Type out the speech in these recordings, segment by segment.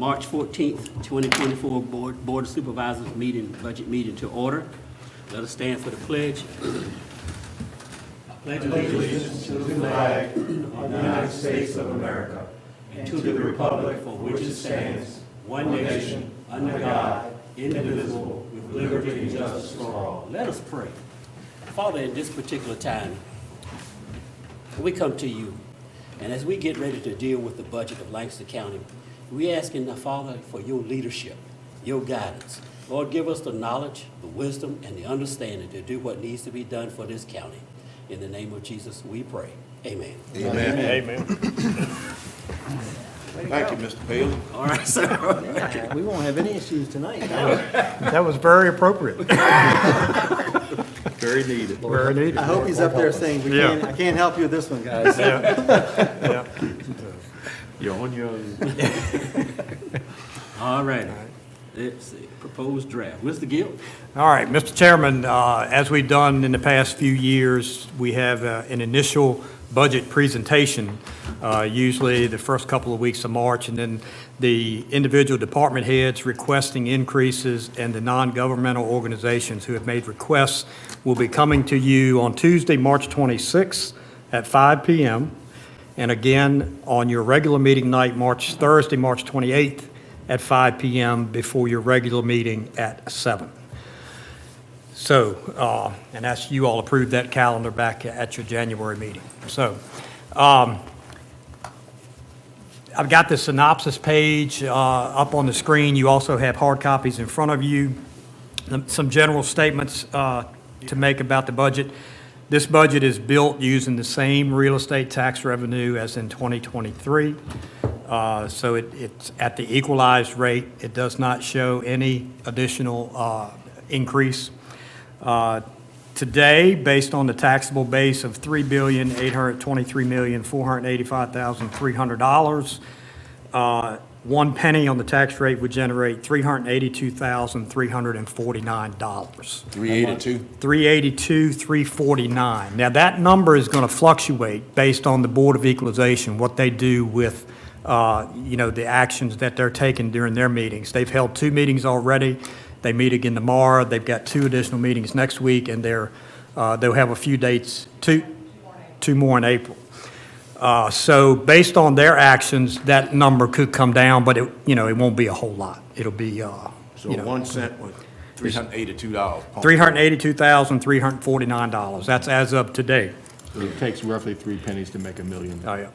March 14th, 2024 Board of Supervisors budget meeting to order. Let us stand for the pledge. Pledge allegiance to the flag of the United States of America and to the republic for which it stands, one nation, under God, indivisible, with liberty and justice for all. Let us pray. Father, in this particular time, we come to you, and as we get ready to deal with the budget of Lancaster County, we asking the Father for your leadership, your guidance. Lord, give us the knowledge, the wisdom, and the understanding to do what needs to be done for this county. In the name of Jesus, we pray. Amen. Amen. Amen. Thank you, Mr. Paley. All right, sir. Yeah, we won't have any issues tonight. That was very appropriate. Very needed. Very needed. I hope he's up there saying, I can't help you with this one, guys. Yeah. You're on your own. All right. Let's see. Proposed draft. Mr. Gill? All right, Mr. Chairman, as we've done in the past few years, we have an initial budget presentation, usually the first couple of weeks of March, and then the individual department heads requesting increases and the non-governmental organizations who have made requests will be coming to you on Tuesday, March 26th at 5 p.m. and again on your regular meeting night, Thursday, March 28th at 5 p.m. before your regular meeting at 7. So, and that's, you all approved that calendar back at your January meeting. So, I've got the synopsis page up on the screen. You also have hard copies in front of you. Some general statements to make about the budget. This budget is built using the same real estate tax revenue as in 2023. So it's at the equalized rate. It does not show any additional increase. Today, based on the taxable base of $3,823,485,300, 1 penny on the tax rate would generate $382,349. 382. 382, 349. Now, that number is going to fluctuate based on the Board of Equalization, what they do with, the actions that they're taking during their meetings. They've held 2 meetings already. They meet again tomorrow. They've got 2 additional meetings next week, and they'll have a few dates, two more in April. So based on their actions, that number could come down, but it won't be a whole lot. It'll be, So 1 cent was $382. $382,349. That's as of today. So it takes roughly 3 pennies to make a million. Oh, yeah.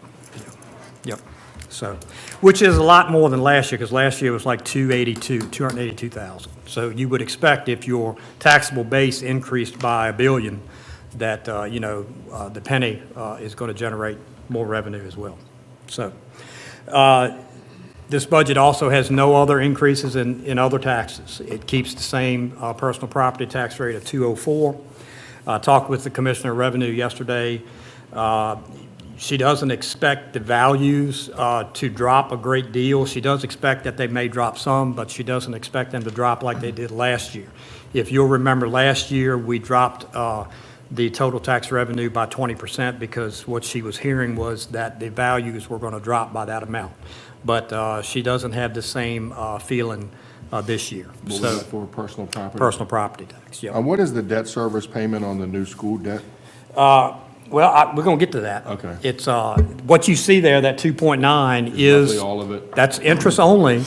Yep. So, which is a lot more than last year, because last year was like 282,000. So you would expect if your taxable base increased by $1 billion, that, the penny is going to generate more revenue as well. So, this budget also has no other increases in other taxes. It keeps the same personal property tax rate of 204. I talked with the Commissioner of Revenue yesterday. She doesn't expect the values to drop a great deal. She does expect that they may drop some, but she doesn't expect them to drop like they did last year. If you'll remember, last year we dropped the total tax revenue by 20% because what she was hearing was that the values were going to drop by that amount. But she doesn't have the same feeling this year. What was that for personal property? Personal property tax, yeah. What is the debt service payment on the new school debt? Well, we're going to get to that. Okay. It's, what you see there, that 2.9 is. Roughly all of it? That's interest only,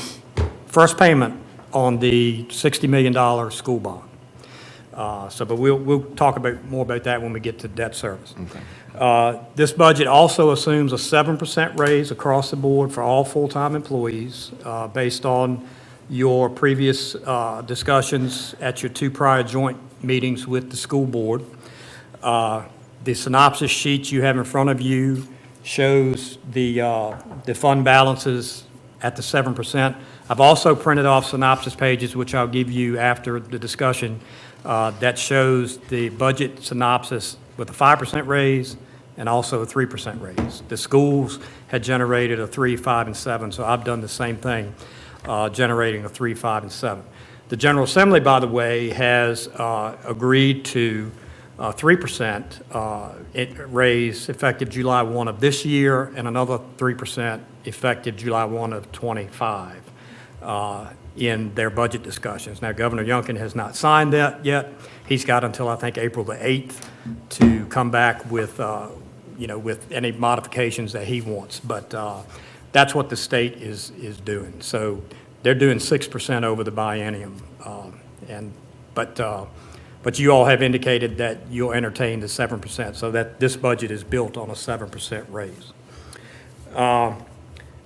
first payment on the $60 million school bond. But we'll talk more about that when we get to debt service. Okay. This budget also assumes a 7% raise across the board for all full-time employees, based on your previous discussions at your 2 prior joint meetings with the school board. The synopsis sheet you have in front of you shows the fund balances at the 7%. I've also printed off synopsis pages, which I'll give you after the discussion, that shows the budget synopsis with a 5% raise and also a 3% raise. The schools had generated a 3, 5, and 7, so I've done the same thing, generating a 3, 5, and 7. The General Assembly, by the way, has agreed to 3% raise effective July 1 of this year and another 3% effective July 1 of 25. in their budget discussions. Now, Governor Youngkin has not signed that yet. He's got until, I think, April the 8th to come back with, with any modifications that he wants. But that's what the state is doing. So they're doing 6% over the biennium. But you all have indicated that you'll entertain the 7%, so that this budget is built on a 7% raise.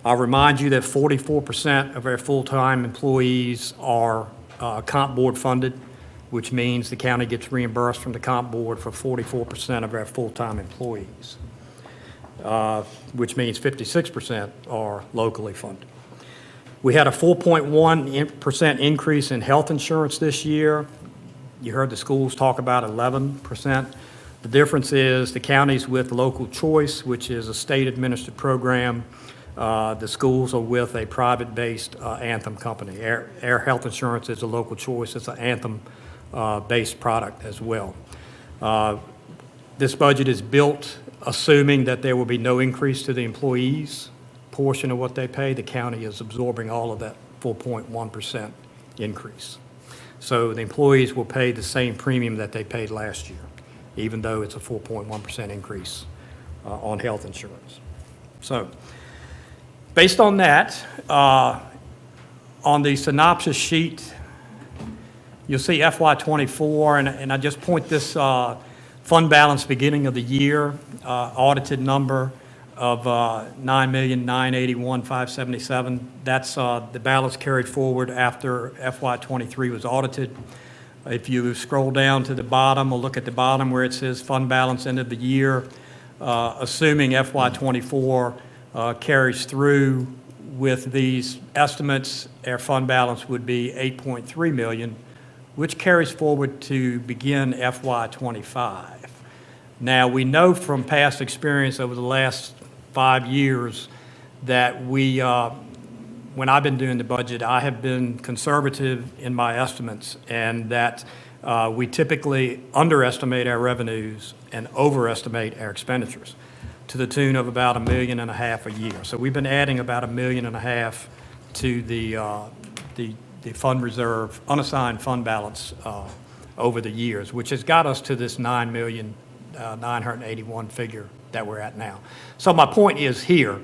I'll remind you that 44% of our full-time employees are comp board funded, which means the county gets reimbursed from the comp board for 44% of our full-time employees, which means 56% are locally funded. We had a 4.1% increase in health insurance this year. You heard the schools talk about 11%. The difference is the counties with local choice, which is a state-administered program. The schools are with a private-based Anthem company. Our health insurance is a local choice. It's an Anthem-based product as well. This budget is built assuming that there will be no increase to the employees' portion of what they pay. The county is absorbing all of that 4.1% increase. So the employees will pay the same premium that they paid last year, even though it's a 4.1% increase on health insurance. So based on that, on the synopsis sheet, you'll see FY24, and I just point this fund balance beginning of the year audited number of $9,981,577. That's the balance carried forward after FY23 was audited. If you scroll down to the bottom or look at the bottom where it says fund balance end of the year, assuming FY24 carries through with these estimates, our fund balance would be $8.3 million, which carries forward to begin FY25. Now, we know from past experience over the last 5 years that when I've been doing the budget, I have been conservative in my estimates, and that we typically underestimate our revenues and overestimate our expenditures to the tune of about $1.5 million a year. So we've been adding about $1.5 million to the fund reserve, unassigned fund balance over the years, which has got us to this $9,981,000 figure that we're at now. So my point is here,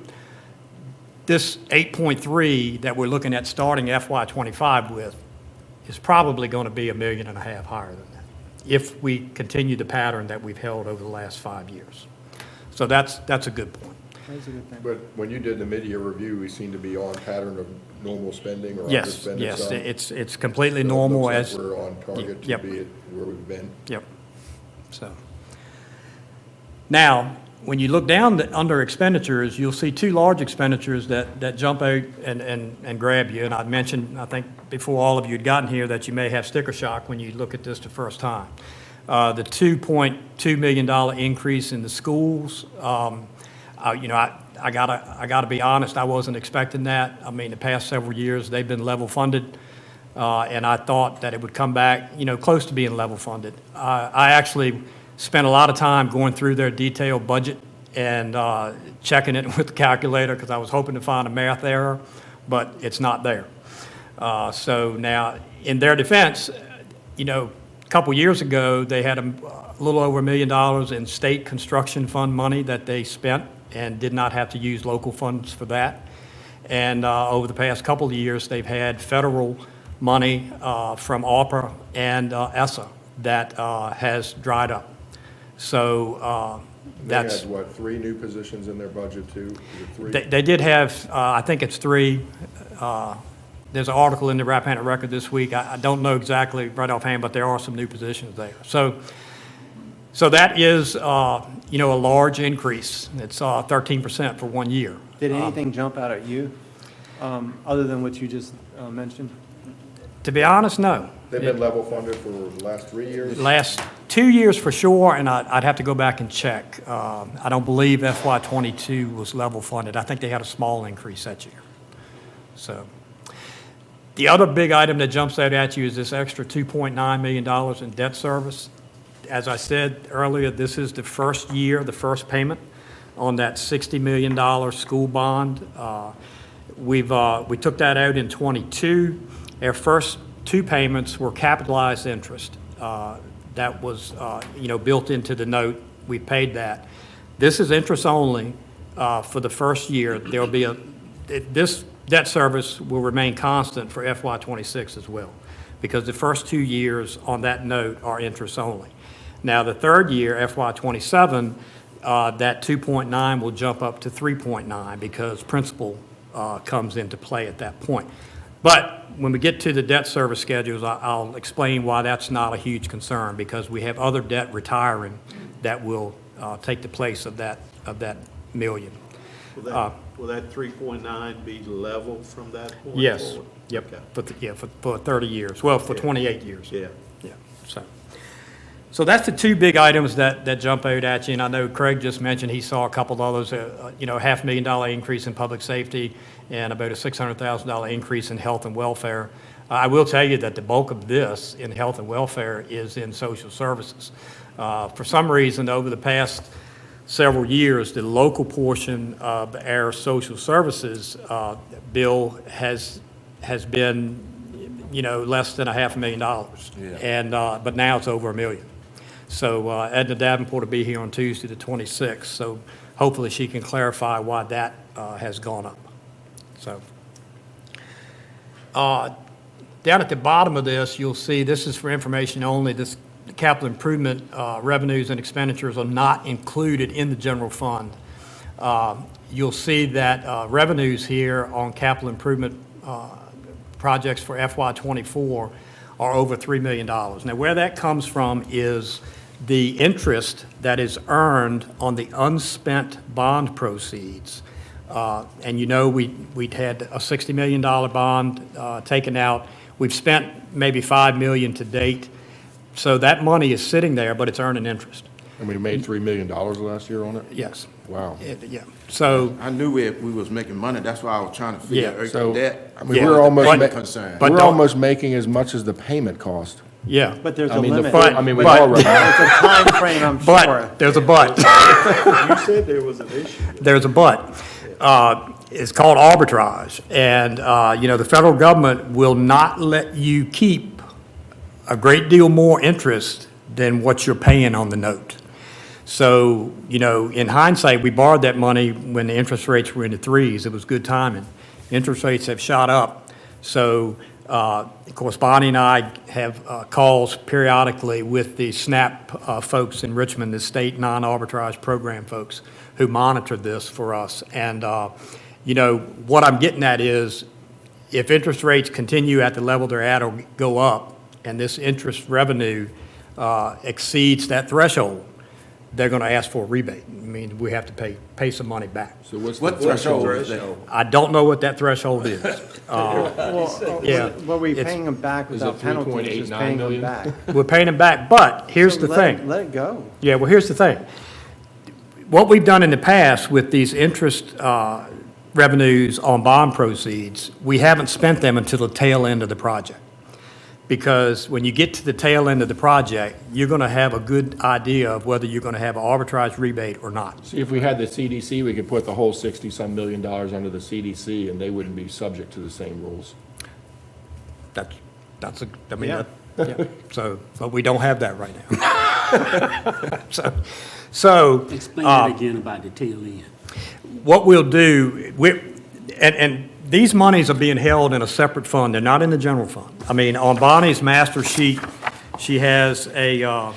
this 8.3 that we're looking at starting FY25 with is probably going to be $1.5 million higher than that if we continue the pattern that we've held over the last 5 years. So that's a good point. That's a good thing. But when you did the mid-year review, we seem to be on pattern of normal spending or Yes, underspending yes, some. it's completely So it normal looks like as. we're on target to Yep. be at where we've been. Yep. So now, when you look down under expenditures, you'll see two large expenditures that jump out and grab you. And I mentioned, I think, before all of you had gotten here, that you may have sticker shock when you look at this the first time. The $2.2 million increase in the schools. I gotta be honest, I wasn't expecting that. I mean, the past several years, they've been level funded. And I thought that it would come back, close to being level funded. I actually spent a lot of time going through their detailed budget and checking it with the calculator because I was hoping to find a math error, but it's not there. So now, in their defense, a couple years ago, they had a little over $1 million in state construction fund money that they spent and did not have to use local funds for that. And over the past couple of years, they've had federal money from ARPA and ESSA that has dried up. So that's. They had, 3 new positions in their budget too? Is it 3? They did have, I think it's 3. There's an article in the Rappahannock Record this week. I don't know exactly right offhand, but there are some new positions there. So that is, a large increase. It's 13% for 1 year. Did anything jump out at you, other than what you just mentioned? To be honest, no. They've been level funded for the last 3 years? Last 2 years for sure, and I'd have to go back and check. I don't believe FY22 was level funded. I think they had a small increase that year. So the other big item that jumps out at you is this extra $2.9 million in debt service. As I said earlier, this is the first year, the first payment on that $60 million school bond. we took that out in '22. Our first two payments were capitalized interest. That was, built into the note. We paid that. This is interest only for the first year. There'll be this debt service will remain constant for FY '26 as well, because the first 2 years on that note are interest only. Now, the third year, FY '27, that 2.9 will jump up to 3.9 because principal comes into play at that point. But when we get to the debt service schedules, I'll explain why that's not a huge concern, because we have other debt retiring that will take the place of that million. Will that 3.9 be level from that point forward? Yes, yep, Okay. for 30 years, well, for 28 years. Yeah. Yeah, so that's the two big items that jump out at you, and I know Craig just mentioned he saw a couple of others, $500,000 increase in public safety and about a $600,000 increase in health and welfare. I will tell you that the bulk of this in health and welfare is in social services. For some reason, over the past several years, the local portion of our social services bill has been, less than $500,000. Yeah. And, but now it's over $1 million. So Edna Davenport will be here on Tuesday the 26th, so hopefully she can clarify why that has gone up. So down at the bottom of this, you'll see, this is for information only, this capital improvement revenues and expenditures are not included in the general fund. You'll see that revenues here on capital improvement projects for FY '24 are over $3 million. Now, where that comes from is the interest that is earned on the unspent bond proceeds. And we'd had a $60 million bond taken out. We've spent maybe $5 million to date. So that money is sitting there, but it's earning interest. And we made $3 million last year on it? Yes. Wow. Yeah. So, I knew we was making money, that's why I was trying to figure Yeah, out so, that. I mean, Yeah, we're almost, But- ma- concern. But we're don't- almost making as much as the payment cost. yeah. But there's I a mean, limit. we are but- running. It's a time frame, I'm sure. But, there's a but. You said there was an issue. There's a but. It's called arbitrage. And, the federal government will not let you keep a great deal more interest than what you're paying on the note. So, in hindsight, we borrowed that money when the interest rates were in the threes. It was good timing. Interest rates have shot up. So, of course, Bonnie and I have calls periodically with the SNAP folks in Richmond, the state non-arbitrage program folks who monitor this for us. And, what I'm getting at is if interest rates continue at the level they're at or go up, and this interest revenue exceeds that threshold, they're going to ask for a rebate. I mean, we have to pay some money back. So what's What the threshold? threshold is that? I don't know what that threshold is. Yeah. Were we It's- paying them back Is without it penalties, 3.89 just paying them million? back? We're paying them back, but here's the thing. Let it go. Yeah, well, here's the thing. What we've done in the past with these interest revenues on bond proceeds, we haven't spent them until the tail end of the project. Because when you get to the tail end of the project, you're going to have a good idea of whether you're going to have an arbitrage rebate or not. See, if we had the CDC, we could put the whole $60-some million under the CDC, and they wouldn't be subject to the same rules. So, but we don't have that right now. So, Explain that again about the tail end. what we'll do, and these monies are being held in a separate fund. They're not in the general fund. I mean, on Bonnie's master sheet, she has a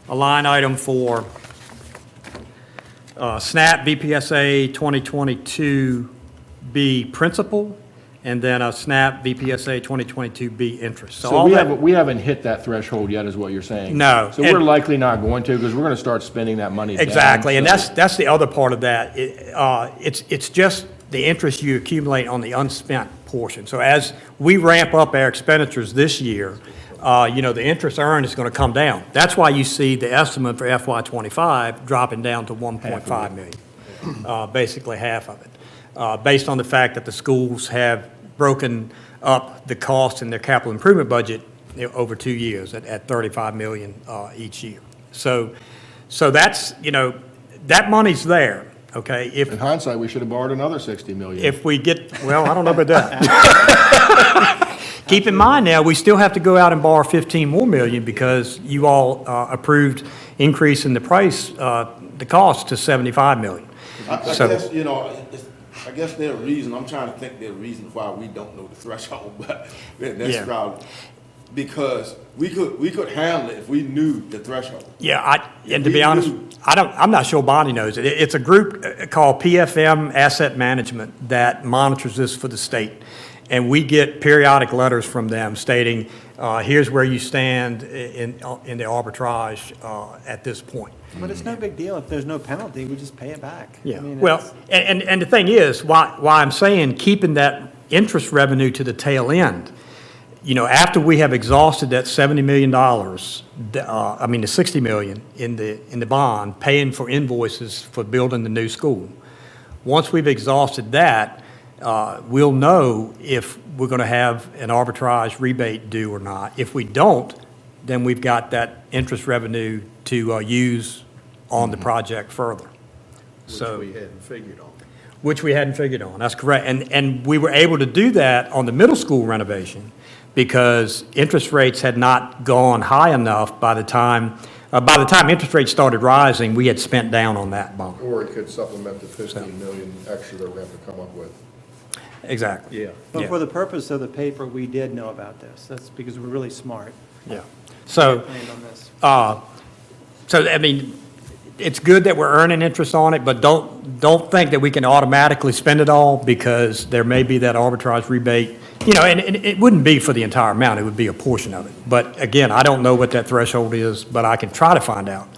line item for SNAP BPSA 2022B principal, and then a SNAP BPSA 2022B interest. So all that- we haven't hit that threshold yet, is what you're saying? No, So and- we're likely not going to, because we're going to start spending that money down. Exactly, and so- that's the other part of that. It's just the interest you accumulate on the unspent portion. So as we ramp up our expenditures this year, the interest earned is going to come down. That's why you see the estimate for FY '25 dropping down to 1.5 million, basically half of it, based on the fact that the schools have broken up the cost in their capital improvement budget over 2 years at 35 million each year. So that's, that money's there. okay? In hindsight, we should have borrowed another 60 million. If we get, well, I don't know about that. Keep in mind now, we still have to go out and borrow 15 more million because you all approved increase in the price, the cost to 75 million. I So- guess, you know, I guess there's a reason, I'm trying to think there's a reason why we don't know the threshold, but that's Yeah. probably, because we could handle it if we knew the threshold. Yeah, and to We be honest, knew. I'm not sure Bonnie knows it. It's a group called PFM Asset Management that monitors this for the state. And we get periodic letters from them stating, here's where you stand in the arbitrage at this point. But it's no big deal. If there's no penalty, we just pay it back. I Yeah, mean, well, it's- and the thing is, why I'm saying keeping that interest revenue to the tail end, you know, after we have exhausted that $70 million, the 60 million in the bond, paying for invoices for building the new school. Once we've exhausted that, we'll know if we're going to have an arbitrage rebate due or not. If we don't, then we've got that interest revenue to use on the project further. So, Which we hadn't figured on. which we hadn't figured on, that's correct. And we were able to do that on the middle school renovation because interest rates had not gone high enough by the time interest rates started rising, we had spent down on that bond. Or it could supplement the 15 million extra that we have to come up with. Exactly. Yeah. But Yeah. for the purpose of the paper, we did know about this. That's because we're really smart. Yeah. So, Planned on this. I mean, it's good that we're earning interest on it, but don't think that we can automatically spend it all because there may be that arbitrage rebate. You know, and it wouldn't be for the entire amount, it would be a portion of it. But again, I don't know what that threshold is, but I can try to find out.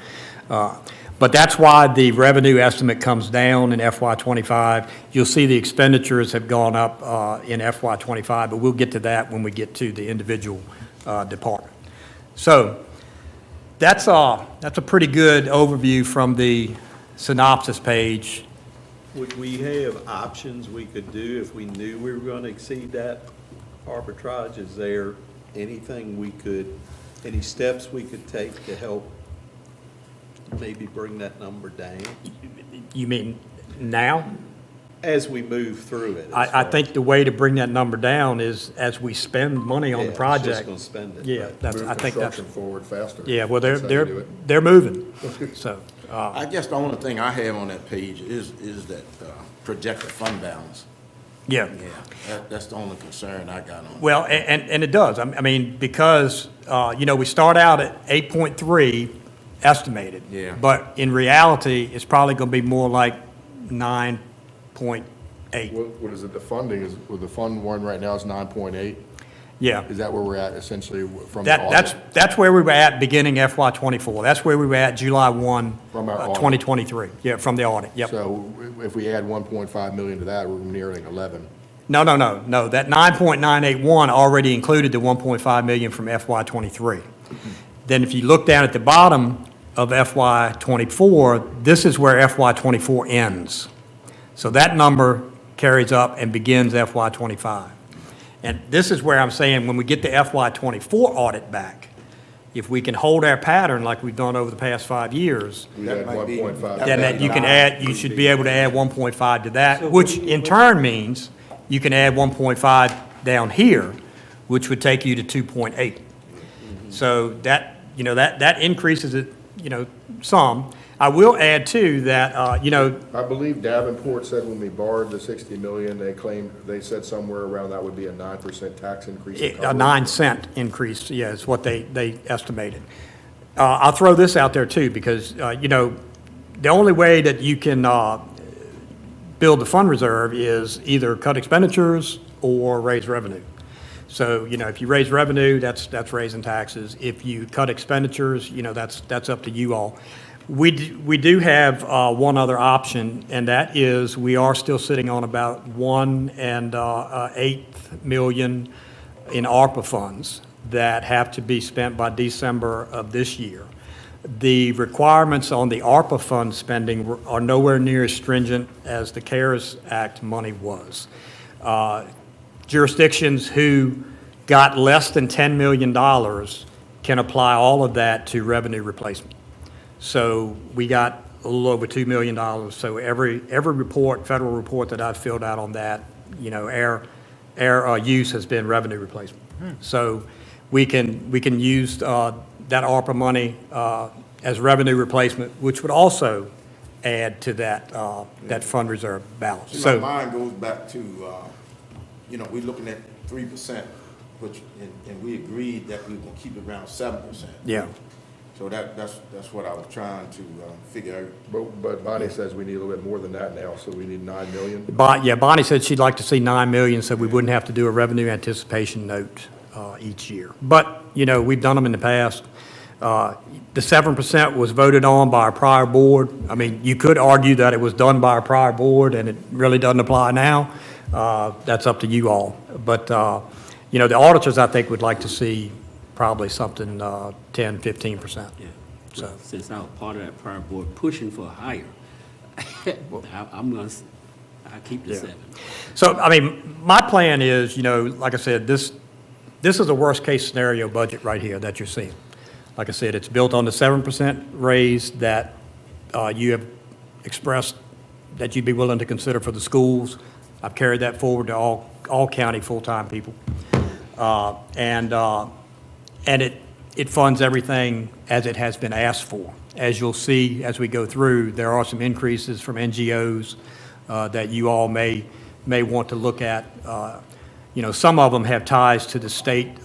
But that's why the revenue estimate comes down in FY '25. You'll see the expenditures have gone up in FY '25, but we'll get to that when we get to the individual department. So that's a pretty good overview from the synopsis page. Would we have options we could do if we knew we were going to exceed that arbitrage? Is there any steps we could take to help maybe bring that number down You mean now? as we move through it? I think the way to bring that number down is as we spend money on the Just project. going to spend it. Yeah, right. that's, Move I think that's, construction forward faster. yeah, well, That's how you do it. they're moving, so. I guess the only thing I have on that page is that projected fund balance. Yeah. Yeah, that's the only concern I got on it. Well, and it does. I mean, because, we start out at 8.3 estimated. Yeah. But in reality, it's probably going to be more like 9.8. What is it, the funding is, well, the fund one right now is 9.8? Yeah. Is that where we're at essentially from the audit? That's where we were at beginning FY '24. That's where we were at July 1, From our audit. 2023. Yeah, from the audit, yep. So if we add 1.5 million to that, we're nearing 11. No. That 9.981 already included the 1.5 million from FY '23. Then if you look down at the bottom of FY '24, this is where FY '24 ends. So that number carries up and begins FY '25. And this is where I'm saying, when we get the FY '24 audit back, if we can hold our pattern like we've done over the past 5 years, We That had might be- 1.5. that then might that you can be- add, you should be able to add 1.5 to So that, which in turn means you can add 1.5 down here, which would take you to 2.8. So that, that increases it, some. I will add too that, I believe Davenport said when we borrowed the 60 million, they said somewhere around that would be a 9% tax increase. in a coverage. 9-cent increase, yeah, is what they estimated. I'll throw this out there too, because, the only way that you can build the fund reserve is either cut expenditures or raise revenue. So, if you raise revenue, that's raising taxes. If you cut expenditures, that's up to you all. We do have one other option, and that is we are still sitting on about 1.8 million in ARPA funds that have to be spent by December of this year. The requirements on the ARPA fund spending are nowhere near as stringent as the CARES Act money was. Jurisdictions who got less than $10 million can apply all of that to revenue replacement. So we got a little over $2 million. So every report, federal report that I've filled out on that, you know, our use has been revenue replacement. So we can use that ARPA money as revenue replacement, which would also add to that fund reserve balance. See, So, my mind goes back to, you know, we're looking at 3%, which, and we agreed that we will keep it around 7%. yeah. So that's what I was trying to figure out. But Bonnie says we need a little bit more than that now, so we need 9 million. Bonnie said she'd like to see 9 million, so we wouldn't have to do a revenue anticipation note each year. But, you know, we've done them in the past. The 7% was voted on by our prior board. I mean, you could argue that it was done by our prior board and it really doesn't apply now. That's up to you all. But, you know, the auditors, I think, would like to see probably something 10, 15%. Yeah. So- Well, since I was part of that prior board pushing for higher, I keep the Yeah. 7. So, I mean, my plan is, you know, like I said, this is a worst-case scenario budget right here that you're seeing. Like I said, it's built on the 7% raise that you have expressed that you'd be willing to consider for the schools. I've carried that forward to all county full-time people. And it funds everything as it has been asked for. As you'll see as we go through, there are some increases from NGOs that you all may want to look at. You know, some of them have ties to the state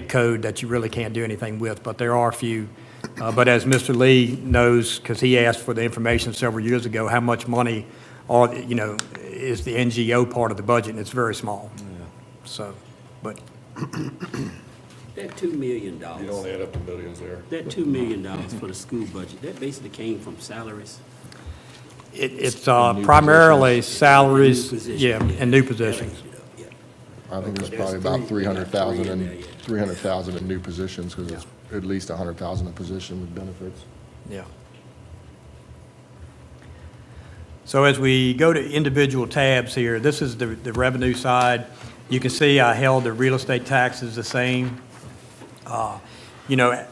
code that you really can't do anything with, but there are a few. But as Mr. Lee knows, because he asked for the information several years ago, how much money is the NGO part of the budget, and it's very small. So, but, That $2 million. You don't add up the millions there. That $2 million for the school budget, that basically came from salaries. it's primarily salaries, New position, yeah, and new positions. Yeah. I think there's probably There's about three- 300,000 yeah, in, three in there, yeah. 300,000 in new positions, because it's at least 100,000 a position with benefits. Yeah. So as we go to individual tabs here, this is the revenue side. You can see I held the real estate taxes the same. You know,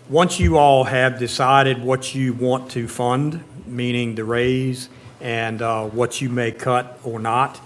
once you all have decided what you want to fund, meaning the raise and what you may cut or not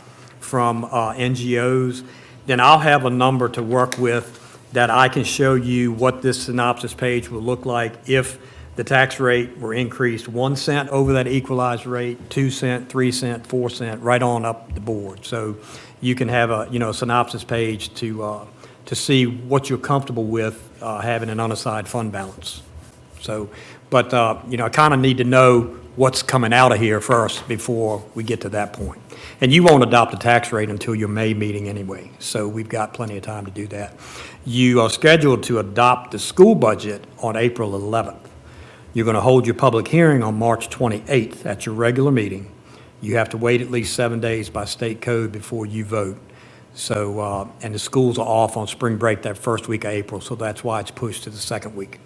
from NGOs, then I'll have a number to work with that I can show you what this synopsis page will look like if the tax rate were increased 1 cent over that equalized rate, 2 cent, 3 cent, 4 cent, right on up the board. So you can have a synopsis page to see what you're comfortable with having an unassigned fund balance. So, but I kind of need to know what's coming out of here first before we get to that point. And you won't adopt a tax rate until your May meeting anyway, so we've got plenty of time to do that. You are scheduled to adopt the school budget on April 11th. You're going to hold your public hearing on March 28th at your regular meeting. You have to wait at least 7 days by state code before you vote. So, and the schools are off on spring break that first week of April, so that's why it's pushed to the second week.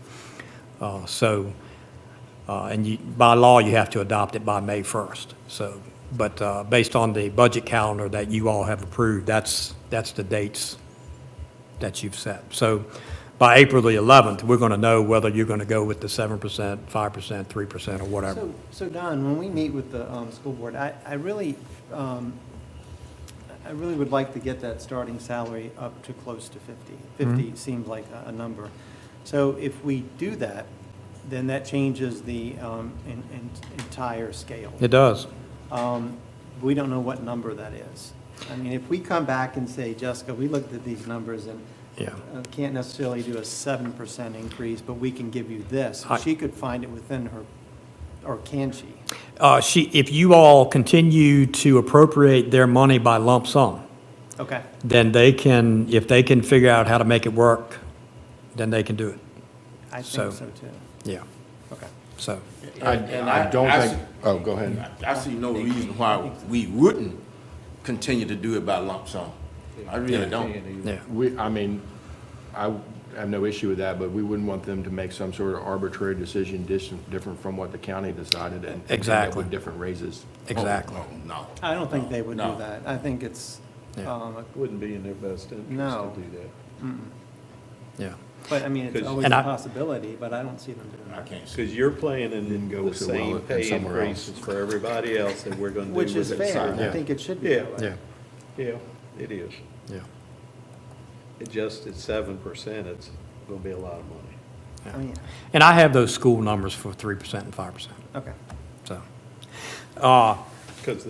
And by law, you have to adopt it by May 1st. So, but based on the budget calendar that you all have approved, that's the dates that you've set. So by April the 11th, we're going to know whether you're going to go with the 7%, 5%, 3%, or whatever. So Don, when we meet with the school board, I really would like to get that starting salary up to close to 50. 50 seems like a number. So if we do that, then that changes the entire scale. It does. We don't know what number that is. I mean, if we come back and say, Jessica, we looked at these numbers and Yeah. can't necessarily do a 7% increase, but we can give you this. She could find it within her, or can she? If you all continue to appropriate their money by lump sum, Okay. then they can, if they can figure out how to make it work, then they can do it. I So- think so too. Yeah, Okay. so, And I don't I think, oh, go ahead. I see no reason why we wouldn't continue to do it by lump sum. I really don't. yeah. I have no issue with that, but we wouldn't want them to make some sort of arbitrary decision different from what the county decided and. Exactly. With different raises. Exactly. Oh, no. I don't think they would do No. that. I think it's, Yeah. Wouldn't be in their best interest No. to do that. Yeah. But, I mean, it's 'Cause- always And a I- possibility, but I don't see them doing I that. can't see. Because you're planning Didn't go the so well same at pay somewhere else. increases for everybody else that we're going to do Which is with it. fair, I Yeah. think it should be Yeah. that way. Yeah, Yeah, it is. yeah. It just, at 7%, it's going to be a lot of money. I mean, And I have those school numbers for 3% and 5%, okay. so. Because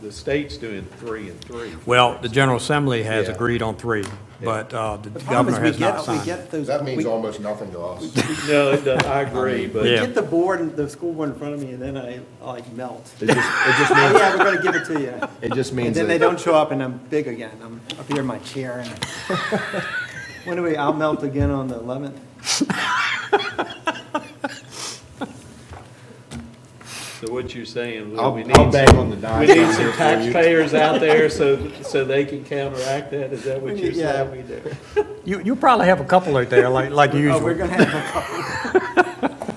the state's doing 3 and 3. Well, the General Assembly has Yeah. agreed on 3, but the The problem is governor has not we signed. get those. That means we- almost nothing to us. No, it doesn't, I agree, but. Yeah. Get the board, the school board in front of me, and then I like melt. It just Oh, means, yeah, we're gonna give it to you. it just And means then they that, don't show up and I'm big again. I'm up here in my chair and. When do I'll melt again on the 11th? So what you're saying, I'll we I'll need bang some, on the dime. we need some taxpayers out there so they can counteract that? Is that what you're Yeah, saying? we do. You probably have a couple out there, like Oh, we're usual. gonna have a couple.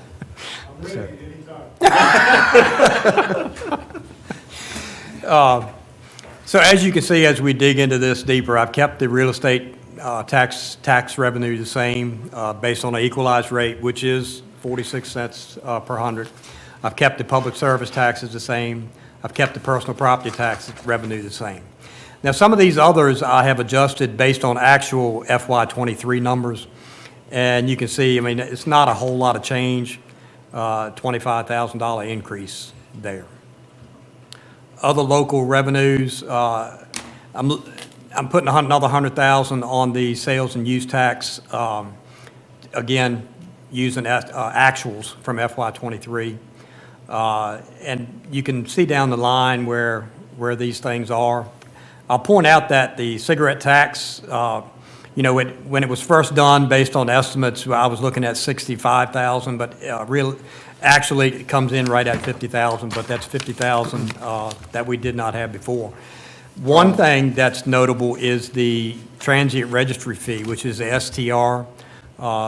So as you can see, as we dig into this deeper, I've kept the real estate tax revenue the same based on an equalized rate, which is 46 cents per hundred. I've kept the public service taxes the same. I've kept the personal property tax revenue the same. Now, some of these others I have adjusted based on actual FY23 numbers. And you can see, I mean, it's not a whole lot of change, $25,000 increase there. Other local revenues, I'm putting another 100,000 on the sales and use tax, again, using actuals from FY23. And you can see down the line where these things are. I'll point out that the cigarette tax, when it was first done, based on estimates, I was looking at 65,000, but actually, it comes in right at 50,000, but that's 50,000 that we did not have before. One thing that's notable is the transient registry fee, which is the STR,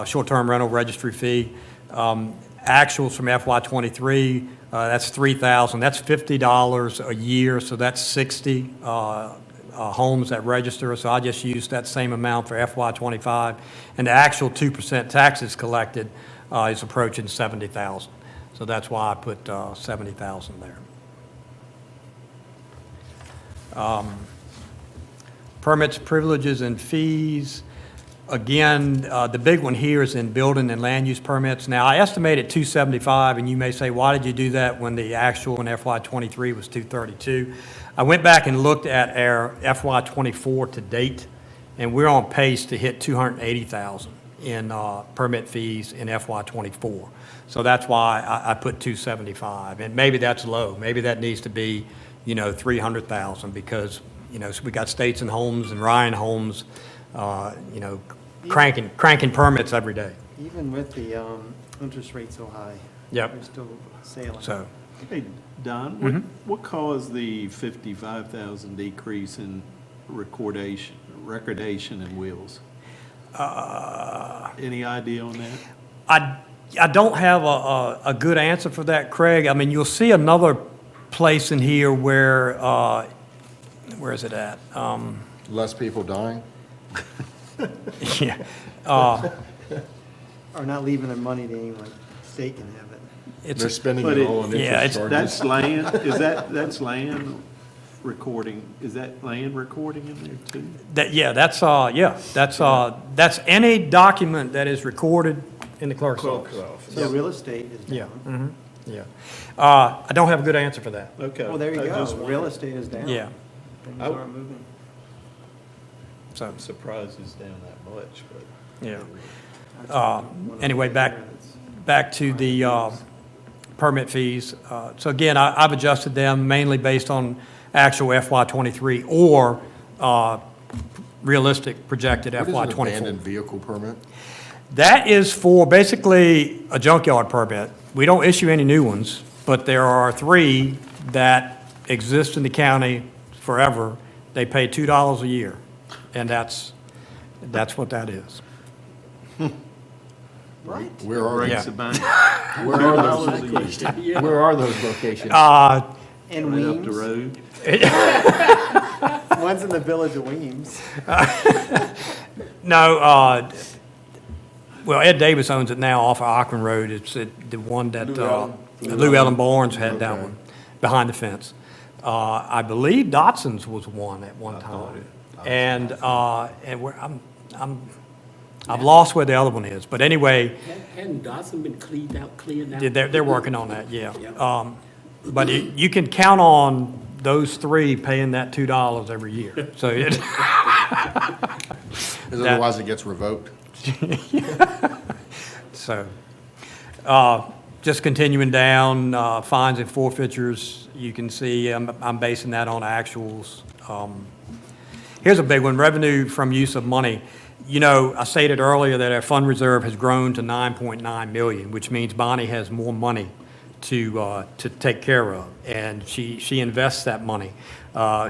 short-term rental registry fee. Actuals from FY23, that's 3,000. That's $50 a year, so that's 60 homes that register. So I just used that same amount for FY25. And the actual 2% taxes collected is approaching 70,000. So that's why I put 70,000 there. Permits, privileges, and fees. Again, the big one here is in building and land use permits. Now, I estimated 275, and you may say, why did you do that when the actual in FY23 was 232? I went back and looked at our FY24 to date, and we're on pace to hit 280,000 in permit fees in FY24. So that's why I put 275, and maybe that's low. Maybe that needs to be, 300,000 because, so we got States and Homes and Ryan Homes, cranking permits every day. Even with the interest rate so high. Yep. They're still sailing. So, Hey, Don, what caused the 55,000 decrease in recordation and wills? Any idea on that? I don't have a good answer for that, Craig. I mean, you'll see another place in here where is it at? less people dying? Yeah. Or not leaving their money to anyone, state can have it. It's They're spending but it it- all on yeah, interest charges. That's land, that's land recording, is that land recording in there too? that's any document that is recorded in the clerk's office. So real estate is Yeah, down. yeah. I don't have a good answer for that. Okay. Well, there you I go. just Real wondered. estate is down. Yeah, Things I- aren't moving. so, I'm surprised it's down that much, but. yeah. That's one of the Anyway, back areas. back to the permit fees. So again, I've adjusted them mainly based on actual FY23 or realistic projected What is an FY24. abandoned vehicle permit? That is for basically a junkyard permit. We don't issue any new ones, but there are 3 that exist in the county forever. They pay $2 a year, and that's what that is. Right. Where are, Breaks Yeah. the bank. where are those, where are those locations? And Right up the Weems. road. One's in the village of Weems. No, Well, Ed Davis owns it now off of Akron Road. It's the one that Lou Ellen Barnes had that Okay. one, behind the fence. I believe Dotson's was one at one time. And I've lost where the other one is. But anyway, Hadn't Dawson been cleaned out? they're working on that, yeah. But you can count on those three paying that $2 every year. So it, Otherwise it gets revoked. so, just continuing down, fines and forfeitures, you can see I'm basing that on actuals. Here's a big one, revenue from use of money. You know, I stated earlier that our fund reserve has grown to 9.9 million, which means Bonnie has more money to take care of, and she invests that money.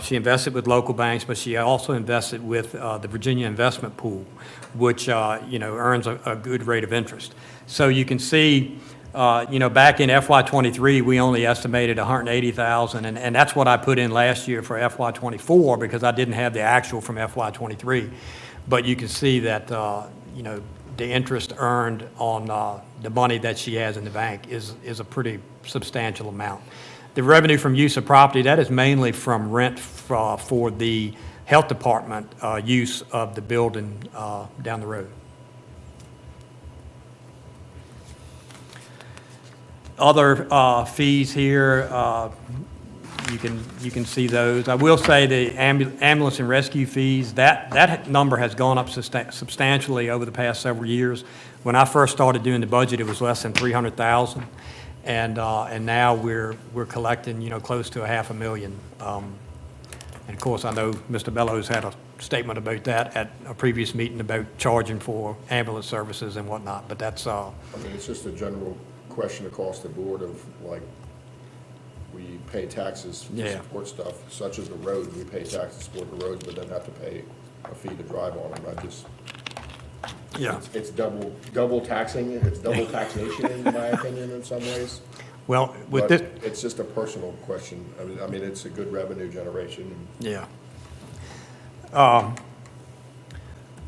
She invests it with local banks, but she also invests it with the Virginia Investment Pool, which earns a good rate of interest. So you can see, back in FY23, we only estimated 180,000, and that's what I put in last year for FY24 because I didn't have the actual from FY23. But you can see that the interest earned on the money that she has in the bank is a pretty substantial amount. The revenue from use of property, that is mainly from rent for the health department use of the building down the road. Other fees here, you can see those. I will say the ambulance and rescue fees, that number has gone up substantially over the past several years. When I first started doing the budget, it was less than 300,000, and now we're collecting close to $500,000. And of course, I know Mr. Bellows had a statement about that at a previous meeting about charging for ambulance services and whatnot. But that's I mean, it's just a general question across the board of like, we pay taxes to Yeah. support stuff, such as the roads. We pay taxes to support the roads, but then have to pay a fee to drive on them. yeah. It's double taxing, it's double taxation in my opinion in some ways. Well, with But this, it's just a personal question. I mean, it's a good revenue generation. yeah.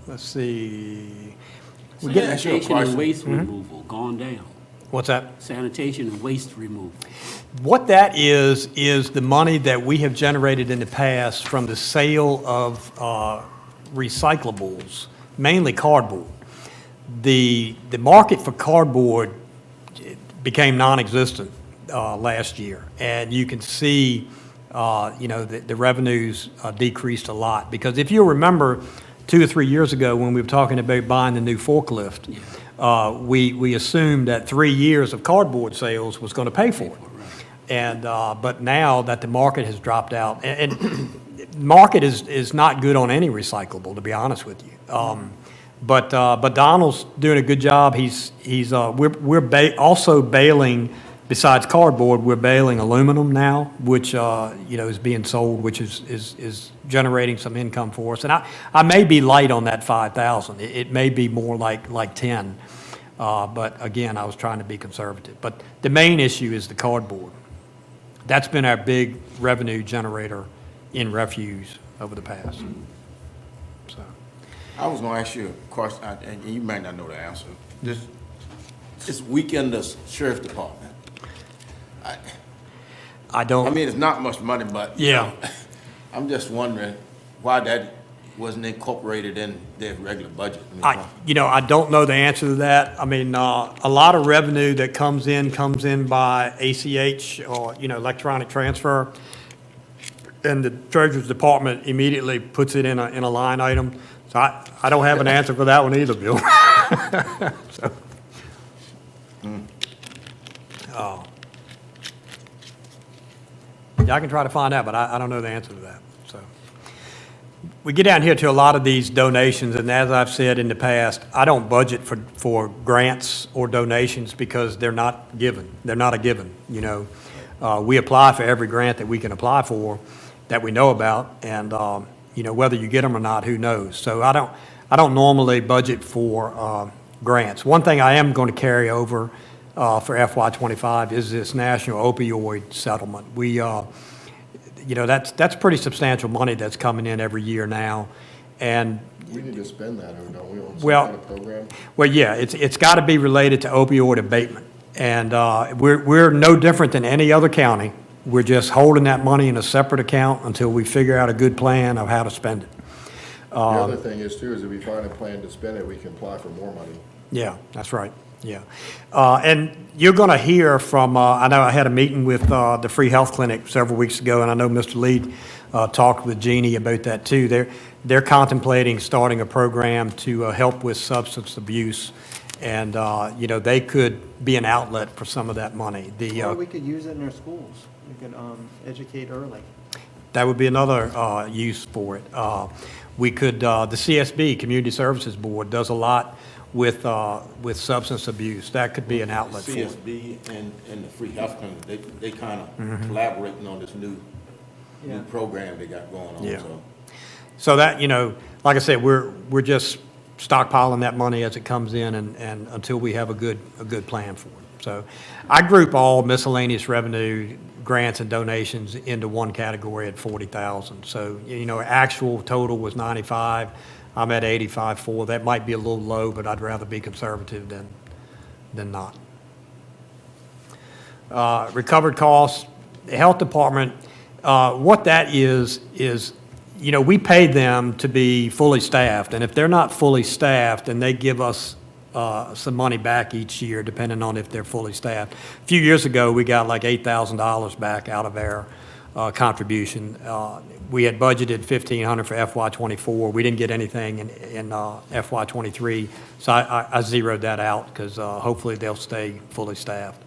Let's see. We get Sanitation and waste removal gone down. what's that? Sanitation and waste removal. What that is the money that we have generated in the past from the sale of recyclables, mainly cardboard. The market for cardboard became non-existent last year, and you can see, the revenues decreased a lot. Because if you remember 2 or 3 years ago when we were talking about buying the new forklift, we assumed that 3 years of cardboard sales was going to pay for it. And but now that the market has dropped out, and market is not good on any recyclable, to be honest with you. But Donald's doing a good job. We're also baling. Besides cardboard, we're baling aluminum now, which is being sold, which is generating some income for us. And I may be light on that 5,000. It may be more like 10. But again, I was trying to be conservative. But the main issue is the cardboard. That's been our big revenue generator in refuse over the past. So, I was gonna ask you a question, and you might not know the answer. This weekend, the sheriff's department. I don't. I mean, it's not much money, but. Yeah. I'm just wondering why that wasn't incorporated in their regular budget. I don't know the answer to that. I mean, a lot of revenue that comes in by ACH or, electronic transfer. And the Treasurer's Department immediately puts it in a line item. So I don't have an answer for that one either, Bill. So, yeah, I can try to find out, but I don't know the answer to that. So we get down here to a lot of these donations, and as I've said in the past, I don't budget for grants or donations because they're not given. They're not a given, We apply for every grant that we can apply for that we know about, and whether you get them or not, who knows? So I don't normally budget for grants. One thing I am going to carry over for FY25 is this national opioid settlement. We, that's pretty substantial money that's coming in every year now, and We need to spend that, or don't we, on some Well- kind of program? Well, yeah, it's got to be related to opioid abatement. And we're no different than any other county. We're just holding that money in a separate account until we figure out a good plan of how to spend it. The other thing is too, is if we find a plan to spend it, we can apply for more money. Yeah, that's right, yeah. And you're going to hear from, I know I had a meeting with the Free Health Clinic several weeks ago, and I know Mr. Lee talked with Jeannie about that too. They're contemplating starting a program to help with substance abuse, and, they could be an outlet for some of that money. Or we could use it in our schools. We could educate early. That would be another use for it. We could, the CSB, Community Services Board, does a lot with substance abuse. That could be an outlet for it. CSB and the Free Health Clinic, they kind of collaborating on this new program they got going on, Yeah. so. So that, like I said, we're just stockpiling that money as it comes in and until we have a good plan for it. So I group all miscellaneous revenue, grants and donations into one category at 40,000. So, actual total was 95. I'm at 85.4. That might be a little low, but I'd rather be conservative than not. Recovered costs, the health department, what that is, we pay them to be fully staffed, and if they're not fully staffed, then they give us some money back each year, depending on if they're fully staffed. A few years ago, we got like $8,000 back out of our contribution. We had budgeted $1,500 for FY24. We didn't get anything in FY23, so I zeroed that out because hopefully they'll stay fully staffed.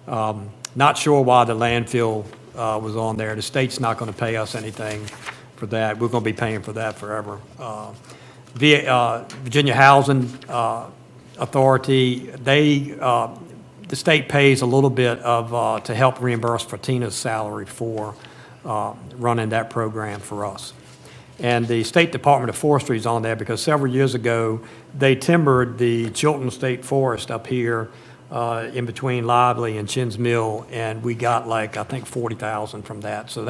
Not sure why the landfill was on there. The state's not going to pay us anything for that. We're going to be paying for that forever. Virginia Housing Authority, the state pays a little bit of to help reimburse for Tina's salary for running that program for us. And the State Department of Forestry is on there because several years ago, they timbered the Chilton State Forest up here in between Lively and Chin's Mill, and we got like, I think, 40,000 from that. So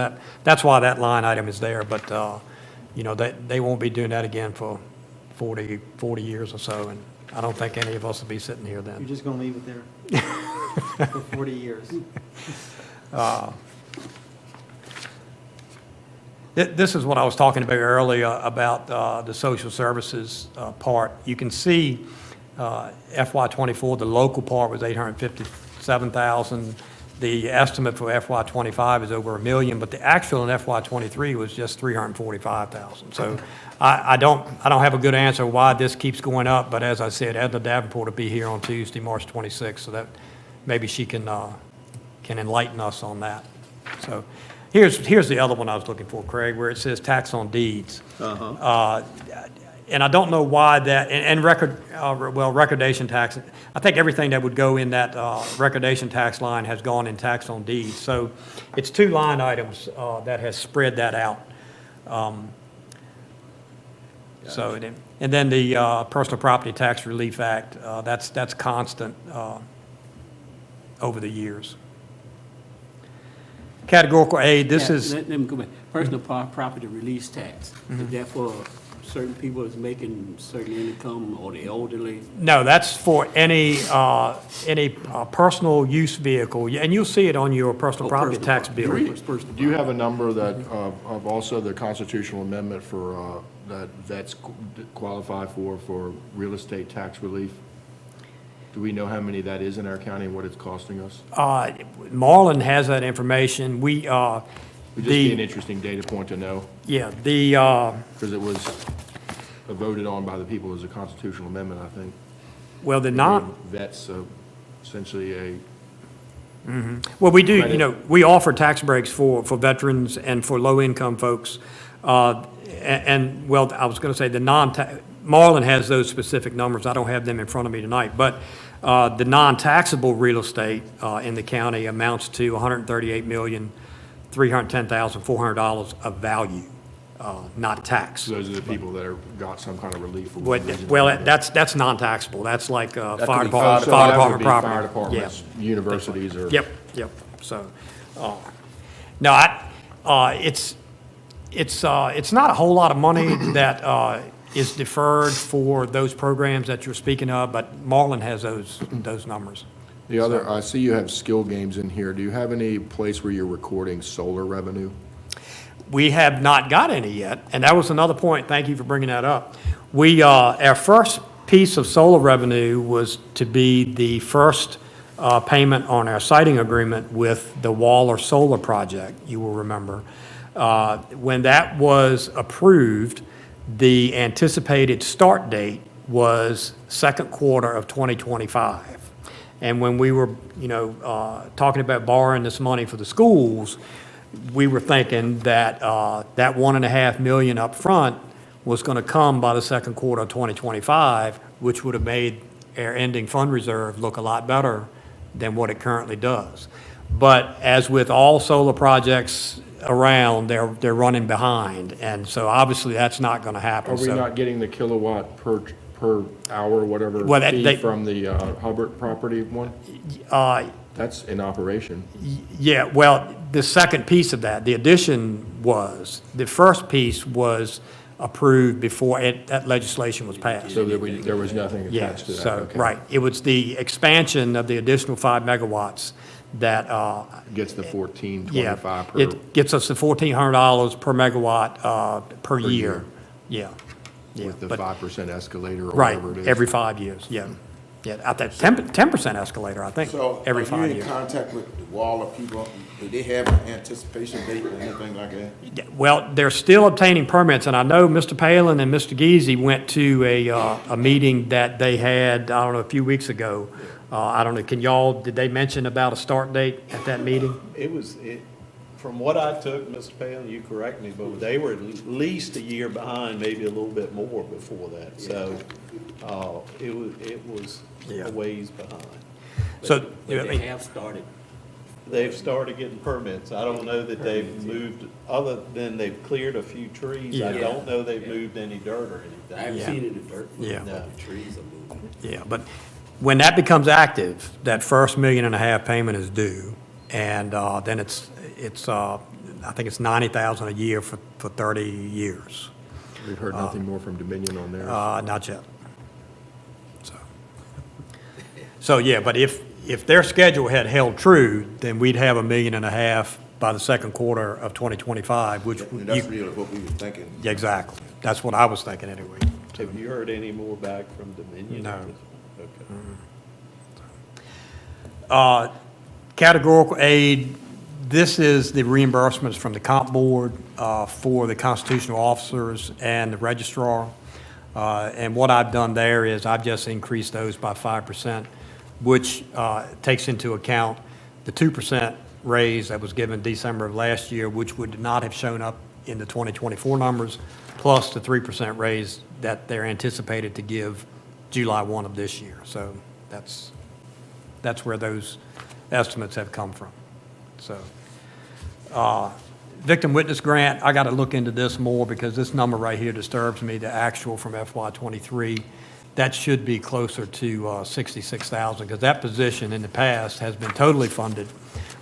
that's why that line item is there, but, they won't be doing that again for 40 years or so, and I don't think any of us will be sitting here then. You're just going to leave it there for 40 years. This is what I was talking about earlier about the social services part. You can see FY24, the local part was 857,000. The estimate for FY25 is over $1 million, but the actual in FY23 was just 345,000. So I don't have a good answer why this keeps going up, but as I said, Edna Davenport will be here on Tuesday, March 26th, so that maybe she can enlighten us on that. So here's the other one I was looking for, Craig, where it says tax on deeds. And I don't know why that, and recordation tax, I think everything that would go in that recordation tax line has gone in tax on deeds. So it's two line items that has spread that out. So, and then the Personal Property Tax Relief Act, that's constant over the years. Categorical A, this is, Let me go back. Personal property release tax. Is that for certain people that's making certain income or the elderly? no, that's for any personal use vehicle, and you'll see it on your personal property Personal tax property. bill. Do you have a number that, of also the constitutional amendment for, that vets qualify for real estate tax relief? Do we know how many that is in our county and what it's costing us? Marlin has that information. It would just be an interesting data point to know, because it was voted on by the people as a constitutional amendment, I think. well, the non, Vets, essentially a, well, we do, credit. we offer tax breaks for veterans and for low-income folks. And, well, I was going to say the Marlin has those specific numbers. I don't have them in front of me tonight. But the non-taxable real estate in the county amounts to $138,310,400 of value, not tax. those are the people that got some kind of relief. For Well, one reason or well, another. that's non-taxable. That's like fire could be department, So fire that would department be property. Fire Yeah. departments, universities, or. Yep. So, no, it's not a whole lot of money that is deferred for those programs that you're speaking of, but Marlin has those numbers. The other, I see you have skill games in here. Do you have any place where you're recording solar revenue? We have not got any yet, and that was another point. Thank you for bringing that up. Our first piece of solar revenue was to be the first payment on our siting agreement with the Waller Solar Project, you will remember. When that was approved, the anticipated start date was second quarter of 2025. And when we were, talking about borrowing this money for the schools, we were thinking that that $1.5 million up front was going to come by the second quarter of 2025, which would have made our ending fund reserve look a lot better than what it currently does. But as with all solar projects around, they're running behind, and so obviously that's not going to happen. Are we So- not getting the kilowatt per hour, whatever Well, fee from the Hubbard property one? That's in operation. Yeah, well, the second piece of that, the addition was, the first piece was approved before that legislation was passed. So there was nothing Yeah, attached to that? so, Okay. right. It was the expansion of the additional 5 megawatts that, Gets the yeah, 14.25 per. it gets us to $1,400 per megawatt per year. year. Yeah, yeah. With the but- 5% escalator or Right, whatever it is. every 5 years, yeah. Yeah, at that 10% escalator, I think, So, every are 5 you in years. contact with the Waller people? Do they have an anticipation date or anything like that? Yeah, well, they're still obtaining permits, and I know Mr. Palin and Mr. Geezy went to a meeting that they had, I don't know, a few weeks ago. I don't know, did they mention about a start date at that meeting? From what I took, Mr. Palin, you correct me, but they were at least a year behind, maybe a little bit more before that. So, it was Yeah. a ways behind. So, But they have started. They've started getting permits. I don't know that they've moved, other than they've cleared a few trees. I Yeah. don't know they've moved any dirt or I anything. haven't Yeah. seen any dirt. Yeah. but the trees are moving. yeah, but when that becomes active, that first $1.5 million payment is due, and then it's I think it's $90,000 a year for 30 years. We've heard nothing more from Dominion on theirs. Not yet. So, yeah, but if their schedule had held true, then we'd have $1.5 million by the second quarter of 2025, which And that's really what we were thinking. yeah, exactly. That's what I was thinking anyway. Have you heard any more back from Dominion? No. Okay. Categorical aid, this is the reimbursements from the comp board for the constitutional officers and the registrar. And what I've done there is I've just increased those by 5%, which takes into account the 2% raise that was given December of last year, which would not have shown up in the 2024 numbers, plus the 3% raise that they're anticipated to give July 1 of this year. So that's where those estimates have come from. So, victim witness grant, I got to look into this more because this number right here disturbs me, the actual from FY '23. That should be closer to 66,000 because that position in the past has been totally funded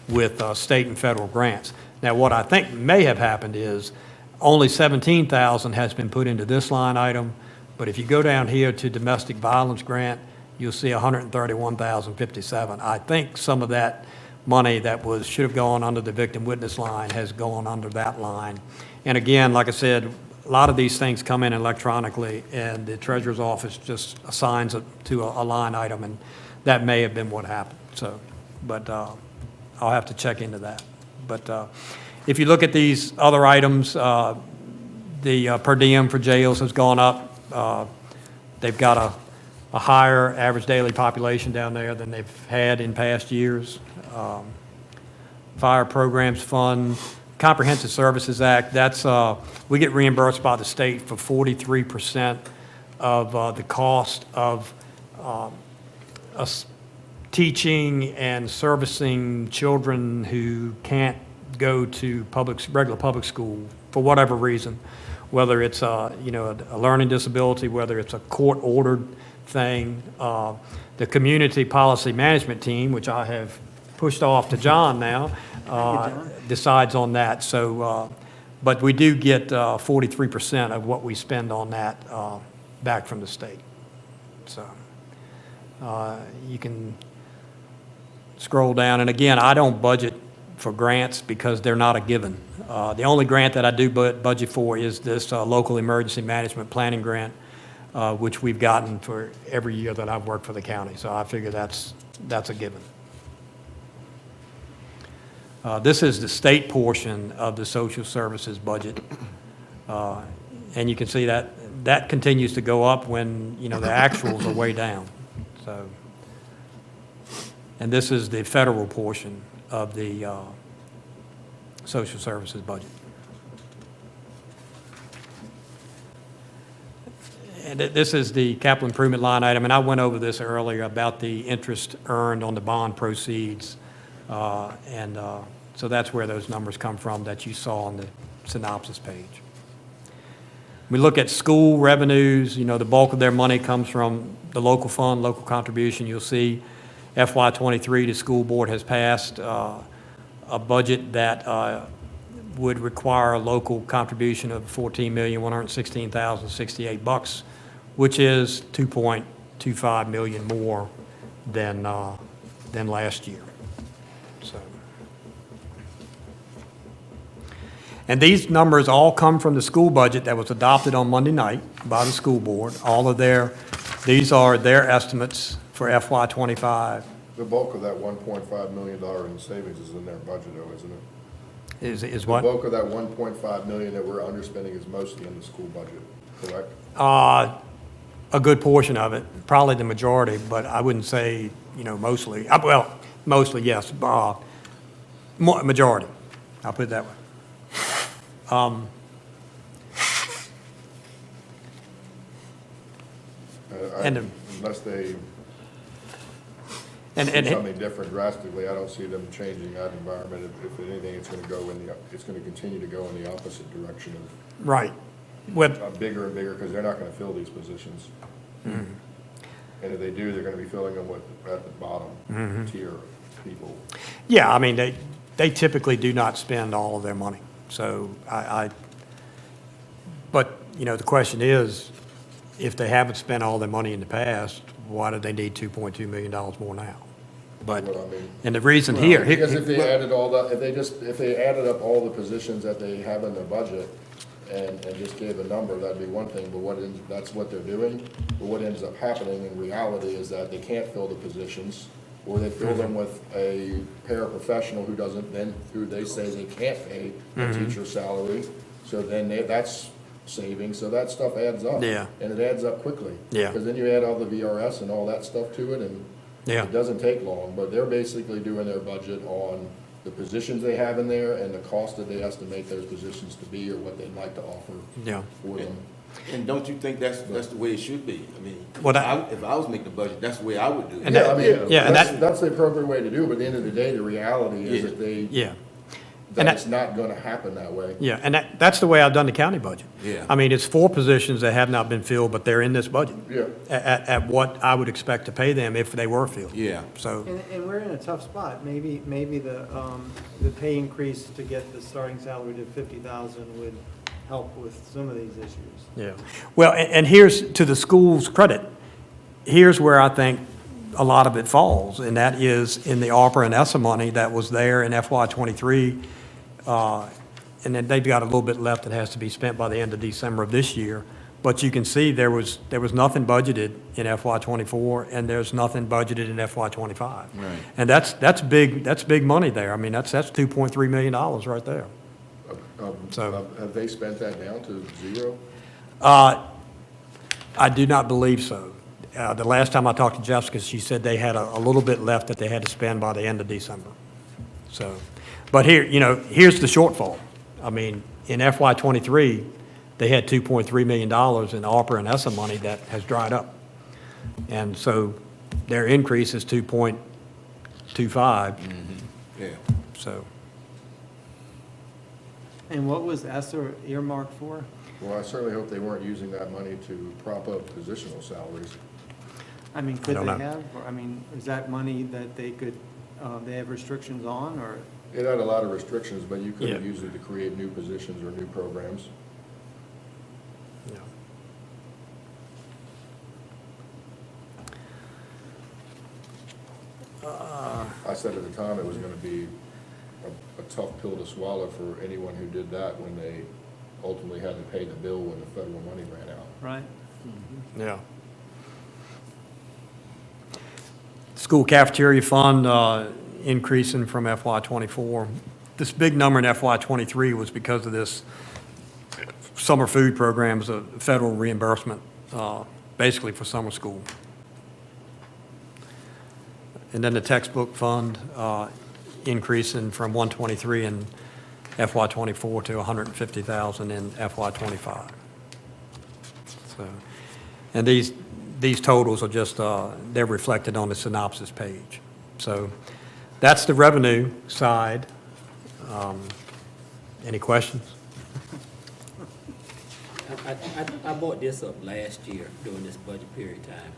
with state and federal grants. Now, what I think may have happened is only 17,000 has been put into this line item, but if you go down here to domestic violence grant, you'll see 131,057. I think some of that money that should have gone under the victim witness line has gone under that line. And again, like I said, a lot of these things come in electronically, and the treasurer's office just assigns it to a line item, and that may have been what happened. So, but I'll have to check into that. But if you look at these other items, the per diem for jails has gone up. They've got a higher average daily population down there than they've had in past years. Fire Programs Fund, Comprehensive Services Act, that's, we get reimbursed by the state for 43% of the cost of us teaching and servicing children who can't go to regular public school for whatever reason, whether it's a learning disability, whether it's a court-ordered thing. The Community Policy Management Team, which I have pushed off to John now, decides on that. So But we do get 43% of what we spend on that back from the state. So you can scroll down, and again, I don't budget for grants because they're not a given. The only grant that I do budget for is this local emergency management planning grant, which we've gotten for every year that I've worked for the county. So I figure that's a given. This is the state portion of the social services budget. And you can see that continues to go up when, the actuals are way down. So, and this is the federal portion of the social services budget. And this is the capital improvement line item, and I went over this earlier about the interest earned on the bond proceeds. So that's where those numbers come from that you saw on the synopsis page. We look at school revenues, the bulk of their money comes from the local fund, local contribution. You'll see FY23, the school board has passed a budget that would require a local contribution of $14,116,068, which is $2.25 million more than last year. So, and these numbers all come from the school budget that was adopted on Monday night by the school board. These are their estimates for FY25. The bulk of that $1.5 million in savings is in their budget, though, isn't it? Is what? The bulk of that $1.5 million that we're underspending is mostly in the school budget, correct? A good portion of it, probably the majority, but I wouldn't say, mostly. Well, mostly, yes. Majority. I'll put it that way. Unless they And do something different drastically, I don't see them changing that environment. If anything, it's going to continue to go in the opposite direction of right. With bigger and bigger, because they're not going to fill these positions. And if they do, they're going to be filling them at the bottom tier people. Yeah, I mean, they typically do not spend all of their money. So but, the question is, if they haven't spent all their money in the past, why do they need $2.2 million more now? But, What I mean. and the reason here. Because if they added if they added up all the positions that they have in their budget and just gave a number, that'd be one thing, but that's what they're doing. But what ends up happening in reality is that they can't fill the positions, or they fill them with a paraprofessional who they say they can't pay a teacher's salary. So then that's saving, so that stuff adds up. Yeah. And it adds up quickly. Yeah. Because then you add all the VRS and all that stuff to it, and Yeah. it doesn't take long, but they're basically doing their budget on the positions they have in there and the cost that they estimate those positions to be, or what they'd like to offer Yeah. for them. And don't you think that's the way it should be? I mean, Well, if I was making the budget, that's the way I would do it. And Yeah, I mean, Yeah, and that's the appropriate way to do it, but at the end of the day, the reality is that Yeah. And it's not gonna happen that way. Yeah, and that's the way I've done the county budget. Yeah. I mean, it's 4 positions that have not been filled, but they're in this budget. Yeah. At what I would expect to pay them if they were filled. Yeah. So, And we're in a tough spot. Maybe the pay increase to get the starting salary to 50,000 would help with some of these issues. yeah. Well, and here's, to the school's credit, here's where I think a lot of it falls, and that is in the ARPA and ESSA money that was there in FY23. And then they've got a little bit left that has to be spent by the end of December of this year. But you can see there was nothing budgeted in FY24, and there's nothing budgeted in FY25. Right. And that's big money there. I mean, that's $2.3 million right there. So- Have they spent that down to zero? I do not believe so. The last time I talked to Jessica, she said they had a little bit left that they had to spend by the end of December. So, but here's the shortfall. I mean, in FY23, they had $2.3 million in ARPA and ESSA money that has dried up. And so their increase is 2.25. Yeah. So, And what was ESSER earmarked for? Well, I certainly hope they weren't using that money to prop up positional salaries. I mean, could don't they know. have? Or, I mean, is that money that they could, they have restrictions on, or? It had a lot of restrictions, but you could have Yeah. used it to create new positions or new programs. Yeah. I said at the time it was gonna be a tough pill to swallow for anyone who did that when they ultimately had to pay the bill when the federal money ran out. Right? Yeah. School cafeteria fund increasing from FY '24. This big number in FY '23 was because of this summer food programs, a federal reimbursement, basically for summer school. And then the textbook fund increasing from 123 in FY '24 to 150,000 in FY '25. So, and these totals are just, they're reflected on the synopsis page. So that's the revenue side. Any questions? I brought this up last year during this budget period time,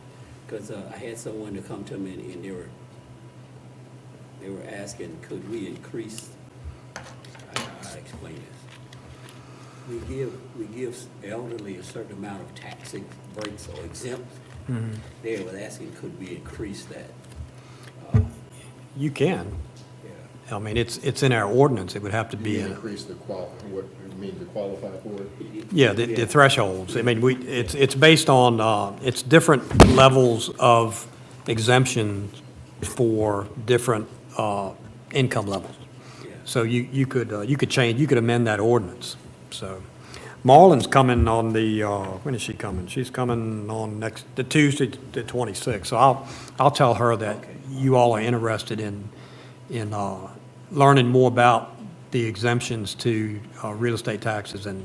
because I had someone to come to me and they were asking, could we increase, I explain this. We give elderly a certain amount of tax breaks or exempt. They were asking, could we increase that? You can. Yeah. I mean, it's in our ordinance. It would have to You be, mean increase the what it means to qualify for it? yeah, the thresholds. I mean, it's based on, it's different levels of exemption for different income levels. Yeah. So you could change, you could amend that ordinance. So Marlon's coming on the, when is she coming? She's coming on the Tuesday, the 26th. So I'll tell her that you all are interested in learning more about the exemptions to real estate taxes, and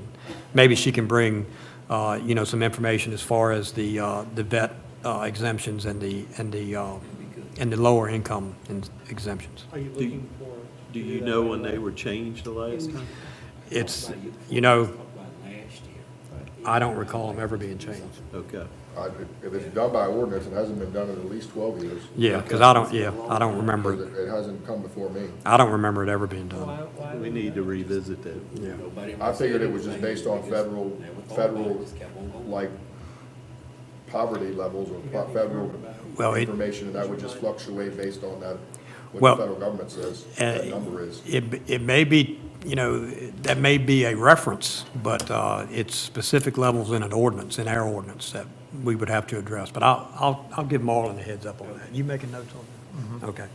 maybe she can bring, some information as far as the vet exemptions and the lower income exemptions. Are you looking for? Do you know when they were changed the last time? It's, Talk about last year. I don't recall them ever being changed. Okay. If it's done by ordinance, it hasn't been done in at least 12 years. Yeah, because I don't remember, It hasn't come before me. I don't remember it ever being done. We need to revisit that. Yeah. I figured it was just based on federal, like, poverty levels or federal Well, information, and that would just fluctuate based on that, what Well, the federal government says that number is. It may be, that may be a reference, but it's specific levels in an ordinance, in our ordinance, that we would have to address. But I'll give Marlon a heads up on that. You making notes on that? Okay.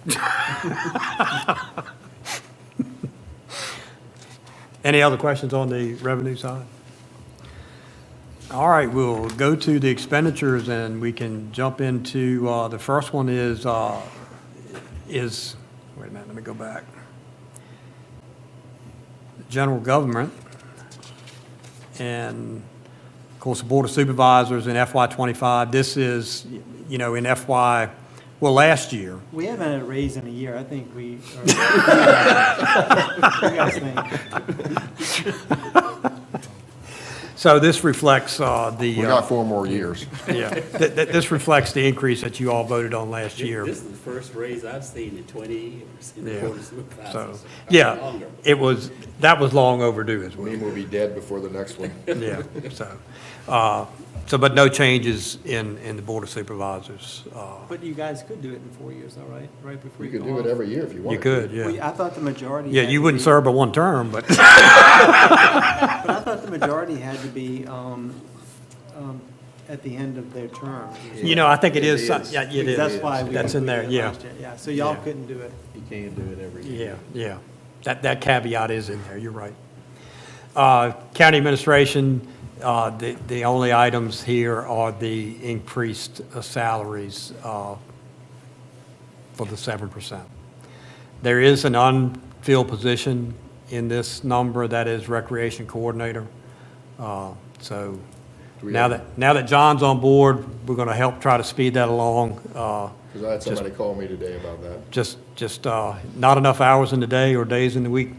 Any other questions on the revenue side? All right, we'll go to the expenditures, and we can jump into, the first one is, wait a minute, let me go back. General government, and of course, the Board of Supervisors in FY '25. This is, in last year. We haven't had a raise in a year. I think we are. What do you guys think? So this reflects the. We got 4 more years. Yeah, this reflects the increase that you all voted on last year. This is the first raise I've seen in 20 years in the Yeah. Board of Supervisors. So, Or yeah, longer. that was long overdue as well. Meme will be dead before the next one. Yeah, but no changes in the Board of Supervisors. But you guys could do it in 4 years, though, right? Right before You you could go do it off. every year if you You wanted. could, Well, yeah. I thought the majority. Yeah, had you to wouldn't be- serve but one term, but, But I thought the majority had to be at the end of their term. I think it is, It is. yeah, it is. That's why we. That's in we there, did it yeah. last year. Yeah, so y'all Yeah. couldn't do it. You can't do it every year. Yeah. That caveat is in there, you're right. County administration, the only items here are the increased salaries for the 7%. There is an unfilled position in this number, that is recreation coordinator. So Do we now have- that John's on board, we're going to help try to speed that along. Because I had somebody call me today about that. Just not enough hours in the day or days in the week.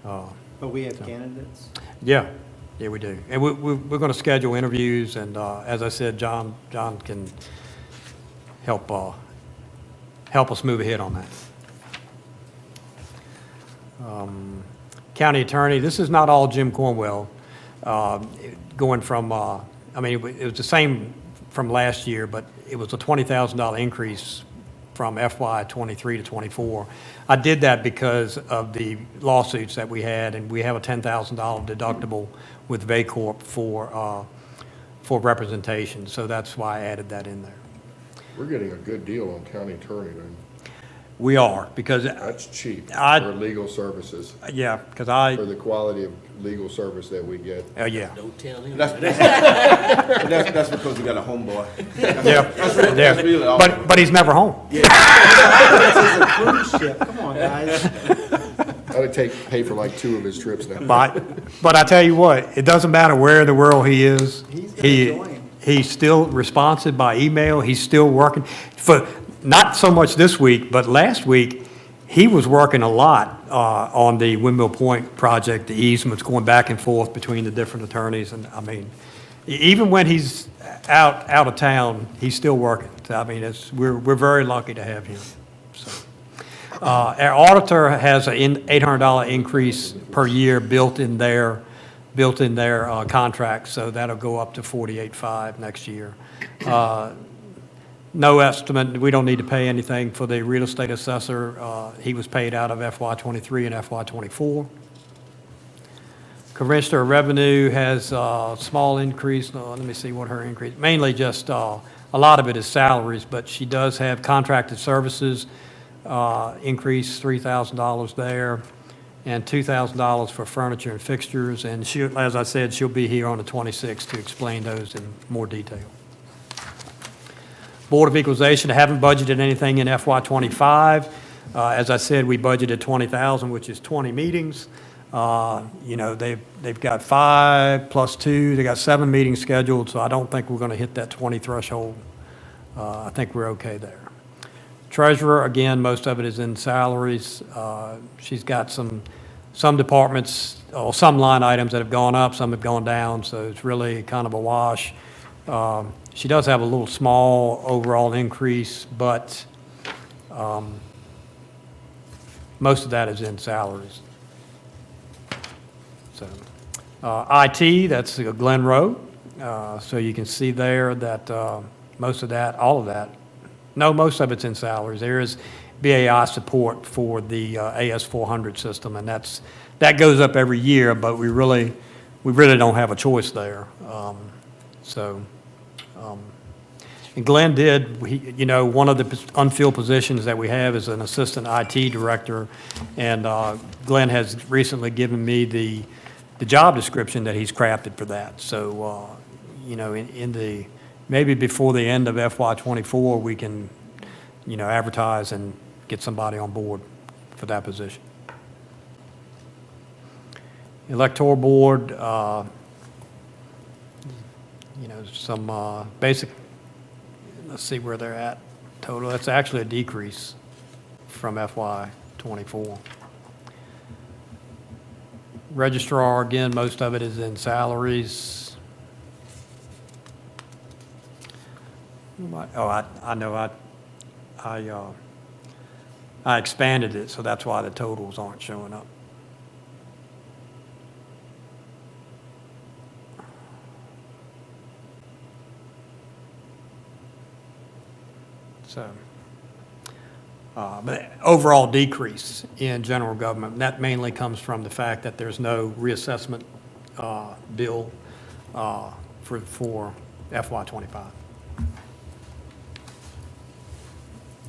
But we have candidates. Yeah, we do. And we're going to schedule interviews, and as I said, John can help us move ahead on that. County attorney, this is not all Jim Cornwell, going from, I mean, it was the same from last year, but it was a $20,000 increase from FY '23 to '24. I did that because of the lawsuits that we had, and we have a $10,000 deductible with VACORP for representation, so that's why I added that in there. We're getting a good deal on county attorney, then. We are, because, That's cheap I- for legal services, yeah, because for the quality of legal service that we get. yeah. Don't tell him. That's because we got a homeboy. Yeah, That's really all. but he's never home. This is a cruise ship, come on, guys. That'd pay for like 2 of his trips now. But I tell you what, it doesn't matter where in the world he is. He's gonna join. He's still responsive by email. He's still working. For not so much this week, but last week, he was working a lot on the Windmill Point project, the easements going back and forth between the different attorneys. And I mean, even when he's out of town, he's still working. So, I mean, we're very lucky to have him. So, our auditor has an $800 increase per year built in their contract, so that'll go up to $48,500 next year. No estimate, we don't need to pay anything for the real estate assessor. He was paid out of FY '23 and FY '24. Commissioner of Revenue has a small increase. Let me see what her increase, mainly just, a lot of it is salaries, but she does have contracted services, increase $3,000 there, and $2,000 for furniture and fixtures. And she, as I said, she'll be here on the 26th to explain those in more detail. Board of Equalization, haven't budgeted anything in FY '25. As I said, we budgeted $20,000, which is 20 meetings. You know, they've got 5 plus 2, they got 7 meetings scheduled, so I don't think we're going to hit that 20 threshold. I think we're okay there. Treasurer, again, most of it is in salaries. She's got some departments, or some line items that have gone up, some have gone down, so it's really kind of a wash. She does have a little small overall increase, but most of that is in salaries. So, IT, that's Glen Rowe. So you can see there that most of that, all of that, no, most of it's in salaries. There is BAI support for the AS400 system, and that goes up every year, but we really don't have a choice there. And Glenn you know, one of the unfilled positions that we have is an assistant IT director, and Glenn has recently given me the job description that he's crafted for that. So, you know, maybe before the end of FY '24, we can, you know, advertise and get somebody on board for that position. Electoral Board, you know, some basic, let's see where they're at total. That's actually a decrease from FY '24. Registrar, again, most of it is in salaries. Oh, I know, I expanded it, so that's why the totals aren't showing up. So, but overall decrease in general government, and that mainly comes from the fact that there's no reassessment bill for FY '25.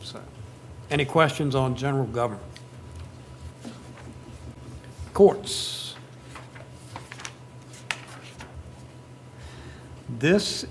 So, any questions on general government? Courts. This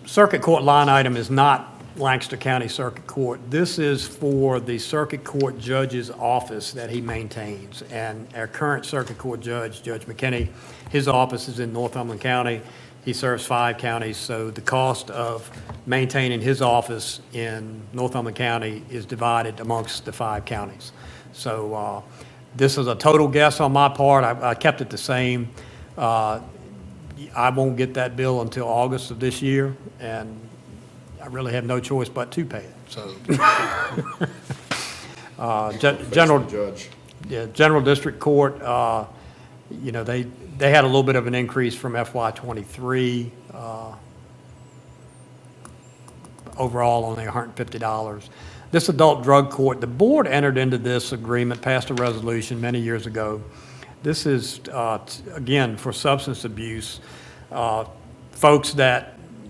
circuit court line item is not Lancaster County Circuit Court. This is for the circuit court judge's office that he maintains. And our current circuit court judge, Judge McKinney, his office is in Northumberland County. He serves 5 counties, so the cost of maintaining his office in Northumberland County is divided amongst the 5 counties. So this is a total guess on my part. I kept it the same. I won't get that bill until August of this year, and I really have no choice but to pay it, so. General, Judge. yeah, General District Court, you know, they had a little bit of an increase from FY '23. Overall, only $150. This adult drug court, the board entered into this agreement, passed a resolution many years ago. This is, again, for substance abuse. Folks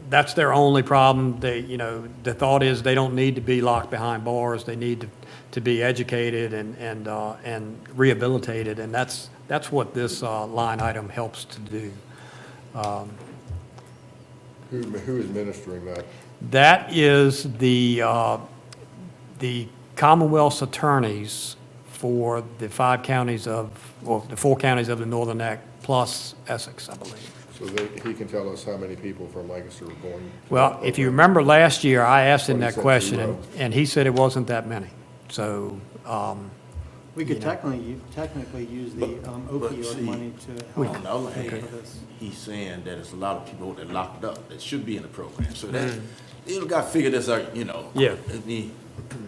that's their only problem. They, you know, the thought is they don't need to be locked behind bars. They need to be educated and rehabilitated, and that's what this line item helps to do. Who is administering that? That is the Commonwealth's attorneys for the 5 counties of, well, the 4 counties of the Northern Neck plus Essex, I believe. So he can tell us how many people from Lancaster are going? to Well, that if you program? remember last year, I asked him Well, he that said question, 0. and he said it wasn't that many. So, We could You know. technically use the But opioid see, money to On help the other pay hand, for this. he's saying that there's a lot of people that locked up that should be in the program. So that, you got to figure this out, you know. Yeah.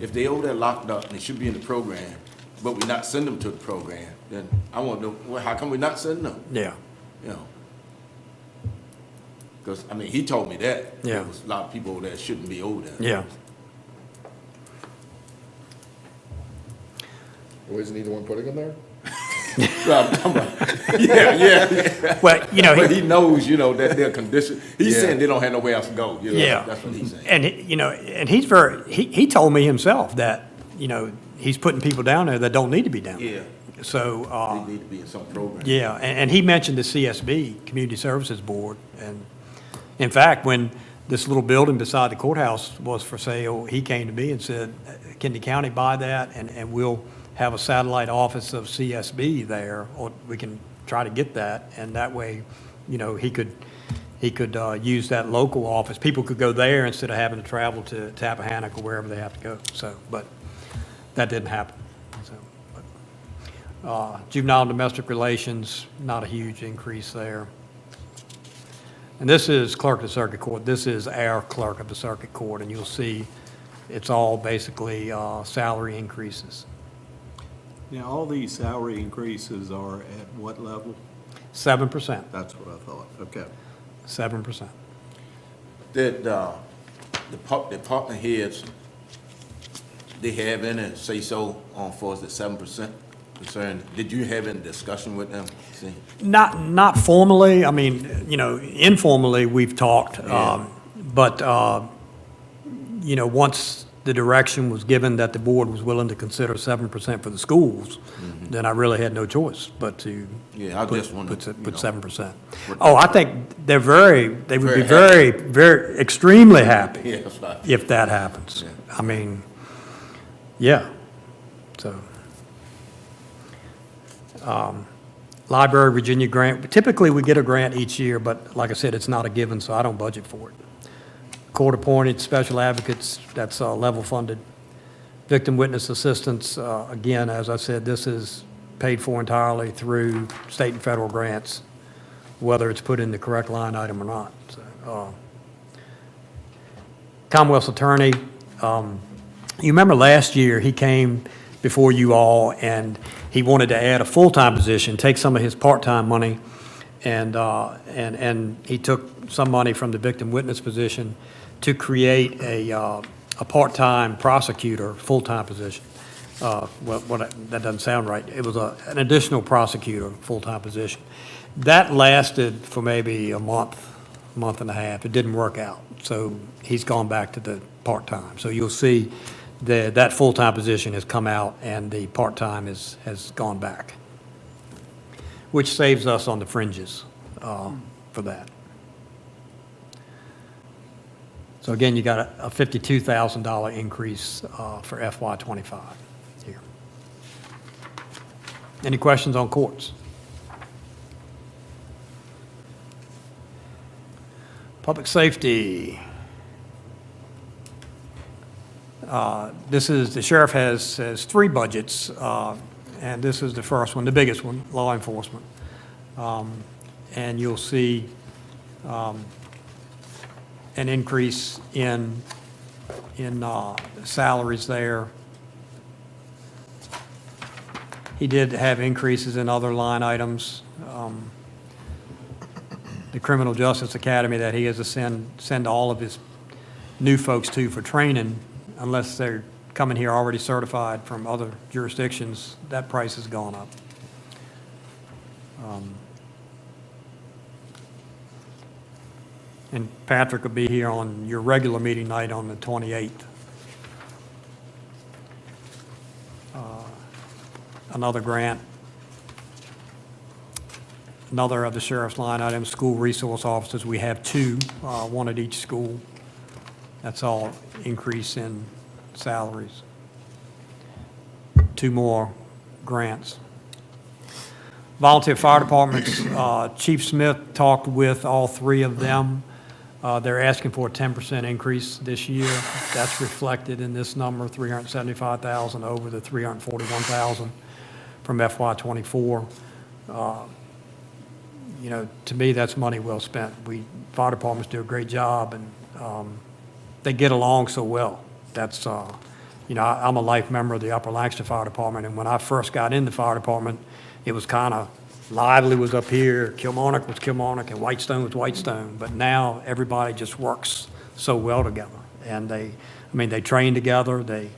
If they over there locked up and they should be in the program, but we not send them to the program, then I want to know, well, how come we not sending them? yeah, You know? Because, I mean, he told me that. Yeah. There was a lot of people over there that shouldn't be over there. yeah. Well, isn't he the one putting them there? Well, I'm talking about- yeah. Well, you know, But he knows, you know, that their condition, he's Yeah. saying they don't have nowhere else to go. You know? Yeah. That's what he's saying. and, you know, and he's he told me himself that, you know, he's putting people down there that don't need to be down there. Yeah. So, They need to be in some program. yeah, and he mentioned the CSB, Community Services Board, and in fact, when this little building beside the courthouse was for sale, he came to me and said, can the county buy that, and we'll have a satellite office of CSB there, or we can try to get that, and that way, you know, he could use that local office. People could go there instead of having to travel to Tappahannock or wherever they have to go, so, but that didn't happen, so. Juvenile and domestic relations, not a huge increase there. And this is clerk of the circuit court. This is our clerk of the circuit court, and you'll see it's all basically salary increases. Now, all these salary increases are at what level? 7%, That's what I thought. Okay. 7%. Did, the department heads, they have any say-so on for us at 7% concern? Did you have any discussion with them? See? Not formally, I mean, you know, informally, we've talked, Yeah. but, you know, once the direction was given that the board was willing to consider 7% for the schools, then I really had no choice but to Yeah, I just wanted, put you 7%. Oh, I think they would be Very very, very, extremely happy Yeah, that's right. if that happens. Yeah. I mean, yeah, so. Library Virginia grant, typically we get a grant each year, but like I said, it's not a given, so I don't budget for it. Court-appointed special advocates, that's level funded. Victim witness assistance, again, as I said, this is paid for entirely through state and federal grants, whether it's put in the correct line item or not. So, Commonwealth's attorney, you remember last year, he came before you all, and he wanted to add a full-time position, take some of his part-time money, and he took some money from the victim witness position to create a part-time prosecutor, full-time position. That doesn't sound right. It was an additional prosecutor, full-time position. That lasted for maybe a month and a half. It didn't work out, so he's gone back to the part-time. So you'll see that full-time position has come out and the part-time has gone back, which saves us on the fringes for that. So again, you got a $52,000 increase for FY '25 here. Any questions on courts? Public safety. This is, the sheriff has 3 budgets, and this is the first one, the biggest one, law enforcement. And you'll see an increase in salaries there. He did have increases in other line items. The Criminal Justice Academy that he has to send all of his new folks to for training, unless they're coming here already certified from other jurisdictions, that price has gone up. And Patrick will be here on your regular meeting night on the 28th. Another grant, another of the sheriff's line items, school resource officers. We have two, one at each school. That's all increase in salaries. Two more grants. Volunteer fire departments, Chief Smith talked with all three of them. They're asking for a 10% increase this year. That's reflected in this number, $375,000 over the $341,000 from FY '24. You know, to me, that's money well spent. Fire departments do a great job, and they get along so well. That's, you know, I'm a life member of the Upper Lancaster Fire Department, and when I first got in the fire department, it was kind of Lively was up here, Kilmarnock was Kilmarnock, and Whitestone was Whitestone. But now everybody just works so well together, and they train together. They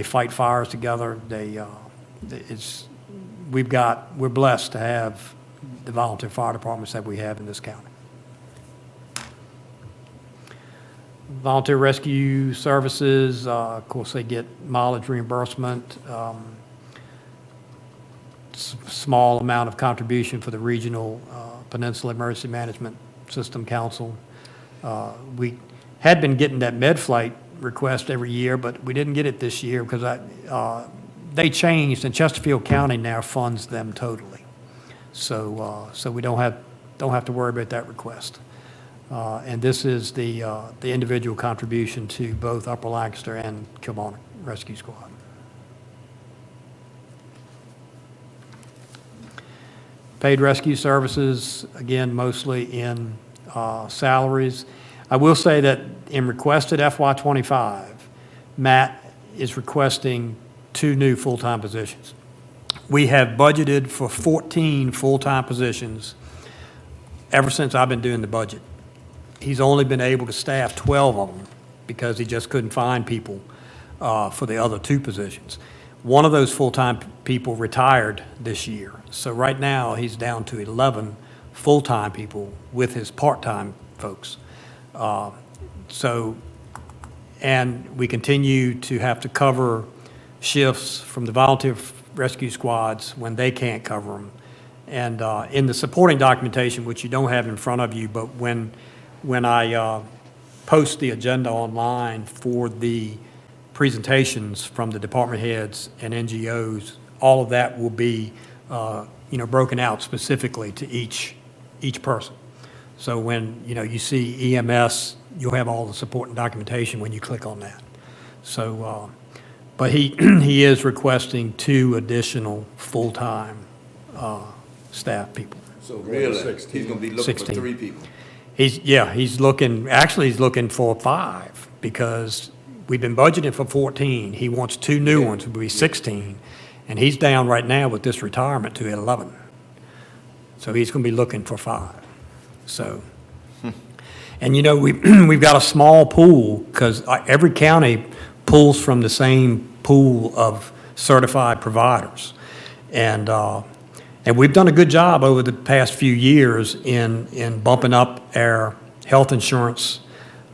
fight fires together. We're blessed to have the volunteer fire departments that we have in this county. Volunteer rescue services, of course, they get mileage reimbursement, small amount of contribution for the Regional Peninsula Emergency Management System Council. We had been getting that med flight request every year, but we didn't get it this year because they changed, and Chesterfield County now funds them totally. So we don't have to worry about that request. And this is the individual contribution to both Upper Lancaster and Kilmarnock Rescue Squad. Paid rescue services, again, mostly in salaries. I will say that in requested FY '25, Matt is requesting 2 new full-time positions. We have budgeted for 14 full-time positions ever since I've been doing the budget. He's only been able to staff 12 of them because he just couldn't find people for the other 2 positions. One of those full-time people retired this year. So right now, he's down to 11 full-time people with his part-time folks. And we continue to have to cover shifts from the volunteer rescue squads when they can't cover them. And in the supporting documentation, which you don't have in front of you, but when I post the agenda online for the presentations from the department heads and NGOs, all of that will be broken out specifically to each person. So when you see EMS, you'll have all the support and documentation when you click on that. So, but he is requesting 2 additional full-time staff people. So really, he's gonna be looking 16. for 3 people. He's looking for 5 because we've been budgeting for 14. He wants 2 new ones, it would be 16. And he's down right now with this retirement to 11. So he's going to be looking for 5. So, and we've got a small pool because every county pulls from the same pool of certified providers. And we've done a good job over the past few years in bumping up our health insurance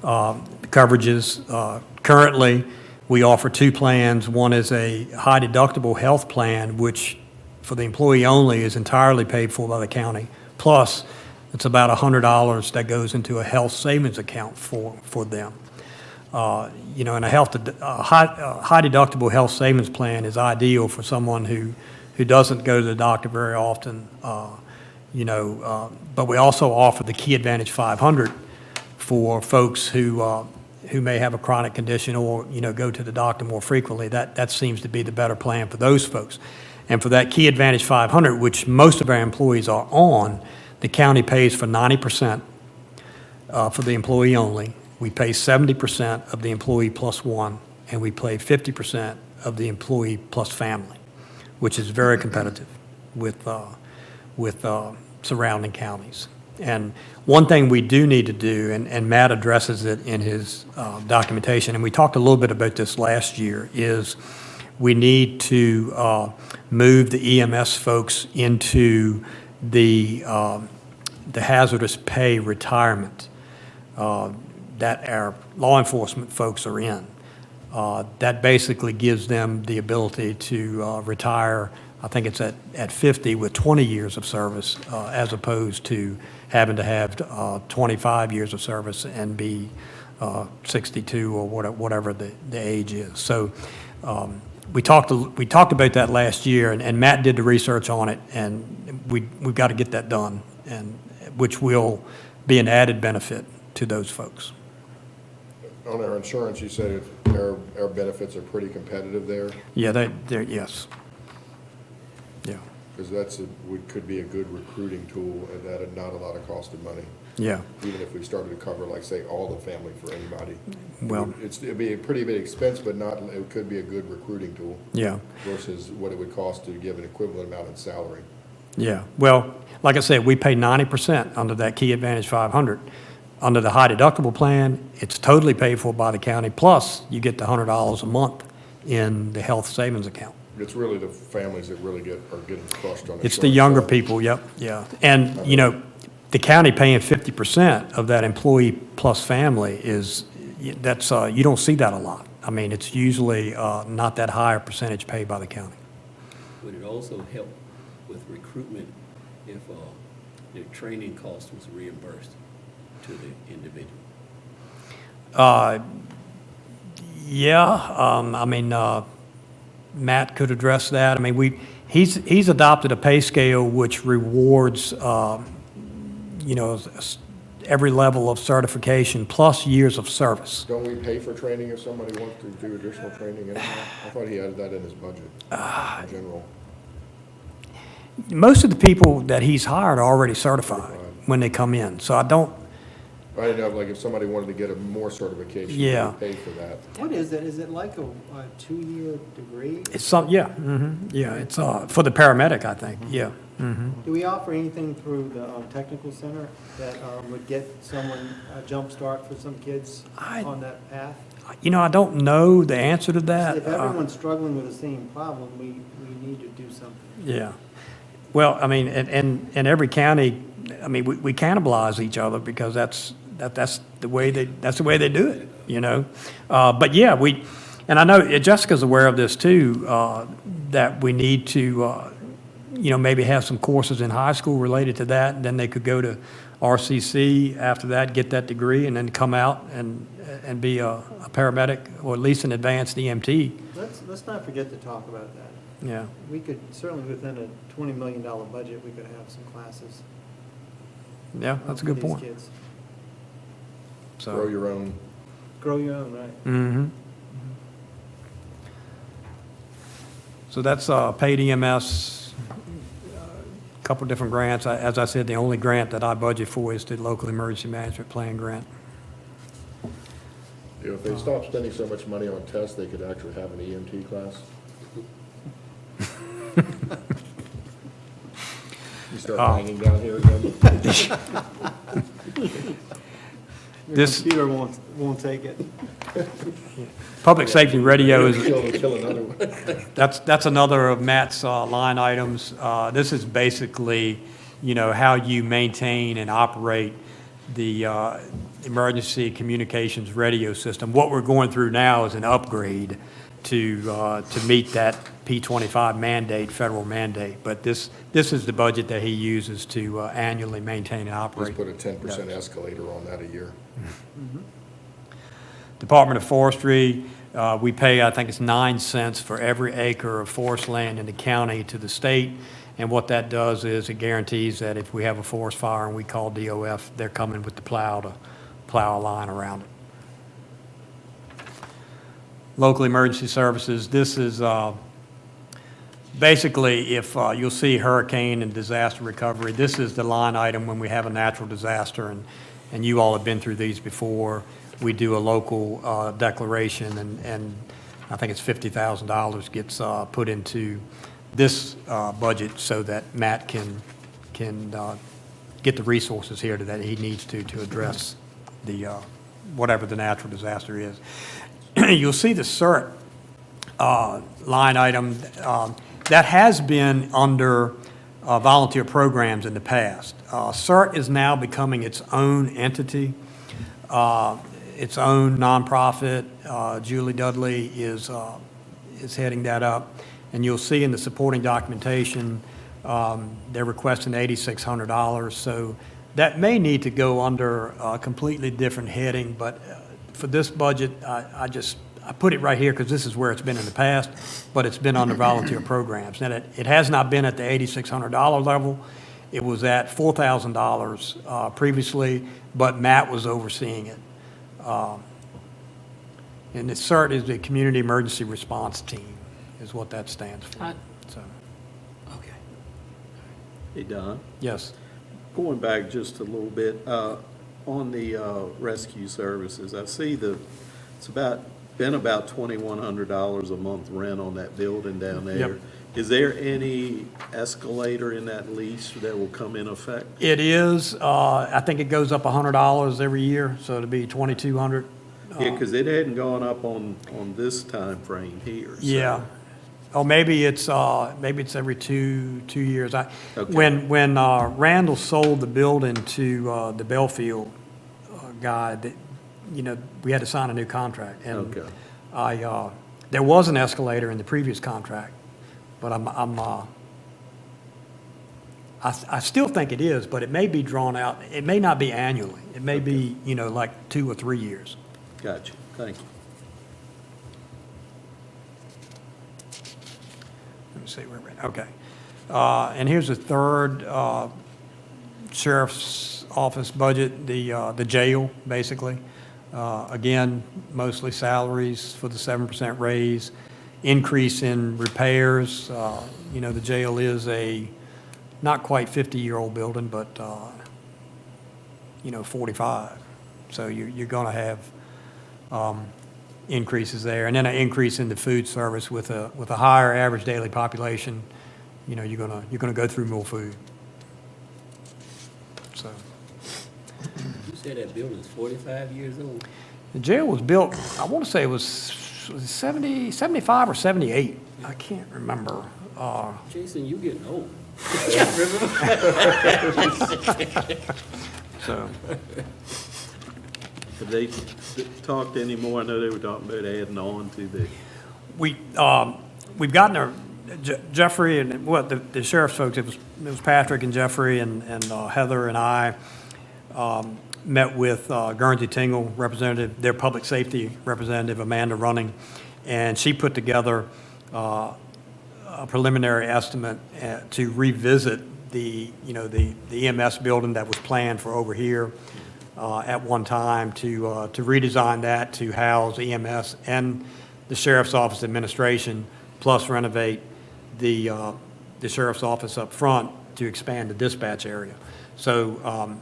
coverages. Currently, we offer 2 plans. One is a high deductible health plan, which for the employee only is entirely paid for by the county. Plus, it's about $100 that goes into a health savings account for them. And a high deductible health savings plan is ideal for someone who doesn't go to the doctor very often. But we also offer the Key Advantage 500 for folks who may have a chronic condition or, go to the doctor more frequently. That seems to be the better plan for those folks. And for that Key Advantage 500, which most of our employees are on, the county pays for 90%. for the employee only. We pay 70% of the employee plus one, and we pay 50% of the employee plus family, which is very competitive with surrounding counties. And one thing we do need to do, and Matt addresses it in his documentation, and we talked a little bit about this last year, is we need to move the EMS folks into the hazardous pay retirement that our law enforcement folks are in. That basically gives them the ability to retire, I think it's at 50 with 20 years of service, as opposed to having to have 25 years of service and be 62 or whatever the age is. So we talked about that last year, and Matt did the research on it, and we've got to get that done, and which will be an added benefit to those folks. On our insurance, you said our benefits are pretty competitive there, Yeah, they're yes. Yeah, because could be a good recruiting tool and at not a lot of cost of money. yeah. Even if we started to cover, like, say, all the family for anybody. Well, It'd be a pretty big expense, but it could be a good recruiting tool yeah. versus what it would cost to give an equivalent amount in salary. Yeah, well, like I said, we pay 90% under that Key Advantage 500. Under the high deductible plan, it's totally paid for by the county, plus you get the $100 a month in the health savings account. It's really the families that really are getting crushed on It's the insurance younger side. people, yep, yeah. And, you know, the county paying 50% of that employee plus family is, that's, you don't see that a lot. I mean, it's usually not that high a percentage paid by the county. Would it also help with recruitment if the training cost was reimbursed to the individual? Yeah, I mean, Matt could address that. I mean, he's adopted a pay scale which rewards, you know, every level of certification plus years of service. Don't we pay for training if somebody wants to do additional training anyhow? I thought he added that in his budget in general. Most of the people that he's hired are already certified when they come in, so I don't, I didn't know, like, if somebody wanted to get more certification, Yeah. we pay for that. What is it? Is it like a two-year degree? it's some, yeah, yeah, it's for the paramedic, I think, yeah. Do we offer anything through the technical center that would get someone a jump start for some kids on that path? You know, I don't know the answer to that. If everyone's struggling with the same problem, we need to do something. Yeah. Well, I mean, and every county, I mean, we cannibalize each other because that's the way they do it, you know? But yeah, and I know Jessica's aware of this too, that we need to, you know, maybe have some courses in high school related to that, and then they could go to RCC after that, get that degree, and then come out and be a paramedic, or at least an advanced EMT. Let's not forget to talk about that. Yeah. We could, certainly within a $20 million budget, we could have some classes. Yeah, that's a good for these point. kids. So. Grow your own. Grow your own, right? Mm-hmm. So that's paid EMS, a couple different grants. As I said, the only grant that I budget for is the local emergency management plan grant. You know, if they stop spending so much money on tests, they could actually have an EMT class. You start hanging down here again? Your This- computer won't take it. Public safety radio is, Kill another one. that's another of Matt's line items. This is basically, you know, how you maintain and operate the emergency communications radio system. What we're going through now is an upgrade to meet that P25 mandate, federal mandate. But this is the budget that he uses to annually maintain and operate. Just put a 10% escalator on that a year. Department of Forestry, we pay, I think it's 9 cents for every acre of forest land in the county to the state. And what that does is it guarantees that if we have a forest fire and we call DOF, they're coming with the plow to plow a line around it. Local emergency services, this is basically if you'll see hurricane and disaster recovery, this is the line item when we have a natural disaster and you all have been through these before. We do a local declaration, and I think it's $50,000 gets put into this budget so that Matt can get the resources here that he needs to address the, whatever the natural disaster is. You'll see the CERT line item that has been under volunteer programs in the past. CERT is now becoming its own entity, its own nonprofit. Julie Dudley is heading that up. And you'll see in the supporting documentation, they're requesting $8,600. So that may need to go under a completely different heading, but for this budget, I put it right here because this is where it's been in the past, but it's been under volunteer programs. And it has not been at the $8,600 level. It was at $4,000 previously, but Matt was overseeing it. And the CERT is the Community Emergency Response Team, is what that stands for. So, Okay. Hey, Don, yes. going back just a little bit, on the rescue services, I see it's been about $2,100 a month rent on that building down there. Yep. Is there any escalator in that lease that will come in effect? It is, I think it goes up $100 every year, so it'll be $2,200. Yeah, because it hadn't gone up on this time frame here. so- Yeah. Oh, maybe it's every two years. Okay. When Randall sold the building to the Belfield guy, that, we had to sign a new contract. And Okay. there was an escalator in the previous contract, but I still think it is, but it may be drawn out. It may not be annually. It may be, like 2 or 3 years. Gotcha, thank you. Let me see where we're at. Okay. And here's the third sheriff's office budget, the jail, basically. Again, mostly salaries for the 7% raise, increase in repairs. The jail is a not quite 50-year-old building, but, 45. So you're going to have increases there, and then an increase in the food service with a higher average daily population. You're gonna go through more food. So You said that building's 45 years old? the jail was built, I want to say it was 70, 75 or 78. I can't remember. Jason, you getting old. So Have they talked anymore? I know they were talking about adding on to the, we've gotten Jeffrey and the sheriff's folks. It was Patrick and Jeffrey and Heather and I met with Guernsey Tingle representative, their public safety representative Amanda Running, and she put together a preliminary estimate to revisit the EMS building that was planned for over here at one time to redesign that to house EMS and the sheriff's office administration, plus renovate the sheriff's office up front to expand the dispatch area. So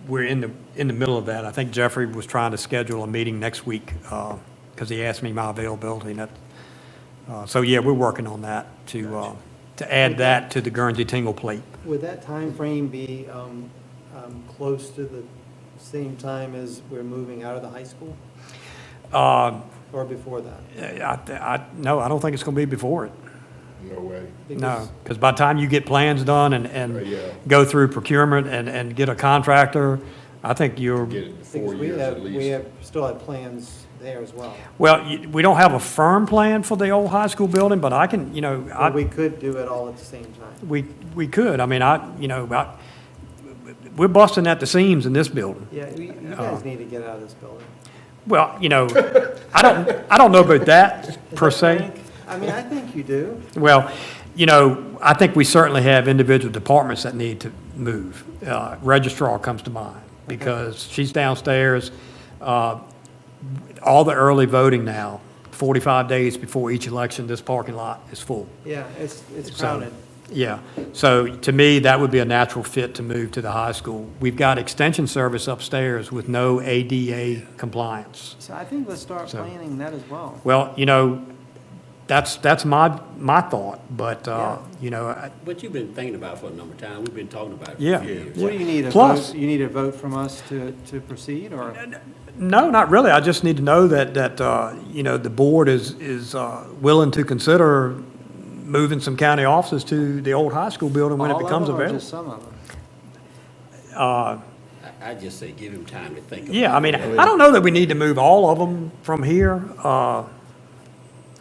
we're in the middle of that. I think Jeffrey was trying to schedule a meeting next week because he asked me my availability. And so yeah, we're working on that to add that to the Guernsey Tingle plate. Would that time frame be close to the same time as we're moving out of the high school? Or before that? No, I don't think it's going to be before it. No way. No, because by the time you get plans done and Yeah. go through procurement and get a contractor, I think you're, Get it in 4 Because years at least. we still have plans there as well. well, we don't have a firm plan for the old high school building, but I can, But we could do it all at the same time. we could. I mean, we're busting at the seams in this building. Yeah, you guys need to get out of this building. Well, I don't know about that per se. Frank? I mean, I think you do. Well, I think we certainly have individual departments that need to move. Registrar comes to mind because she's downstairs. All the early voting now, 45 days before each election, this parking lot is full. Yeah, it's So, crowded. Yeah, so to me, that would be a natural fit to move to the high school. We've got extension service upstairs with no ADA compliance. So I think let's start So- planning that as well. Well, that's my thought, but, Yeah. But you've been thinking about it for a number of times. We've been talking about it for Yeah. a few years. What do you need, a Plus- vote? You need a vote from us to proceed, or? no, not really. I just need to know that, the board is willing to consider moving some county offices to the old high school building when it All of becomes them, or available. just some of them? I just say give him time to think about it. Yeah, I mean, I don't know that we need to move all of them from here. I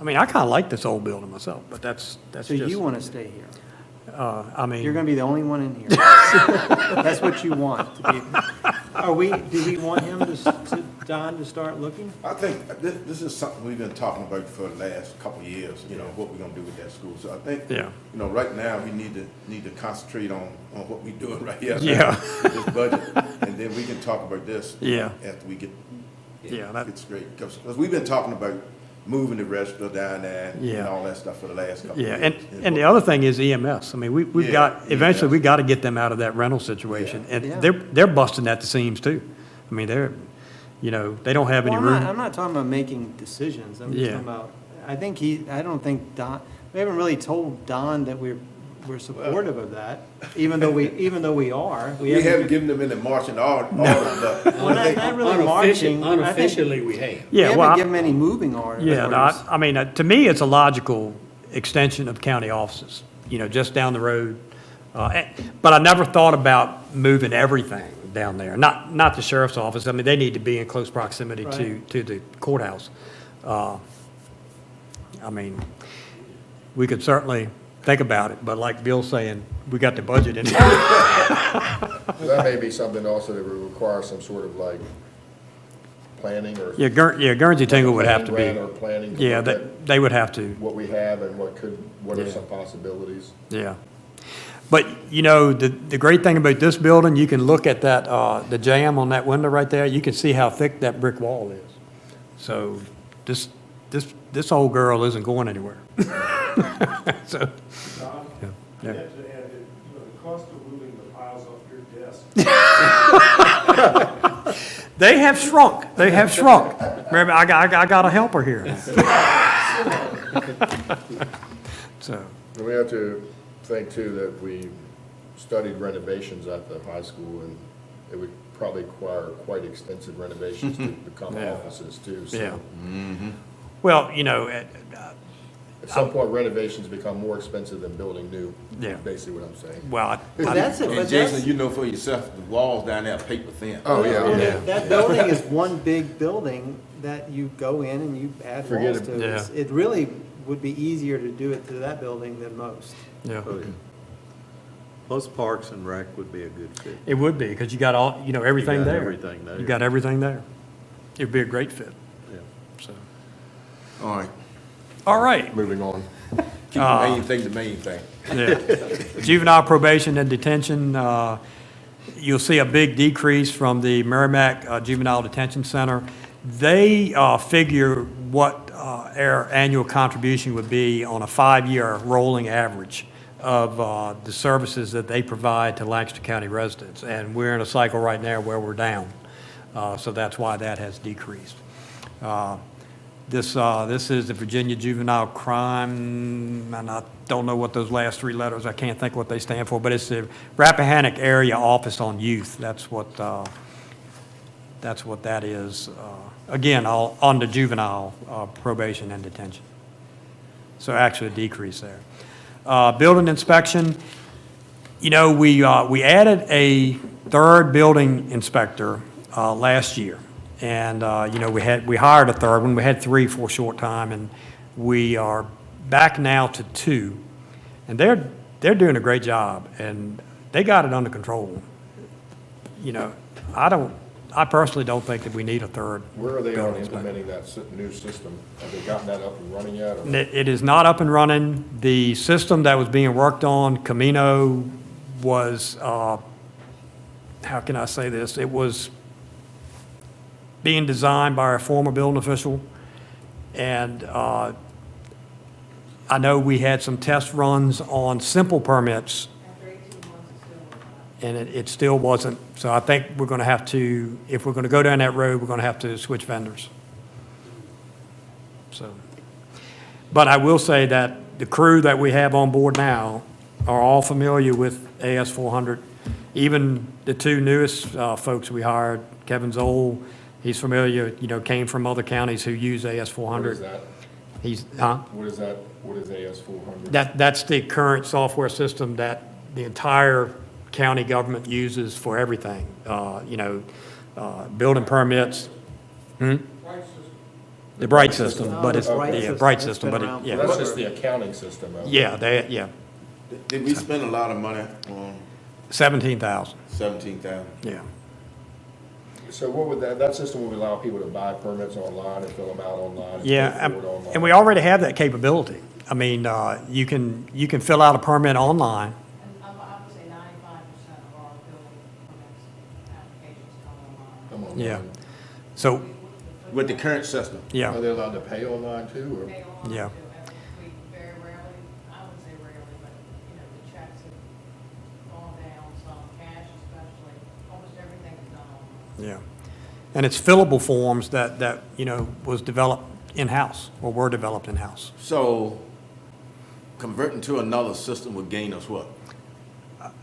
mean, I kind of like this old building myself, but that's So just, you want to stay here? I mean. You're going to be the only one in here. That's what you want to be. Do we want him Don, to start looking? I think this is something we've been talking about for the last couple of years, what we're gonna do with that school. So I think, Yeah. right now, we need to concentrate on what we're doing right here. Yeah. With this budget, and then we can talk about this. Yeah. After we get Yeah, that, it's great, because we've been talking about moving the register down there and Yeah. all that stuff for the last couple of yeah, years. and the other thing is EMS. I mean, we've Yeah, got, eventually, EMS. we got to get them out of that rental situation. Yeah. And they're busting at the seams too. I mean, they don't have any Well, I'm room. not talking about making decisions. I'm just Yeah. talking about, I don't think Don, we haven't really told Don that we're supportive of that, even though we are. We haven't given them any marching order, but Well, not really marching. I think Unofficially, we have. We Yeah, well, haven't given any moving orders. yeah, no, I mean, to me, it's a logical extension of county offices, just down the road. But I never thought about moving everything down there, not the sheriff's office. I mean, they need to be in close proximity Right. to the courthouse. I mean, we could certainly think about it, but like Bill's saying, we got the budget in. That may be something also that would require some sort of like planning or. Yeah, Guernsey Tingle would have to Plan be, or planning. to yeah, look at they would have to, what we have and what are Yeah. some possibilities. yeah. But, the great thing about this building, you can look at that, the jamb on that window right there, you can see how thick that brick wall is. So this old girl isn't going anywhere. So, Don, yeah. I have to add that, the cost of moving the piles off your desk. They have shrunk, Remember, I got a helper here. So, And we have to think too that we studied renovations at the high school, and it would probably require quite extensive renovations to become Yeah. offices too. So yeah. Well, At some point, renovations become more expensive than building new. Yeah. Basically what I'm saying. well, But that's it, And but Jason, that's, you know for yourself, the walls down there are paper thin. Oh, yeah. that building is one big building that you go in and you add Forget walls it. to. Yeah. It really would be easier to do it to that building than most. yeah, Oh, yeah. Plus Parks and Rec would be a good fit. it would be, because you got all, everything got there. everything there. You got everything there. It'd be a great fit, Yeah. so. All right, All right. Moving on. keep the main thing. Yeah. Juvenile probation and detention, you'll see a big decrease from the Merrimack Juvenile Detention Center. They figure what our annual contribution would be on a 5-year rolling average of the services that they provide to Lancaster County residents. And we're in a cycle right now where we're down. So that's why that has decreased. This is the Virginia Juvenile Crime, and I don't know what those last 3 letters, I can't think what they stand for, but it's the Rappahannock Area Office on Youth. That's what that is. Again, all on the juvenile probation and detention. So actually a decrease there. Building inspection, we added a 3rd building inspector last year. And, we hired a 3rd one. We had 3 for a short time, and we are back now to 2. And they're doing a great job, and they got it under control. I personally don't think that we need a 3rd. Where are they on building inspector. implementing that new system? Have they gotten that up and running yet? or- It is not up and running. The system that was being worked on, Camino, was, how can I say this? It was being designed by a former building official, and I know we had some test runs on simple permits, After 18 months, it's still not. and it still wasn't. So I think we're going to have to, if we're going to go down that road, we're going to have to switch vendors. So, but I will say that the crew that we have on board now are all familiar with AS400. Even the two newest folks we hired, Kevin Zoll, he's familiar, came from other counties who use AS400. What is that? He's, huh? What is that? What is AS400? That's the current software system that the entire county government uses for everything, building permits. The Bright system, but it's, Bright yeah, system. Bright That's system, been but around yeah. That's just the accounting system. Yeah, Did we spend a lot of money on 17,000, 17,000? yeah. So what would that system would allow people to buy permits online and fill them out online? And Yeah, pay for it online? and we already have that capability. I mean, you can fill out a permit online. And I would say 95% of our building permits applications come online. Come on. Yeah. So, With the current system? Are yeah, they allowed to pay online too, or? Pay online Yeah. too. We very rarely, I wouldn't say rarely, but, the checks have gone down some, cash especially, almost everything is done online. yeah. And it's fillable forms that was developed in-house, or were developed in-house. So converting to another system would gain us what?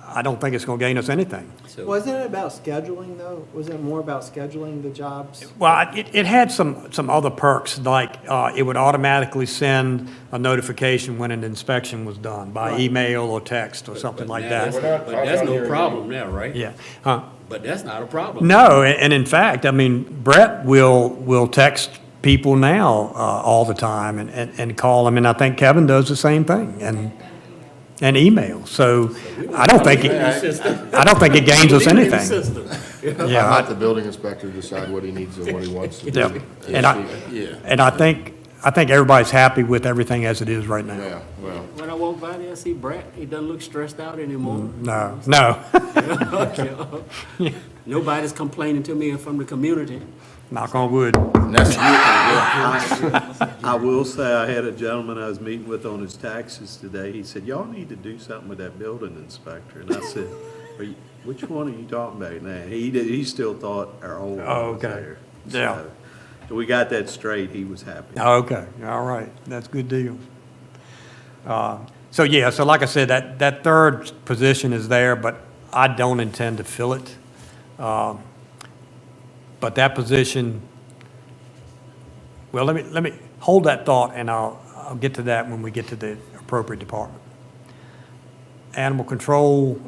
I don't think it's going to gain us anything. So, Wasn't it about scheduling, though? Wasn't it more about scheduling the jobs? Well, it had some other perks, like it would automatically send a notification when an inspection was done by Right. email or text or something like now that. But that's no problem now, right? Yeah. Huh? But that's not a problem. No, and in fact, I mean, Brett will text people now all the time and call them, and I think Kevin does the same thing, and email. So I don't think it gains us anything. I'll Yeah, let the building inspector decide what he needs and what he wants to do. yeah. And I think everybody's happy with everything as it is right now. Yeah, well, When I walk by there, I see Brett, he doesn't look stressed out anymore. No. Nobody's complaining to me from the community. Knock on wood. And that's good. I will say, I had a gentleman I was meeting with on his taxes today. He said, y'all need to do something with that building inspector. And I said, which one are you talking about now? He still thought our old one Oh, was okay. there. Yeah. So we got that straight. He was happy. Okay, all right, that's a good deal. So yeah, so like I said, that third position is there, but I don't intend to fill it. But that position, well, let me hold that thought, and I'll get to that when we get to the appropriate department. Animal control,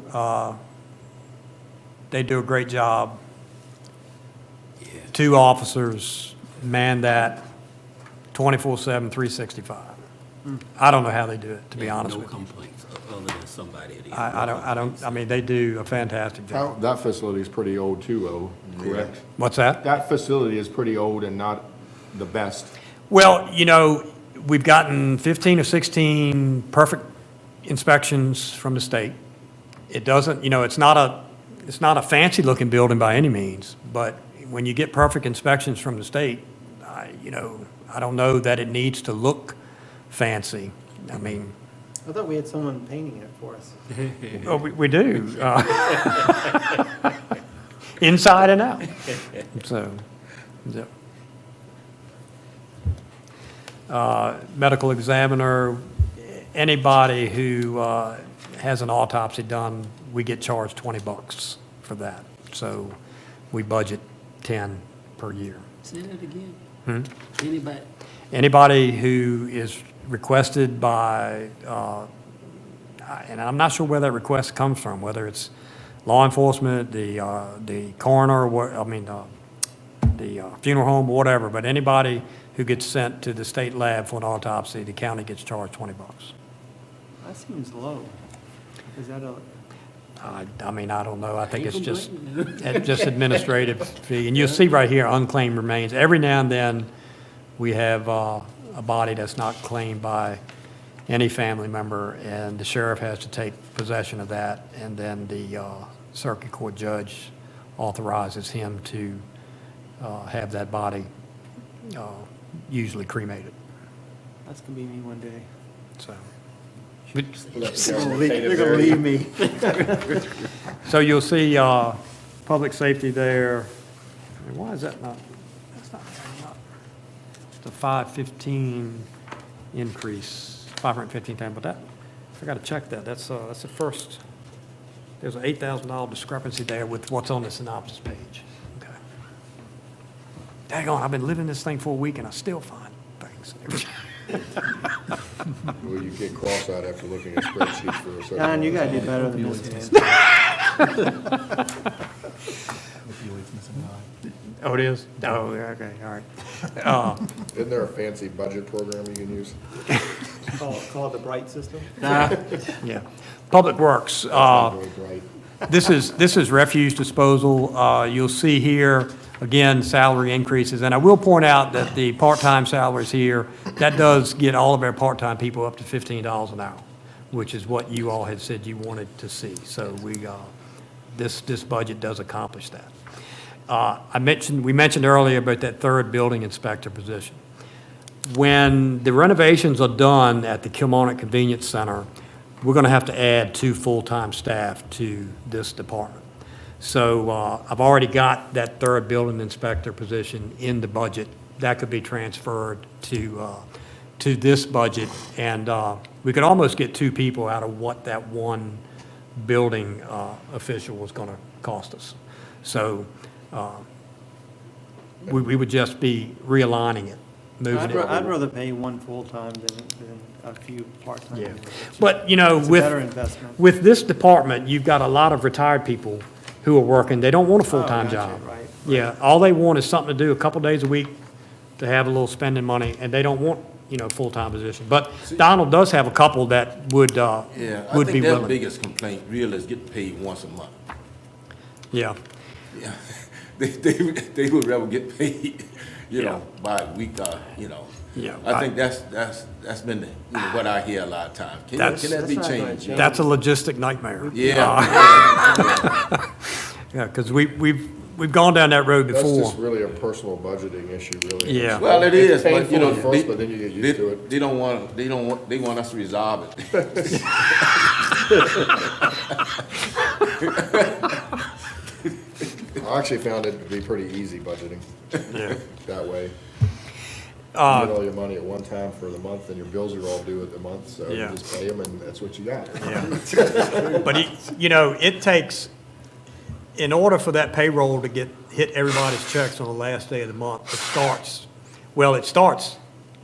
they do a great job. 2 officers man that 24/7, 365. I don't know how they do it, to be honest No with you. complaints other than somebody at the end. I mean, they do a fantastic job. that facility is pretty old too, though, correct? What's that? That facility is pretty old and not the best. Well, we've gotten 15 or 16 perfect inspections from the state. It doesn't, it's not a fancy looking building by any means, but when you get perfect inspections from the state, I don't know that it needs to look fancy. I mean, I thought we had someone painting it for us. oh, we do. Inside and out. So, yeah. Medical examiner, anybody who has an autopsy done, we get charged $20 for that. So we budget 10 per year. Say that again. Hmm? Anybody? Anybody who is requested by, and I'm not sure where that request comes from, whether it's law enforcement, the coroner, the funeral home, whatever, but anybody who gets sent to the state lab for an autopsy, the county gets charged $20. That seems low. Is that a, I mean, I don't know. I think it's Ain't just, complaining. it's just administrative fee. And you'll see right here, unclaimed remains. Every now and then, we have a body that's not claimed by any family member, and the sheriff has to take possession of that, and then the circuit court judge authorizes him to have that body usually cremated. that's gonna be me one day. So, They're gonna leave me. so you'll see, public safety there. And why is that not, that's not adding up. It's a 515 increase, 515,000, but that, I gotta check that. That's the first, there's an $8,000 discrepancy there with what's on the synopsis page. Okay. Daggone, I've been living this thing for a week and I still find things. Well, you get cross-eyed after looking at spreadsheets for a second. Don, you gotta do better than this, man. Oh, it is? Oh, yeah, okay, all right. Isn't there a fancy budget program you can use? Call it the Bright system? Yeah. Public Works, Right. this is refuse disposal. You'll see here, again, salary increases. And I will point out that the part-time salaries here, that does get all of our part-time people up to $15 an hour, which is what you all had said you wanted to see. So this budget does accomplish that. We mentioned earlier about that third building inspector position. When the renovations are done at the Kilmarnock Convenience Center, we're going to have to add 2 full-time staff to this department. So I've already got that third building inspector position in the budget. That could be transferred to this budget, and we could almost get 2 people out of what that one building official was going to cost us. So we would just be realigning it, moving it. I'd rather pay one full-time than a few part-time. Yeah. But, you know, It's a better investment. with this department, you've got a lot of retired people who are working. They don't want a full-time gotcha, job. right. Yeah, all they want is something to do a couple days a week to have a little spending money, and they don't want, full-time position. But Donald does have a couple that would be Yeah, I think their willing. biggest complaint really is getting paid once a month. Yeah, Yeah, they would rather get paid, Yeah. by a week, Yeah, I think that's been what I hear a lot of times. Can That's- that be That's not gonna changed? change. that's a logistic nightmare. Yeah. Yeah, because we've gone down that road That's before. just really a personal budgeting issue, really. Yeah. Well, it It's is, but painful at first, but then you get used to it. they want us to resolve it. I actually found it to be pretty easy budgeting Yeah. that way. You get all your money at one time for the month, and your bills are all due at the month, so you Yeah. just pay them, and that's what you got. Yeah. But, it takes, in order for that payroll to hit everybody's checks on the last day of the month, it starts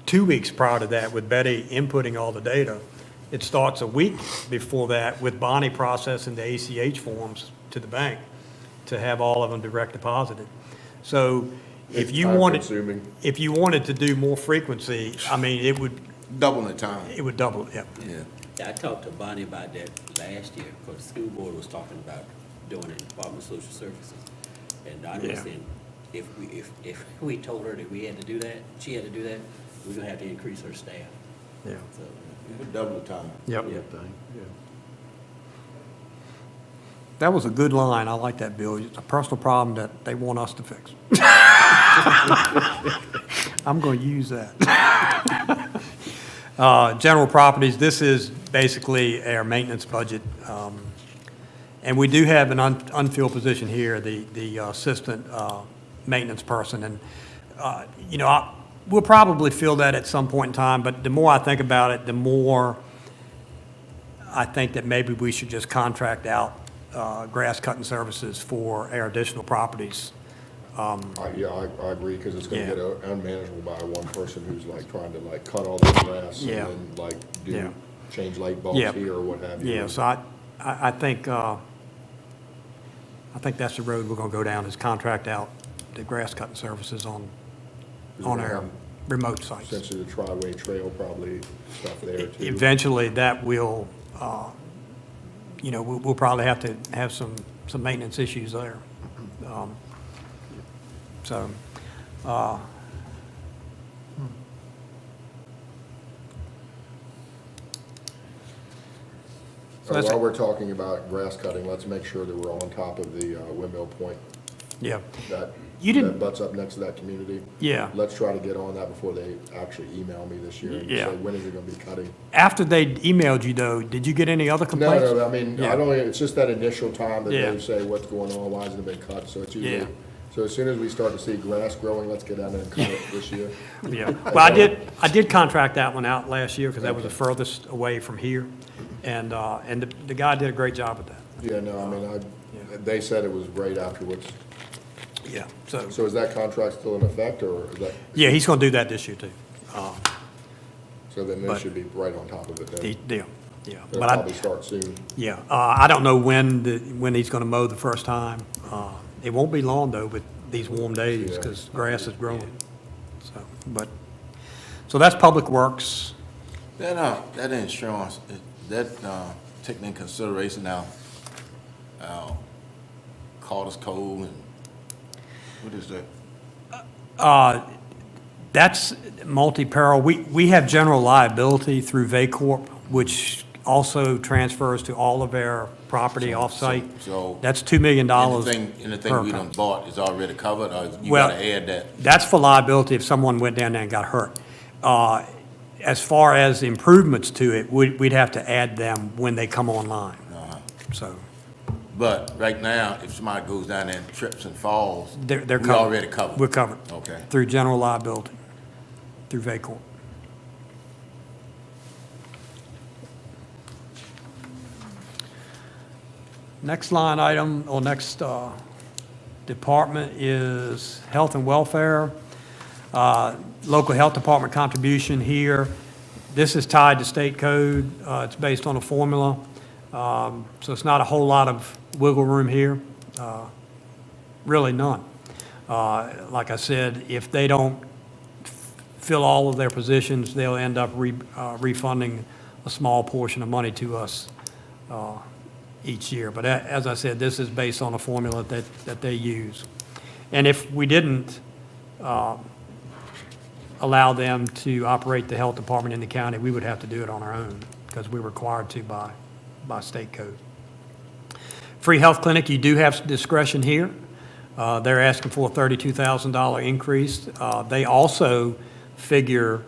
2 weeks prior to that with Betty inputting all the data. It starts a week before that with Bonnie processing the ACH forms to the bank to have all of them direct deposited. So if It's you wanted, time-consuming. if you wanted to do more frequency, it would Double the time. double, yeah. Yeah. Yeah, I talked to Bonnie about that last year, because the school board was talking about doing it in Department of Social Services. And Donnie was Yeah. saying, if we told her that we had to do that, she had to do that, we're gonna have to increase her staff. Yeah. So, You could double the time. Yep. Yeah. That was a good line. I like that, Bill. It's a personal problem that they want us to fix. I'm going to use that. General properties, this is basically our maintenance budget. And we do have an unfilled position here, the assistant maintenance person. And, we'll probably fill that at some point in time, but the more I think about it, the more I think that maybe we should just contract out grass cutting services for our additional properties. I agree, because it's gonna Yeah. get unmanageable by one person who's trying to cut all this grass Yeah. and then Yeah. change light bulbs Yeah. here or what have you. Yeah, so I think that's the road we're gonna go down, is contract out the grass cutting services on our remote sites. Essentially, the Tri-Way Trail probably stuff there too. Eventually, that will, we'll probably have to have some maintenance issues there. So, So that's- while we're talking about grass cutting, let's make sure that we're on top of the Windmill Point. yeah, That You that didn't, butts up next to that community. yeah. Let's try to get on that before they actually email me this year and Yeah. say, when is it gonna be cutting? After they emailed you, though, did you get any other No, complaints? no, I mean, Yeah. I don't, it's just that initial time that Yeah. they say what's going on, why hasn't it been cut, so it's Yeah. usually, so as soon as we start to see grass growing, let's get down there and cut it this year. Yeah, well, I did contract that one out last year, because that was the furthest away from here, and the guy did a great job with that. Yeah, no, I mean, they said it was right afterwards. Yeah, so, So is that contract still in effect, or is that, yeah, he's gonna do that this year, too. so then they But- should be right on top of it then? Yeah, yeah. They'll But probably start soon. yeah, I don't know when he's gonna mow the first time. It won't be long, though, with these warm days, Yeah. because grass is growing. So that's Public Works. That insurance, taking in consideration our Carter's Cove and, what is that? That's multi-peril. We have general liability through VACORP, which also transfers to all of our property off-site. So- That's $2 million. Anything per we done company. bought is already covered, or you Well- gotta add that? That's for liability if someone went down there and got hurt. As far as improvements to it, we'd have to add them when they come online. So But right now, if somebody goes down there and trips and falls, they're we covered. already covered. We're covered. Okay. Through general liability, through VACORP. Next line item, or next department is health and welfare. Local health department contribution here. This is tied to state code. It's based on a formula. So it's not a whole lot of wiggle room here. Really none. Like I said, if they don't fill all of their positions, they'll end up refunding a small portion of money to us each year. But as I said, this is based on a formula that they use. And if we didn't allow them to operate the health department in the county, we would have to do it on our own, because we're required to by state code. Free health clinic, you do have discretion here. They're asking for a $32,000 increase. They also figure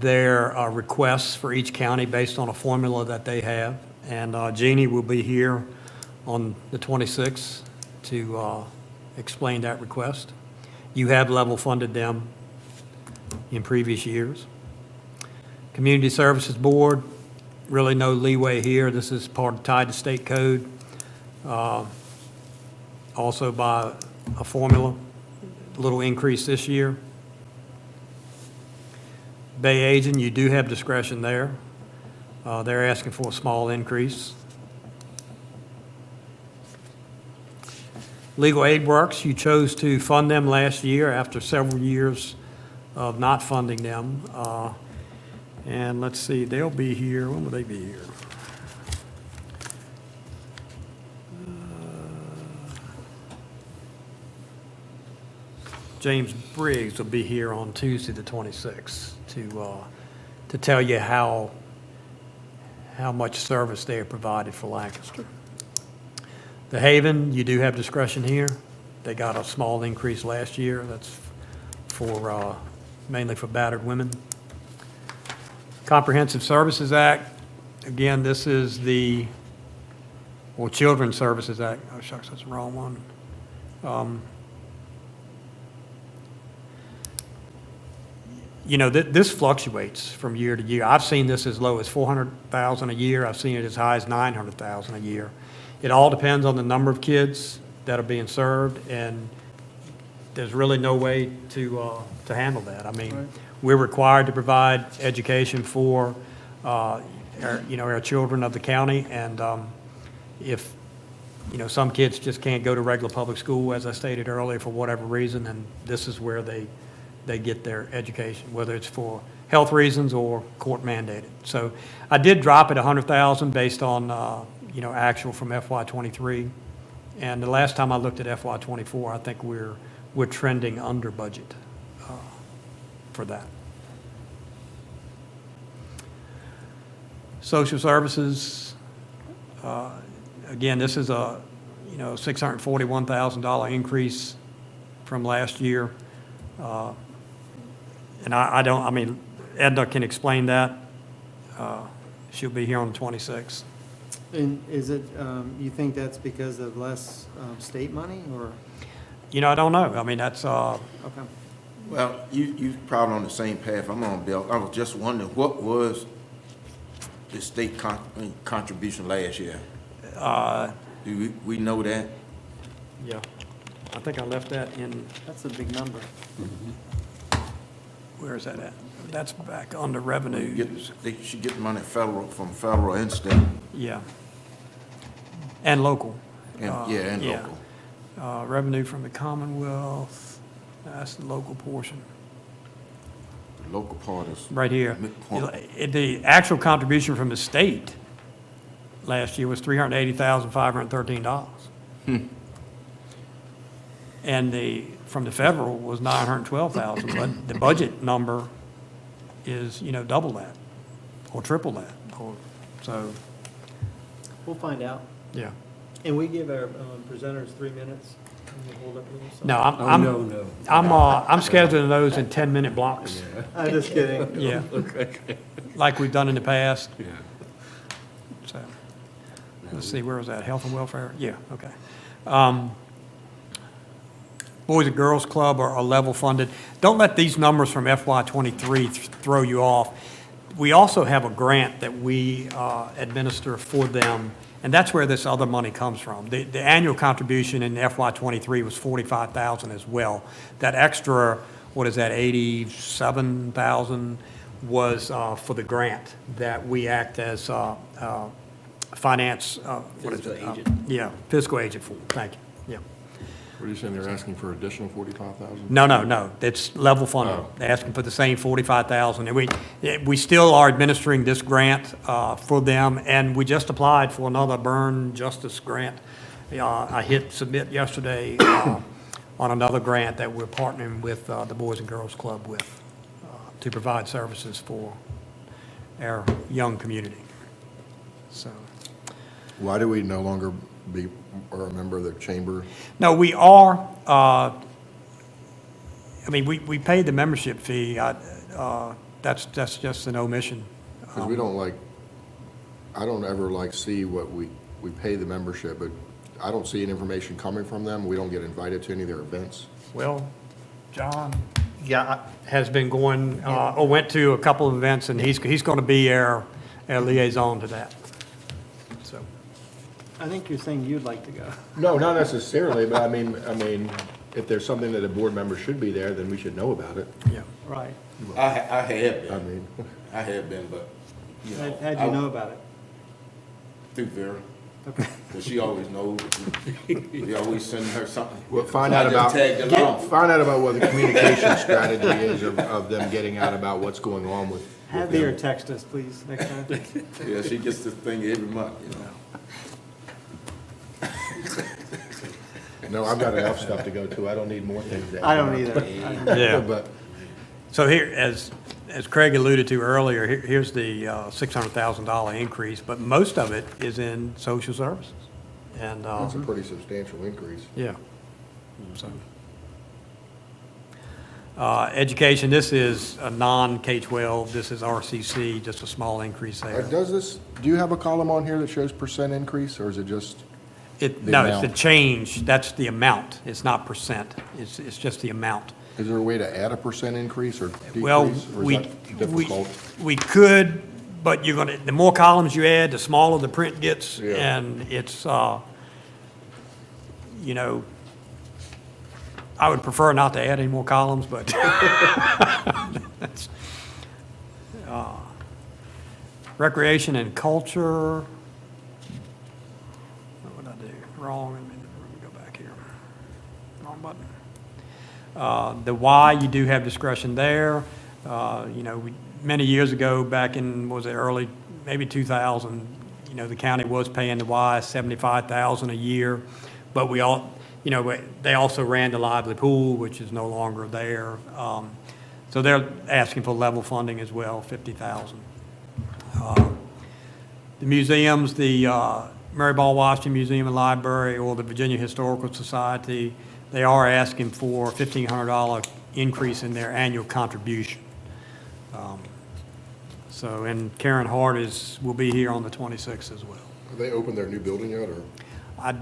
their requests for each county based on a formula that they have. And Jeannie will be here on the 26th to explain that request. You have level funded them in previous years. Community Services Board, really no leeway here. This is tied to state code, also by a formula, a little increase this year. Bay Agent, you do have discretion there. They're asking for a small increase. Legal Aid Works, you chose to fund them last year after several years of not funding them. And let's see, they'll be here, when will they be here? James Briggs will be here on Tuesday, the 26th, to tell you how much service they have provided for Lancaster. The Haven, you do have discretion here. They got a small increase last year. That's for, mainly for battered women. Comprehensive Services Act, again, this is the, or Children's Services Act. Oh, shucks, that's the wrong one. You know, this fluctuates from year to year. I've seen this as low as $400,000 a year. I've seen it as high as $900,000 a year. It all depends on the number of kids that are being served, and there's really no way to handle that. I mean, we're required to provide education for, our children of the county, and if, some kids just can't go to regular public school, as I stated earlier, for whatever reason, and this is where they get their education, whether it's for health reasons or court mandated. So I did drop it 100,000 based on, actual from FY '23. And the last time I looked at FY '24, I think we're trending under budget for that. Social services, again, this is a, $641,000 increase from last year. And I don't, I mean, Edna can explain that. She'll be here on the 26th. And is it, you think that's because of less state money, or? I don't know. I mean, that's, Okay. Well, you probably on the same path I'm on, Bill. I was just wondering, what was the state contribution last year? Do we know that? yeah. I think I left that in, That's a big number. where is that at? That's back under revenue. They should get money from federal and state, Yeah. And local. and local. Revenue from the Commonwealth, that's the local portion, The local part is. right here. midpoint. The actual contribution from the state last year was $380,513. And from the federal was $912,000, but the budget number is, double that, or triple that, so, We'll find out. yeah. And we give our presenters 3 minutes. Can you hold up a little something? No, no. I'm scheduling those in 10-minute blocks. I'm just kidding. Yeah. Like we've done in the past. Yeah. So, let's see, where was that? Health and welfare? Yeah, okay. Boys and Girls Club are level funded. Don't let these numbers from FY '23 throw you off. We also have a grant that we administer for them, and that's where this other money comes from. The annual contribution in FY '23 was $45,000 as well. That extra, what is that, $87,000 was for the grant that we act as finance, what is it? Fiscal agent. Yeah, fiscal agent for, thank you, yeah. What are you saying, they're asking for additional 45,000? No, it's level funded. Oh. They're asking for the same 45,000. And we still are administering this grant for them, and we just applied for another burn justice grant. I hit submit yesterday on another grant that we're partnering with the Boys and Girls Club with to provide services for our young community. So, Why do we no longer be, or a member of the chamber? no, we are, I mean, we paid the membership fee. That's just an omission. Because we don't I don't ever see what we pay the membership, but I don't see any information coming from them. We don't get invited to any of their events. Well, John has been going, or went to a couple of events, and he's going to be our liaison to that. So, I think you're saying you'd like to go. No, not necessarily, but I mean, if there's something that a board member should be there, then we should know about it. yeah. Right. I have been. I mean, I have been, but, How'd you know about it? Through Vera. Okay. Because she always knows. We always send her something. well, find So I out just about, tagged along. find out about what the communication strategy is of them getting out about what's going on with Have them. her text us, please, next time. Yeah, she gets this thing every month, No, I've got enough stuff to go to. I don't need more things. to I don't add. either. Yeah. But So here, as Craig alluded to earlier, here's the $600,000 increase, but most of it is in social services. And, that's a pretty substantial increase. yeah. So, education, this is a non-K-12, this is RCC, just a small increase there. Do you have a column on here that shows percent increase, or is it just? the No, it's the amount? change, that's the amount, it's not percent, it's just the amount. Is there a way to add a percent increase or decrease? Well, or is we, that difficult? we could, but the more columns you add, the smaller the print gets, Yeah. and it's, I would prefer not to add any more columns, but that's, recreation and culture. What would I do? Wrong, let me go back here. Wrong button. The Y, you do have discretion there. Many years ago, back in, early, maybe 2000, the county was paying the Y $75,000 a year, but they also ran the lively pool, which is no longer there. So they're asking for level funding as well, $50,000. The museums, the Mary Ball Washington Museum and Library, or the Virginia Historical Society, they are asking for a $1,500 increase in their annual contribution. So, and Karen Hart will be here on the 26th as well. Have they opened their new building yet, or?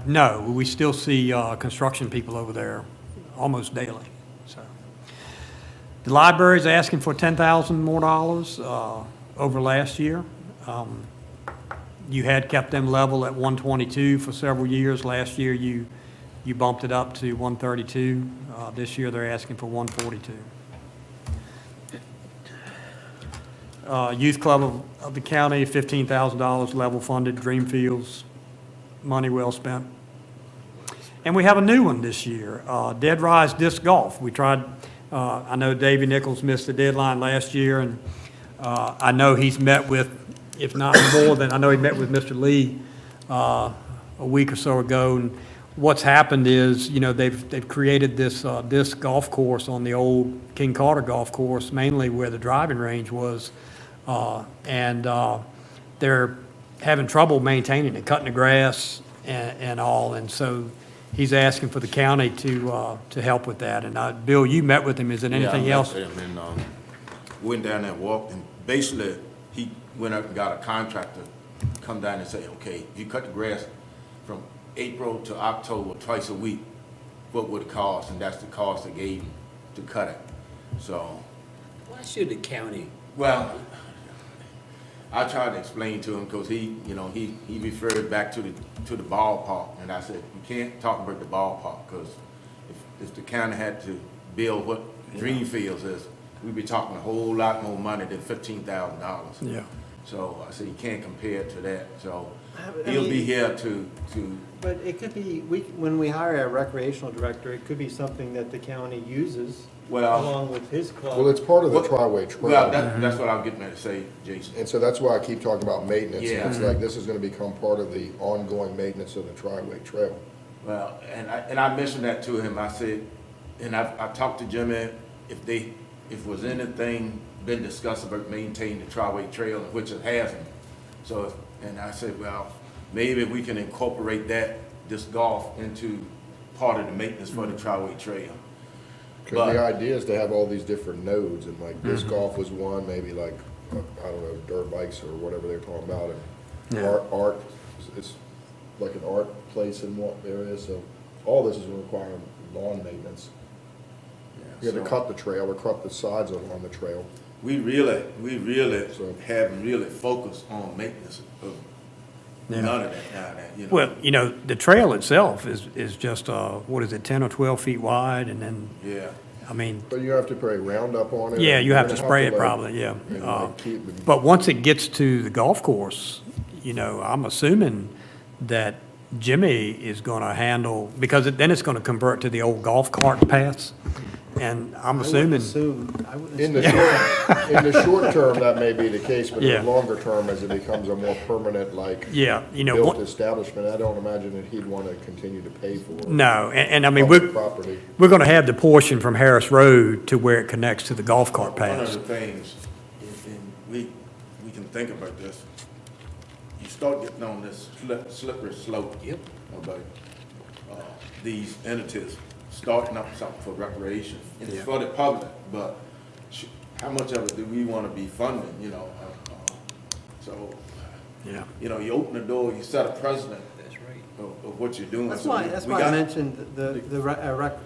No, we still see construction people over there almost daily, so. The library's asking for $10,000 more over last year. You had kept them level at 122 for several years. Last year, you bumped it up to 132. This year, they're asking for 142. Youth Club of the county, $15,000 level funded, Dreamfields, money well spent. And we have a new one this year, Dead Rise Disc Golf. We tried, I know Davey Nichols missed the deadline last year, and I know he's met with, if not more than, I know he met with Mr. Lee a week or so ago, and what's happened is, you know, they've created this disc golf course on the old King Carter golf course, mainly where the driving range was, and they're having trouble maintaining it, cutting the grass and all, and so he's asking for the county to help with that. And Bill, you met with him. Is there anything else? Yeah, I met him and went down there and walked, and basically, he went up and got a contractor, come down and say, okay, if you cut the grass from April to October, twice a week, what would it cost? And that's the cost they gave him to cut it. So, Why should the county? well, I tried to explain to him, because he referred back to the ballpark, and I said, you can't talk about the ballpark, because if the county had to build what Dreamfields is, we'd be talking a whole lot more money than $15,000. Yeah. So I said, you can't compare it to that, so I he'll be mean- here to, But it could be, when we hire a recreational director, it could be something that the county uses Well- along with his club. Well, it's part of the Well, Tri-Way Trail. well, that's what I'm getting ready to say, Jason. And so that's why I keep talking about maintenance. Yeah. It's like, this is gonna become part of the ongoing maintenance of the Tri-Way Trail. Well, and I mentioned that to him, I said, and I talked to Jimmy, if was anything been discussed about maintaining the Tri-Way Trail, which it hasn't. So, and I said, well, maybe we can incorporate this golf into part of the maintenance for the Tri-Way Trail. Because the idea is to have all these different nodes, and like disc Mm-hmm. golf was one, maybe like, I don't know, dirt bikes or whatever they're talking about, and Yeah. art, it's like an art place in one area, so all this is requiring lawn maintenance. You have to So- cut the trail or cut the sides along the trail. We really So- haven't really focused on maintenance of Yeah. none of that down there, you know. Well, you know, the trail itself is just, what is it, 10 or 12 feet wide, and then, Yeah, I mean, But you have to put a Roundup on it. yeah, and you have you're to gonna spray it like- probably, yeah. and, like, keep- But once it gets to the golf course, you know, I'm assuming that Jimmy is gonna handle, because then it's gonna convert to the old golf cart paths, and I'm assuming, I wouldn't In assume. in the short term, that may be the case, but in Yeah. the longer term, as it becomes a more permanent, like, yeah, you know, built establishment, I don't imagine that he'd want to continue to pay for. no, and I mean, public property. we're gonna have the portion from Harris Road to where it connects to the golf cart one of paths. the things, and we can think about this, you start getting on this slippery slope. Yep. About these entities starting up something for recreation. And it's Yeah. for the public, but how much of it do we want to be funding, you know? So, Yeah. you know, you open the door, you set a precedent That's right. of what you're doing. That's So why, we- that's we why I got- mentioned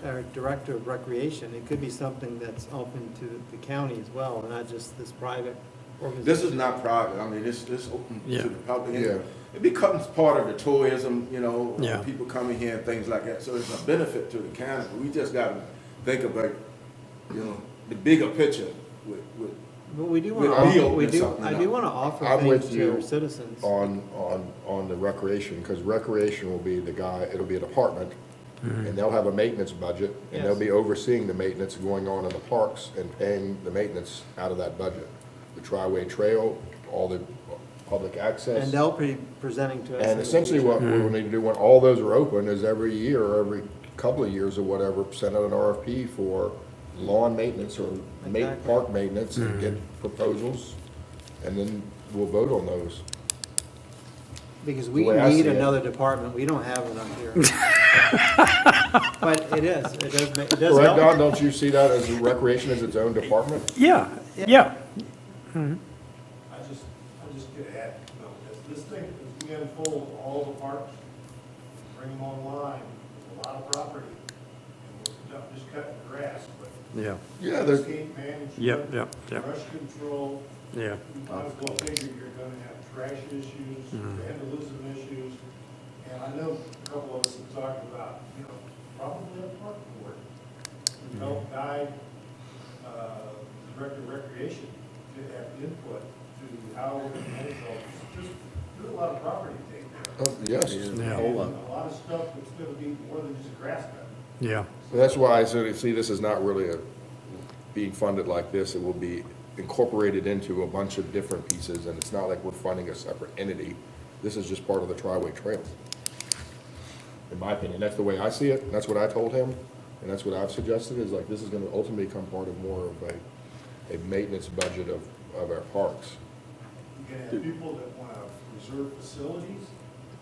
our director of recreation. It could be something that's open to the county as well, and not just this private organization. This is not private, I mean, this open Yeah. to the public. Yeah. It becomes part of the tourism, you know, Yeah. people coming here and things like that, so it's a benefit to the county, but we just gotta think about, you know, the bigger picture with, But we do With want to, opening something I up. do want to offer I'm things with to you our citizens. on the recreation, because recreation will be the guy, it'll be a department, and they'll have a maintenance budget, and they'll Yes. be overseeing the maintenance going on in the parks and paying the maintenance out of that budget. The Tri-Way Trail, all the public access. And they'll be presenting to us. And essentially what we will need to do when all those are open is every year, or every couple of years or whatever, send out an RFP for lawn maintenance or Exactly. park maintenance and get proposals, and then we'll vote on those. Because we The way I need see it. another department, we don't have one up here. But it is, it does make, it does Correct, Don, help. don't you see that as recreation as its own department? Yeah, yeah. I just get at, as this thing, as we unfold all the parks, bring them online, there's a lot of property. And we're not just cutting grass, but Yeah, Yeah, there's, landscape management. yep, yep, yep, Brush control, yeah. you might as well figure you're gonna have trash issues, vandalism issues. And I know a couple of us have talked about, probably a park board to help guide, the director of recreation to have input to how we're gonna manage all this. There's a lot of property to take care of. yes. Yeah. Whole lot. And a lot of stuff that's gonna be more than just grass cutting. Yeah, So that's why I said, see, this is not really being funded like this. It will be incorporated into a bunch of different pieces, and it's not like we're funding a separate entity. This is just part of the Tri-Way Trail. In my opinion, that's the way I see it, and that's what I told him, and that's what I've suggested, is like, this is gonna ultimately become part of more of a maintenance budget of our parks. You can have people that wanna reserve facilities.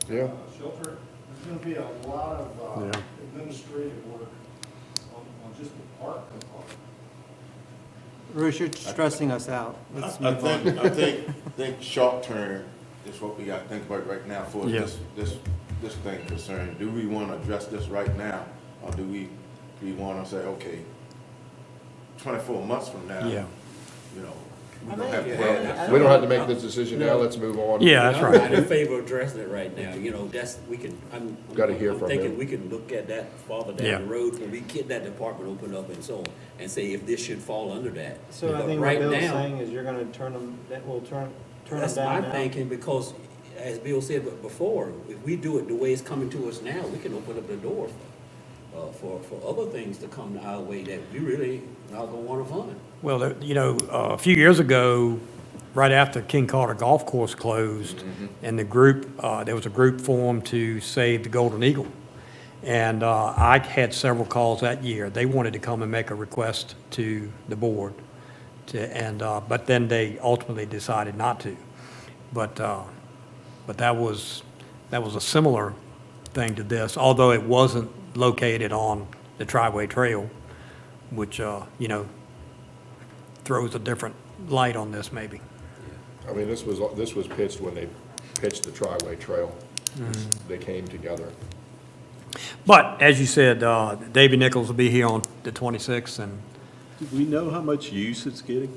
Yeah. Shelter, there's gonna be a lot of, Yeah. administrative work on just the park component. Bruce, you're stressing us out. Let's I move on. think short term is what we gotta think about right now for Yeah. this thing concerned. Do we wanna address this right now, or do we wanna say, okay, 24 months from now, yeah. you know, we don't have to have We don't have to make this decision now, let's move on. Yeah, that's I'm right. not in favor of addressing it right now, I'm Gotta hear I'm from thinking him. we can look at that farther Yeah. down the road when we get that department opened up and so on, and say if this should fall under that. So I But think what right Bill's now, saying is you're gonna turn them, that will turn them that's down my now. thinking, because as Bill said before, if we do it the way it's coming to us now, we can open up the door for other things to come our way that we really not gonna wanna fund. Well, a few years ago, right after King Carter Golf Course closed, and the group, there was a group formed to save the Golden Eagle. And I had several calls that year. They wanted to come and make a request to the board, but then they ultimately decided not to. But that was a similar thing to this, although it wasn't located on the Tri-Way Trail, which, throws a different light on this maybe. I mean, this was pitched when they pitched the Tri-Way Trail. They came together. But as you said, Davy Nichols will be here on the 26th, and Do we know how much use it's getting?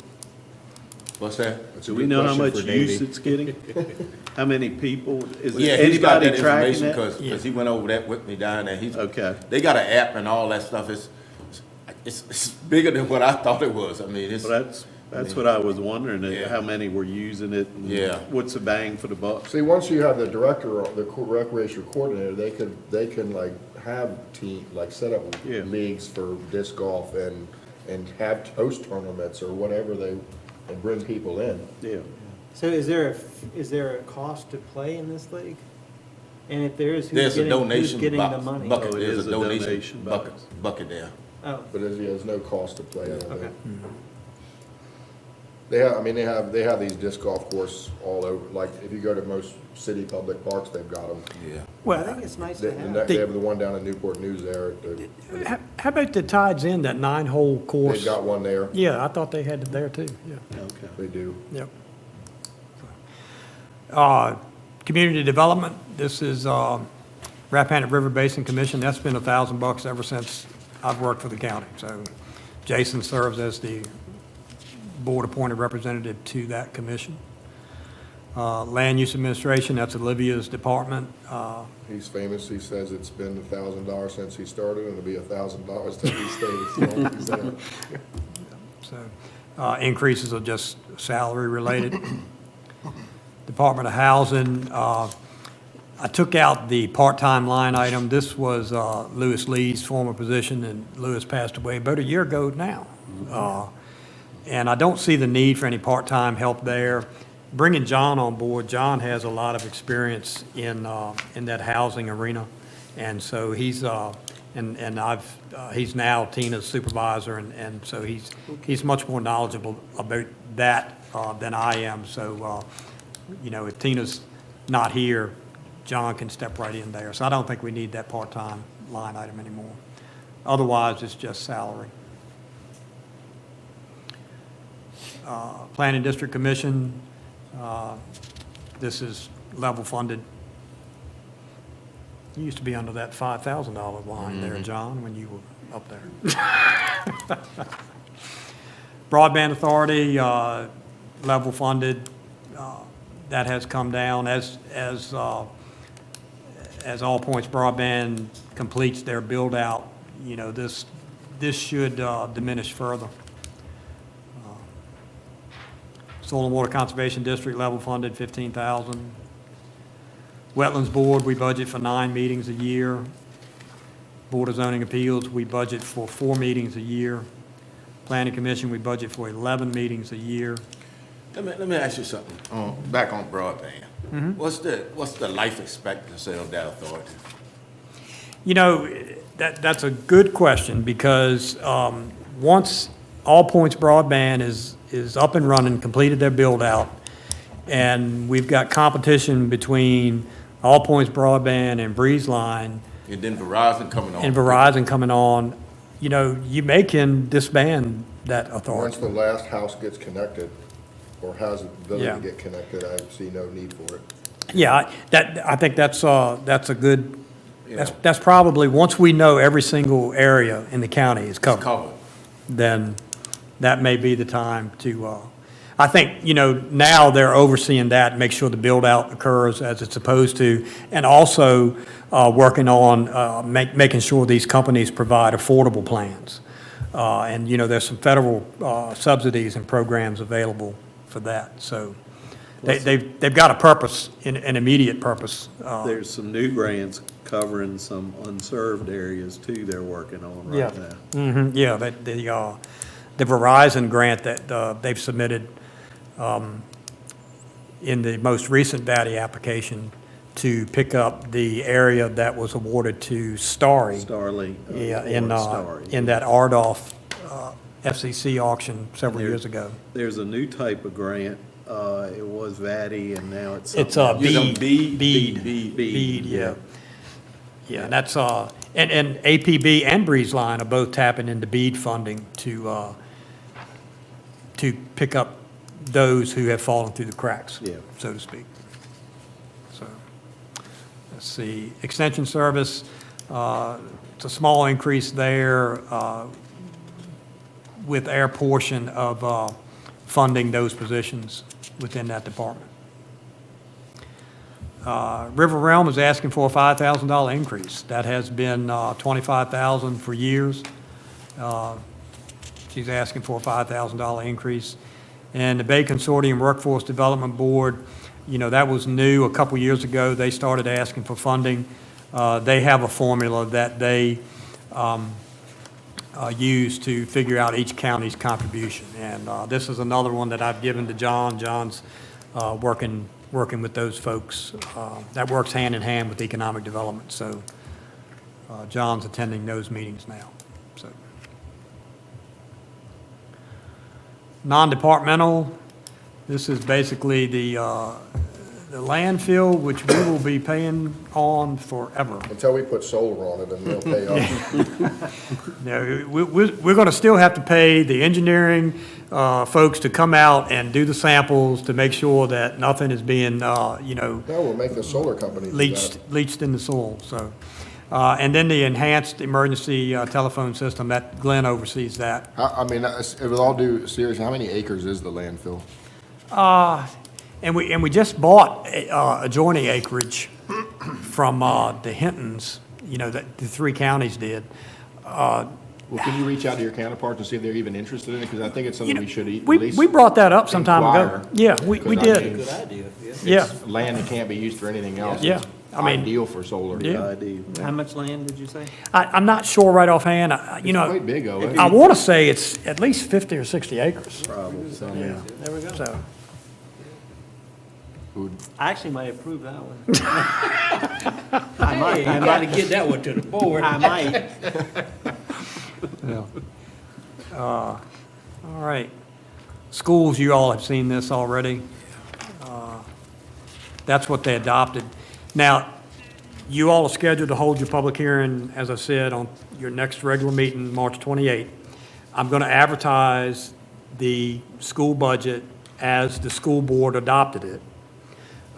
What's that? That's a Do we good know how question much for Davey. use it's getting? How many people? Is Yeah, he's got anybody that tracking information, that? because he went over that with me down there. Okay. They got an app and all that stuff. It's bigger than what I thought it was. I mean, it's. Well, that's what I was wondering, Yeah. how many were using it? And Yeah. What's the bang for the buck? See, once you have the director, or the recreation coordinator, they can like have set up Yeah. leagues for disc golf and have host tournaments or whatever and bring people in. Yeah. So is there a cost to play in this league? And if there is, There's a who's donation getting the box, money? bucket. Oh, it There's is a a donation donation box. bucket there. Oh, But there's no cost to play, I don't okay. think. They have these disc golf courses all over, like, if you go to most city public parks, they've got them. Yeah. I well, think it's nice They to have. they have the one down in Newport News there, how about the Tides End, that 9-hole course? they've got one there, Yeah, I thought they had it there too, yeah, Okay. they do. yep. Community development, this is Rappahannock River Basin Commission, that's been $1,000 ever since I've worked for the county. So Jason serves as the board-appointed representative to that commission. Land Use Administration, that's Olivia's department. He's famous, he says it's been $1,000 since he started, and it'll be $1,000 till he stays. He said. So increases are just salary related. Department of Housing, I took out the part-time line item. This was Lewis Lee's former position, and Lewis passed away about a year ago now. And I don't see the need for any part-time help there. Bringing John on board, John has a lot of experience in that housing arena. And so he's now Tina's supervisor, and so he's much more knowledgeable about that than I am. So, if Tina's not here, John can step right in there. So I don't think we need that part-time line item anymore. Otherwise, it's just salary. Planning District Commission, this is level funded. You used to be under that $5,000 line there, John, when you were up there. Broadband Authority, level funded, that has come down as All Points Broadband completes their build-out. You know, this should diminish further. Soil and Water Conservation District level funded, $15,000. Wetlands Board, we budget for 9 meetings a year. Board of Zoning Appeals, we budget for 4 meetings a year. Planning Commission, we budget for 11 meetings a year. Let me ask you something, back on broadband. What's the life expectancy of that authority? You know, that's a good question, because once All Points Broadband is up and running, completed their build-out, and we've got competition between All Points Broadband and Breeze Line, And then Verizon coming on. You know, you can disband that authority. Once the last house gets connected, or has the ability Yeah. to get connected, I see no need for it. Yeah, I think that's a good, Yeah. that's probably, once we know every single area in the county is It's covered, covered. then that may be the time to, I think, you know, now they're overseeing that, make sure the build-out occurs as it's supposed to, and also working on making sure these companies provide affordable plans. And, you know, there's some federal subsidies and programs available for that, so they've got a purpose, an immediate purpose. There's some new grants covering some unserved areas too they're working on Yeah. right now. Yeah, the Verizon grant that they've submitted in the most recent VATI application to pick up the area that was awarded to Starry. Starlink. Yeah, or Starry. in that RDOF FCC auction several There- years ago. There's a new type of grant, it was VATI and now it's It's something a else. BEAD, yeah. Yeah, and that's, and APB and Breeze Line are both tapping into BEAD funding to pick up those who have fallen through the cracks, Yeah. so to speak. So, let's see, Extension Service, it's a small increase there with our portion of funding those positions within that department. River Realm is asking for a $5,000 increase. That has been $25,000 for years. She's asking for a $5,000 increase. And the Bay Consortium Workforce Development Board, you know, that was new a couple years ago. They started asking for funding. They have a formula that they use to figure out each county's contribution. And this is another one that I've given to John. John's working with those folks. That works hand in hand with economic development. So John's attending those meetings now. So non-departmental, this is basically the landfill, which we will be paying on forever. Until we put solar on it, and they'll pay off. No, we're going to still have to pay the engineering folks to come out and do the samples to make sure that nothing is being, No, we'll make the solar company do that. leached in the soil, so. And then the enhanced emergency telephone system, that Glenn oversees that. I mean, with all due seriousness, how many acres is the landfill? And we just bought adjoining acreage from the Hintons, you know, that the 3 counties did. Well, can you reach out to your counterparts and see if they're even interested in it? Because I think it's something we should at least. We brought that up some time ago. inquire. Yeah, we Because I did. mean, Good idea, yeah. Yeah, It's land that can't be used for anything else. Yeah, It's I mean- ideal for solar. Yeah. Idea. How much land did you say? I'm not sure right offhand, you It's know, quite big, though. I want to say it's at least 50 or 60 acres, Probably. yeah. There we go. So, I actually might approve that one. I might, Hey, you got to get that one to the board. I might. yeah. All right. Schools, you all have seen this already. That's what they adopted. Now, You all are scheduled to hold your public hearing, as I said, on your next regular meeting, March 28th. I'm going to advertise the school budget as the school board adopted it.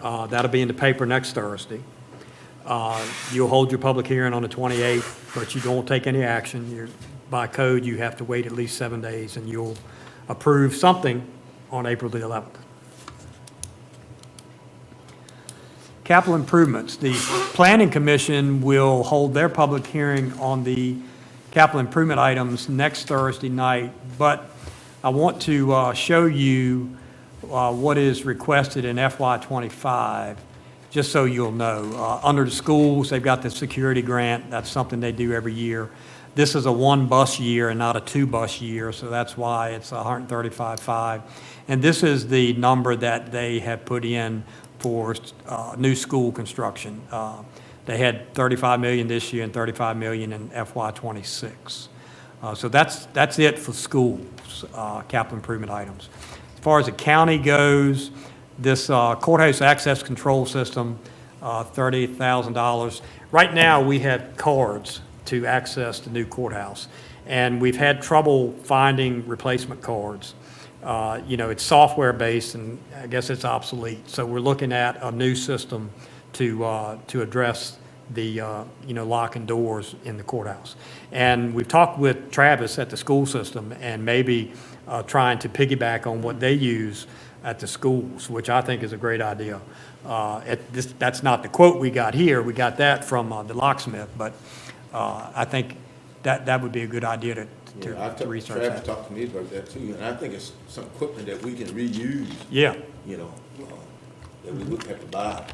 That'll be in the paper next Thursday. You'll hold your public hearing on the 28th, but you don't take any action. By code, you have to wait at least 7 days, and you'll approve something on April the 11th. Capital improvements. The Planning Commission will hold their public hearing on the capital improvement items next Thursday night, but I want to show you what is requested in FY '25, just so you'll know. Under the schools, they've got the security grant. That's something they do every year. This is a 1-bus year and not a 2-bus year, so that's why it's 135.5. And this is the number that they have put in for new school construction. They had $35 million this year and $35 million in FY '26. So that's it for schools, capital improvement items. As far as the county goes, this courthouse access control system, $30,000. Right now, we have cards to access the new courthouse, and we've had trouble finding replacement cards. It's software-based, and I guess it's obsolete. So we're looking at a new system to address the, lock and doors in the courthouse. And we've talked with Travis at the school system and maybe trying to piggyback on what they use at the schools, which I think is a great idea. That's not the quote we got here. We got that from the locksmith, but I think that would be a good idea to research Travis that. talked to me about that too, and I think it's some equipment that we can reuse, Yeah. that we wouldn't have to buy.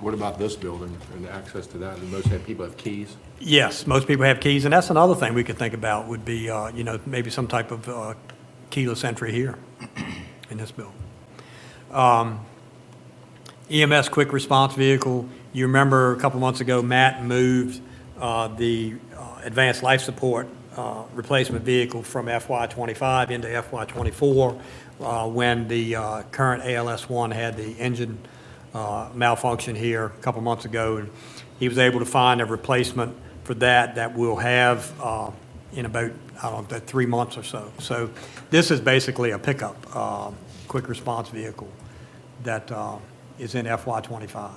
What about this building and access to that? Do most people have keys? Yes, most people have keys, and that's another thing we could think about would be, maybe some type of keyless entry here in this building. EMS quick response vehicle. You remember a couple months ago, Matt moved the advanced life support replacement vehicle from FY '25 into FY '24 when the current ALS-1 had the engine malfunction here a couple months ago. And he was able to find a replacement for that we'll have in about, 3 months or so. So this is basically a pickup, quick response vehicle that is in FY '25.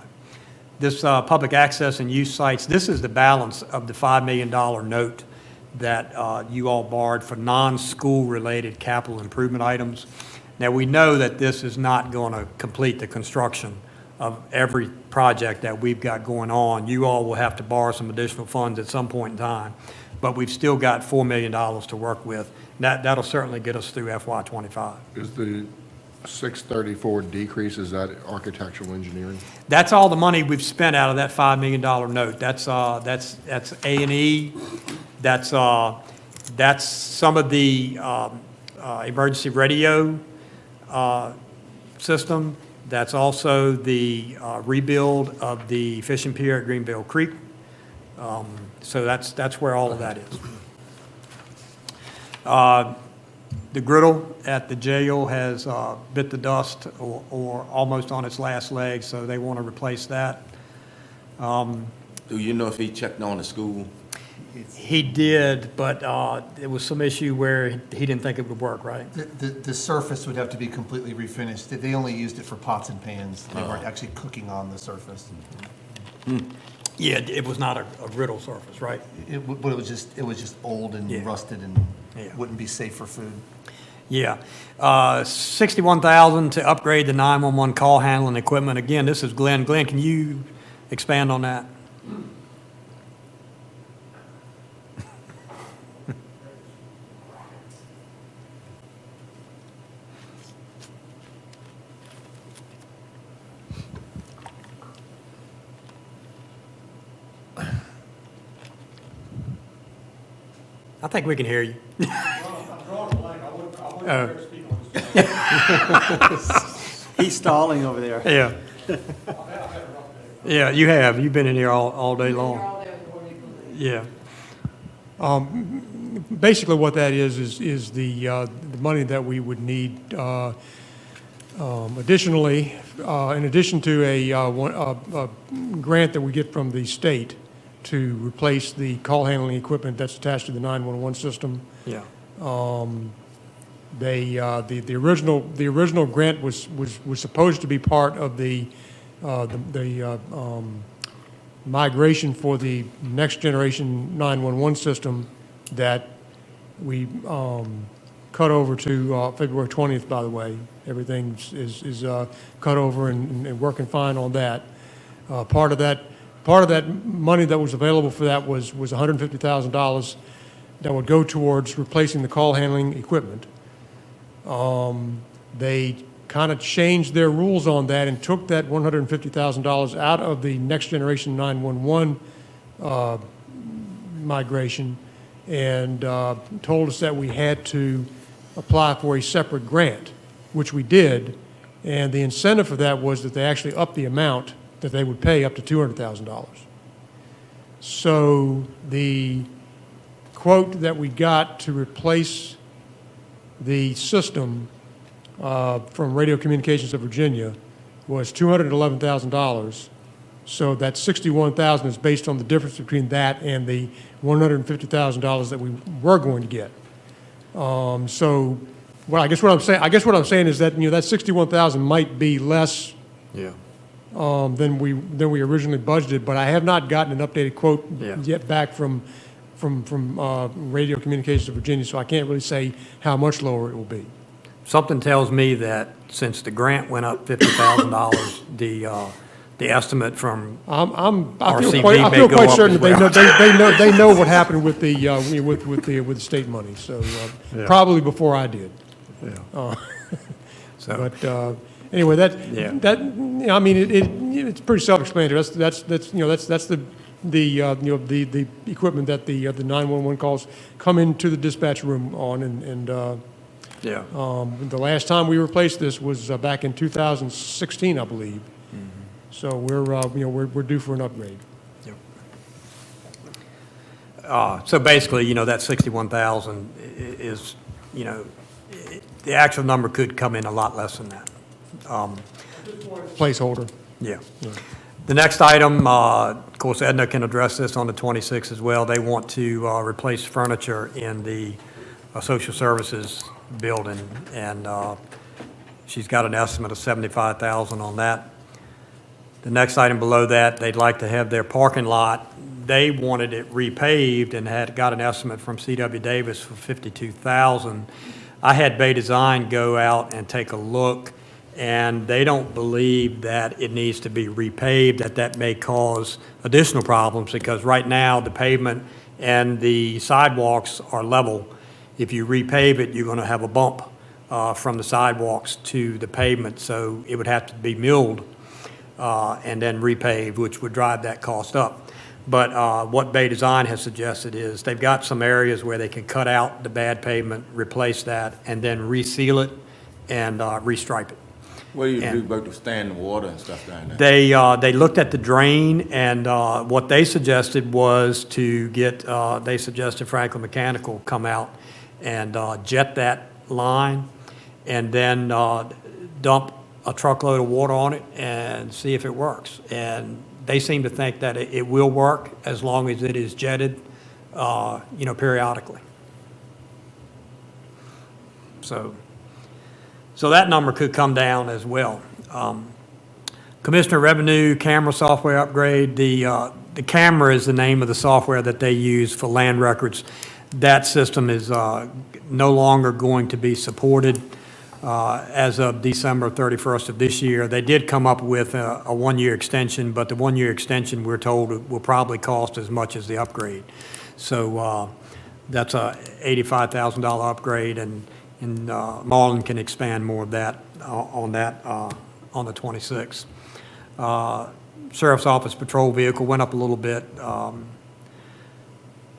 This public access and use sites, this is the balance of the $5 million note that you all borrowed for non-school related capital improvement items. Now, we know that this is not going to complete the construction of every project that we've got going on. You all will have to borrow some additional funds at some point in time, but we've still got $4 million to work with. That'll certainly get us through FY '25. Is the 634 decrease, is that architectural engineering? That's all the money we've spent out of that $5 million note. That's A&E. That's some of the emergency radio system. That's also the rebuild of the fishing pier at Greenville Creek. So that's where all of that is. The griddle at the jail has bit the dust or almost on its last leg, so they want to replace that. Do you know if he checked on the school? He did, but there was some issue where he didn't think it would work, right? The surface would have to be completely refinished. They only used it for pots and pans. They weren't actually cooking on the surface. Yeah, it was not a griddle surface, right? But it was just old and Yeah. rusted and Yeah. wouldn't be safe for food. Yeah. $61,000 to upgrade the 911 call handling equipment. Again, this is Glenn. Glenn, can you expand on that? I think we can hear you. I'm drawing a blank, I wouldn't dare speak on this. He's stalling over there. Yeah. I've had a rough day. Yeah, you have. You've been in here all day You're long. all there before they can leave. Yeah. Basically, what that is the money that we would need Additionally, in addition to a grant that we get from the state to replace the call handling equipment that's attached to the 911 system, Yeah. the original grant was supposed to be part of the migration for the next generation 911 system that we cut over to February 20th, by the way. Everything is cut over and working fine on that. Part of that money that was available for that was $150,000 that would go towards replacing the call handling equipment. They kind of changed their rules on that and took that $150,000 out of the next generation 911 migration and told us that we had to apply for a separate grant, which we did. And the incentive for that was that they actually upped the amount that they would pay up to $200,000. So the quote that we got to replace the system from Radio Communications of Virginia was $211,000. So that $61,000 is based on the difference between that and the $150,000 that we were going to get. So, well, I guess what I'm saying is that that $61,000 might be less Yeah. than we originally budgeted, but I have not gotten an updated quote Yeah. yet back from Radio Communications of Virginia, so I can't really say how much lower it will be. Something tells me that since the grant went up $50,000, the estimate from I feel RCV quite may go up certain as that they know what happened with the with the state money. So probably before I did. Yeah. So, But anyway, Yeah. I mean it's pretty self-explanatory. That's the equipment that the 911 calls come into the dispatch room on, and yeah. the last time we replaced this was back in 2016, I believe. So we're due for an upgrade. So basically, that 61,000 is, the actual number could come in a lot less than that. Placeholder. Yeah. The next item, of course, Edna can address this on the 26th as well. They want to replace furniture in the social services building, and she's got an estimate of $75,000 on that. The next item below that, they'd like to have their parking lot. They wanted it repaved and had got an estimate from C.W. Davis for $52,000. I had Bay Design go out and take a look, and they don't believe that it needs to be repaved, that may cause additional problems, because right now the pavement and the sidewalks are level. If you repave it, you're going to have a bump from the sidewalks to the pavement, so it would have to be milled and then repaved, which would drive that cost up. But what Bay Design has suggested is they've got some areas where they can cut out the bad pavement, replace that, and then reseal it and restripe it. What do you do about the standing water and stuff down there? They looked at the drain, and what they suggested was to get, they suggested Franklin Mechanical come out and jet that line and then dump a truckload of water on it and see if it works. And they seem to think that it will work as long as it is jetted, periodically. So that number could come down as well. Commissioner Revenue camera software upgrade. The camera is the name of the software that they use for land records. That system is no longer going to be supported as of December 31st of this year. They did come up with a one-year extension, but the one-year extension, we're told, will probably cost as much as the upgrade. So that's a $85,000 upgrade, and Marlon can expand more of that on the 26th. Sheriff's Office patrol vehicle went up a little bit.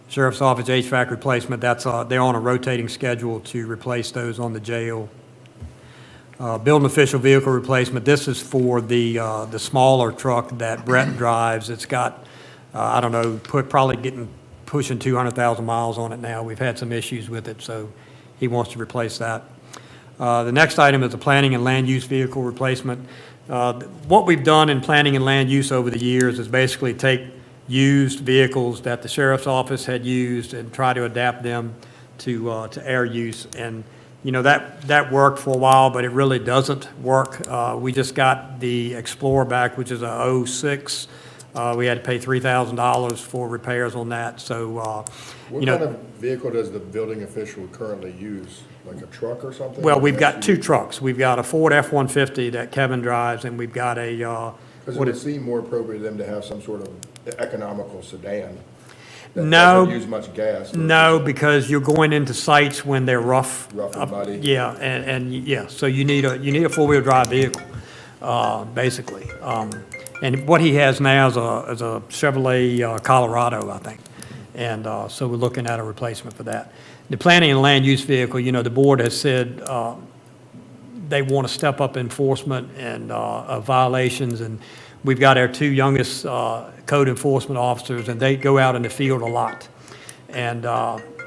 Sheriff's Office HVAC replacement, they're on a rotating schedule to replace those on the jail. Building official vehicle replacement, this is for the smaller truck that Brett drives. It's got, I don't know, probably pushing 200,000 miles on it now. We've had some issues with it, so he wants to replace that. The next item is the planning and land use vehicle replacement. What we've done in planning and land use over the years is basically take used vehicles that the sheriff's office had used and try to adapt them to air use. And, you know, that worked for a while, but it really doesn't work. We just got the Explorer back, which is a '06. We had to pay $3,000 for repairs on that, so, What you know. kind of vehicle does the building official currently use? Like a truck or something? Well, we've Or got SUV? two trucks. We've got a Ford F-150 that Kevin drives, and we've got a, Because it would seem more appropriate to them to have some sort of economical sedan that No. doesn't use much gas. no, because you're going into sites when they're rough. Rough and muddy. Yeah, yeah, so you need a four-wheel drive vehicle, basically. And what he has now is a Chevrolet Colorado, I think. And so we're looking at a replacement for that. The planning and land use vehicle, you know, the board has said they want to step up enforcement and of violations, and we've got our two youngest code enforcement officers, and they go out in the field a lot, and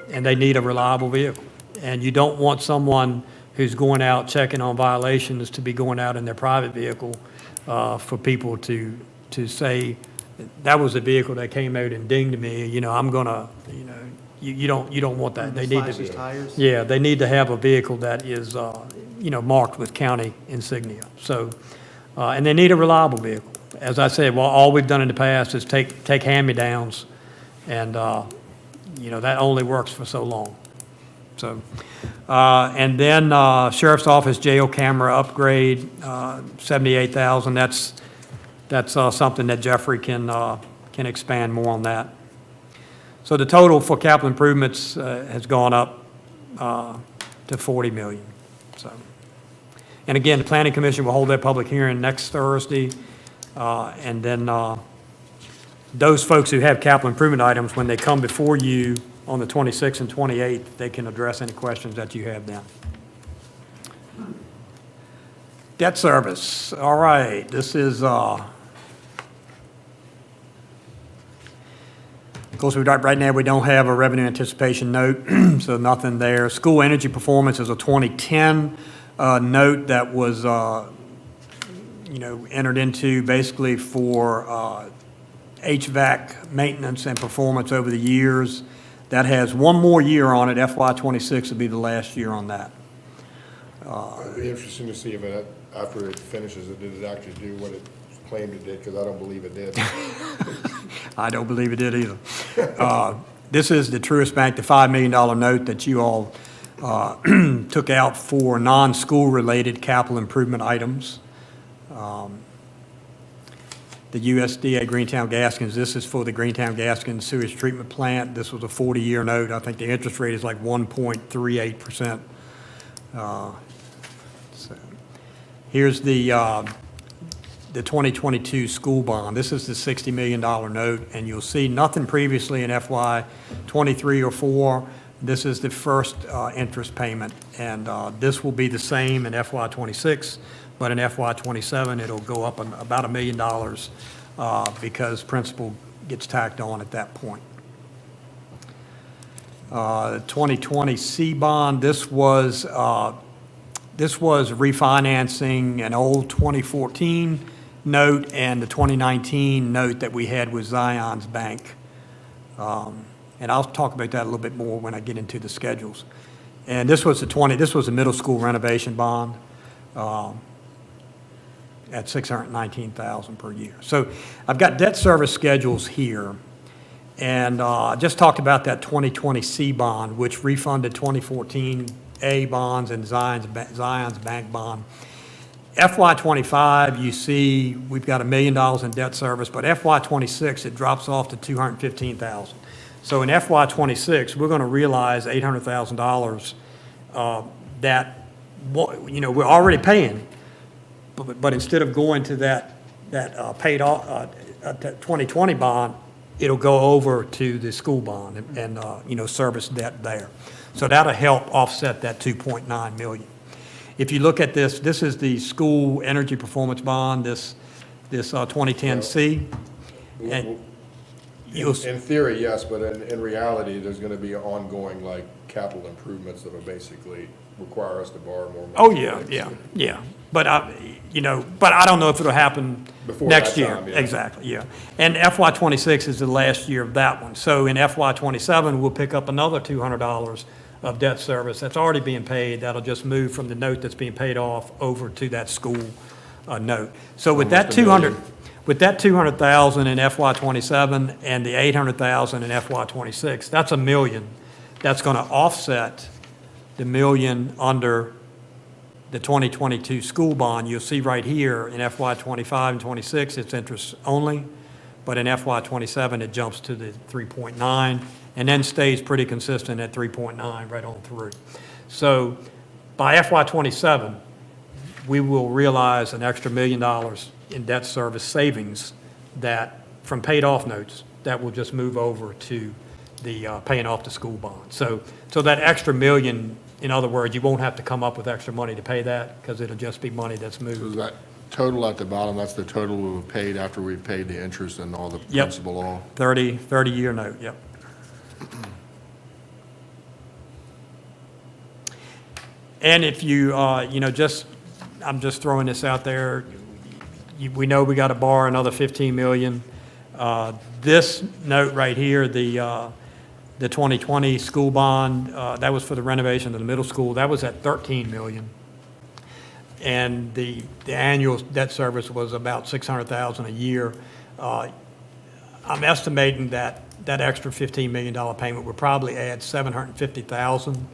they need a reliable vehicle. And you don't want someone who's going out checking on violations to be going out in their private vehicle for people to say, that was a vehicle that came out and dinged me, you know, I'm gonna, you know, you don't want that. They need to Slashes tires? Yeah, they need to have a vehicle that is, you know, marked with county insignia. So, and they need a reliable vehicle. As I said, well, all we've done in the past is take hand-me-downs, and, you know, that only works for so long. So, and then Sheriff's Office jail camera upgrade, $78,000. That's something that Jeffrey can expand more on that. So the total for capital improvements has gone up to $40 million. So, and again, the Planning Commission will hold their public hearing next Thursday, and then those folks who have capital improvement items, when they come before you on the 26th and 28th, they can address any questions that you have then. Debt service. All right, this is, of course, right now, we don't have a revenue anticipation note, so nothing there. School energy performance is a 2010 note that was, you know, entered into basically for HVAC maintenance and performance over the years. That has one more year on it. FY '26 will be the last year on that. It'd be interesting to see if it, after it finishes, did it actually do what it claimed it did, because I don't believe it did. I don't believe it did either. This is the Truist Bank, the $5 million note that you all took out for non-school-related capital improvement items. The USDA Greentown Gaskins, this is for the Greentown Gaskins sewage treatment plant. This was a 40-year note. I think the interest rate is like 1.38%. So here's the 2022 school bond. This is the $60 million note, and you'll see nothing previously in FY '23 or '4. This is the first interest payment, and this will be the same in FY '26, but in FY '27, it'll go up about $1 million because principal gets tacked on at that point. The 2020 C bond, this was refinancing an old 2014 note and the 2019 note that we had with Zion's Bank. And I'll talk about that a little bit more when I get into the schedules. And this was a middle school renovation bond at $619,000 per year. So I've got debt service schedules here. And I just talked about that 2020 C bond, which refunded 2014 A bonds and Zion's Bank bond. FY '25, you see, we've got $1 million in debt service, but FY '26, it drops off to $215,000. So in FY '26, we're going to realize $800,000 that, you know, we're already paying, but instead of going to that paid off 2020 bond, it'll go over to the school bond and you know, service debt there. So that'll help offset that $2.9 million. If you look at this, this is the school energy performance bond, this 2010 C. And you'll, In theory, yes, but in reality, there's gonna be ongoing, like, capital improvements that'll basically require us to borrow more money. Oh, yeah. But but I don't know if it'll happen Before next that year. time, yeah. Exactly, yeah. And FY '26 is the last year of that one. So in FY '27, we'll pick up another $200 of debt service that's already being paid. That'll just move from the note that's being paid off over to that school note. So with that Almost $1 million. with that 200,000 in FY '27 and the 800,000 in FY '26, that's $1 million. That's going to offset the $1 million under the 2022 school bond. You'll see right here in FY '25 and '26, it's interest only, but in FY '27, it jumps to the 3.9 and then stays pretty consistent at 3.9 right on through. So by FY '27, we will realize an extra $1 million in debt service savings that, from paid off notes, that will just move over to the paying off the school bond. So that extra $1 million, in other words, you won't have to come up with extra money to pay that, because it'll just be money that's So is moved. that total at the bottom, that's the total we've paid after we've paid the interest and all the Yep. principal all? 30-year note, yep. And if you, I'm just throwing this out there, we know we got to borrow another 15 million. This note right here, the 2020 school bond, that was for the renovation of the middle school, that was at 13 million. And the annual debt service was about 600,000 a year. I'm estimating that extra $15 million payment would probably add 750,000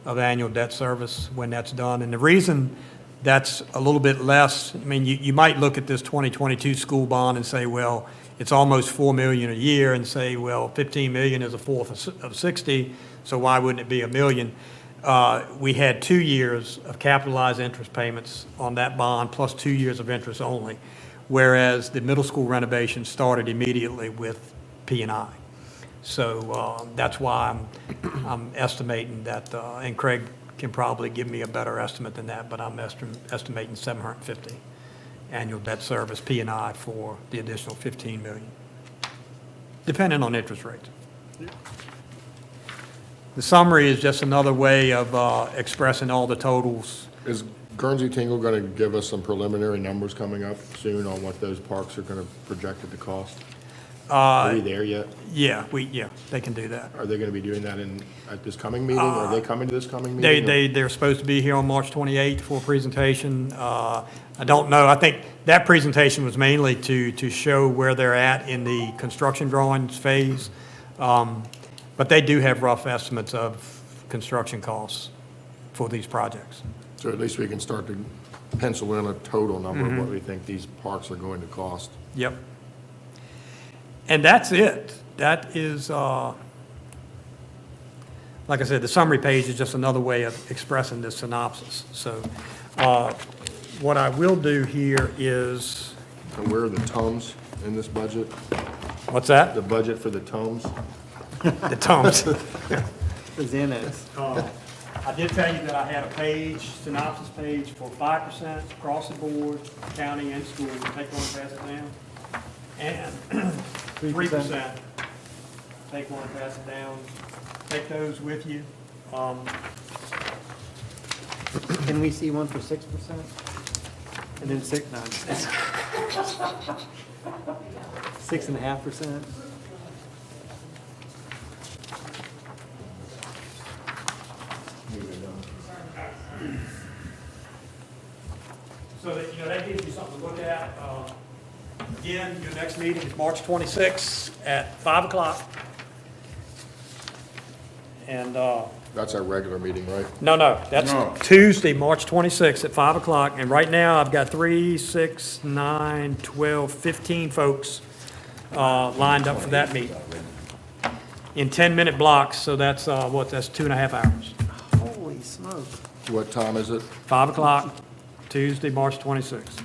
of annual debt service when that's done. And the reason that's a little bit less, I mean, you might look at this 2022 school bond and say, well, it's almost $4 million a year, and say, well, 15 million is a fourth of 60, so why wouldn't it be $1 million? We had 2 years of capitalized interest payments on that bond, plus 2 years of interest only, whereas the middle school renovation started immediately with P&I. So that's why I'm estimating that, and Craig can probably give me a better estimate than that, but I'm estimating 750 annual debt service P&I for the additional 15 million, depending on interest rates. The summary is just another way of expressing all the totals. Is Guernsey Tingle going to give us some preliminary numbers coming up soon on what those parks are going to project at the cost? Are we there yet? Yeah, they can do that. Are they going to be doing that at this coming meeting? Are they coming to this coming meeting? or- They're supposed to be here on March 28th for a presentation. I don't know, I think that presentation was mainly to show where they're at in the construction drawings phase. But they do have rough estimates of construction costs for these projects. So at least we can start to pencil in a total number of what we think these parks are going to cost. Yep. And that's it. That is, like I said, the summary page is just another way of expressing this synopsis. So what I will do here is, And where are the tomes in this budget? what's that? The budget for the tomes? The tomes. The Xanax. I did tell you that I had a page, synopsis page for 5% across the board, county and school. Take one and pass it down. And 3%. Take one and pass it down. Take those with you. Can we see one for 6%? And then 6.5%? So that, that gives you something to look at. Again, your next meeting is March 26th at 5 o'clock. And, That's our regular meeting, right? no, that's No. Tuesday, March 26th at 5 o'clock. And right now, I've got 3, 6, 9, 12, 15 folks lined up for that meeting. In 10-minute blocks, so that's, that's 2.5 hours. Holy smoke. What time is it? 5 o'clock, Tuesday, March 26th.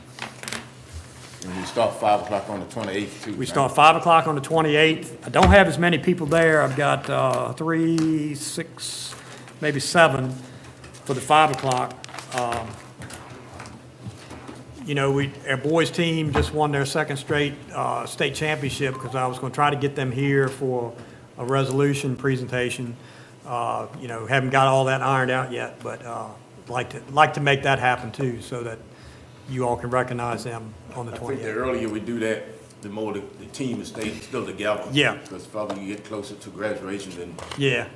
And we start 5 o'clock on the 28th too. We start 5 o'clock on the 28th. I don't have as many people there. I've got 3, 6, maybe 7 for the 5 o'clock. Our boys' team just won their second straight state championship, because I was going to try to get them here for a resolution presentation. Haven't got all that ironed out yet, but like to make that happen too, so that you all can recognize them on the I think the 28th. earlier we do that, the more the team is still together. Yeah. Because further you get closer to graduation, then Yeah,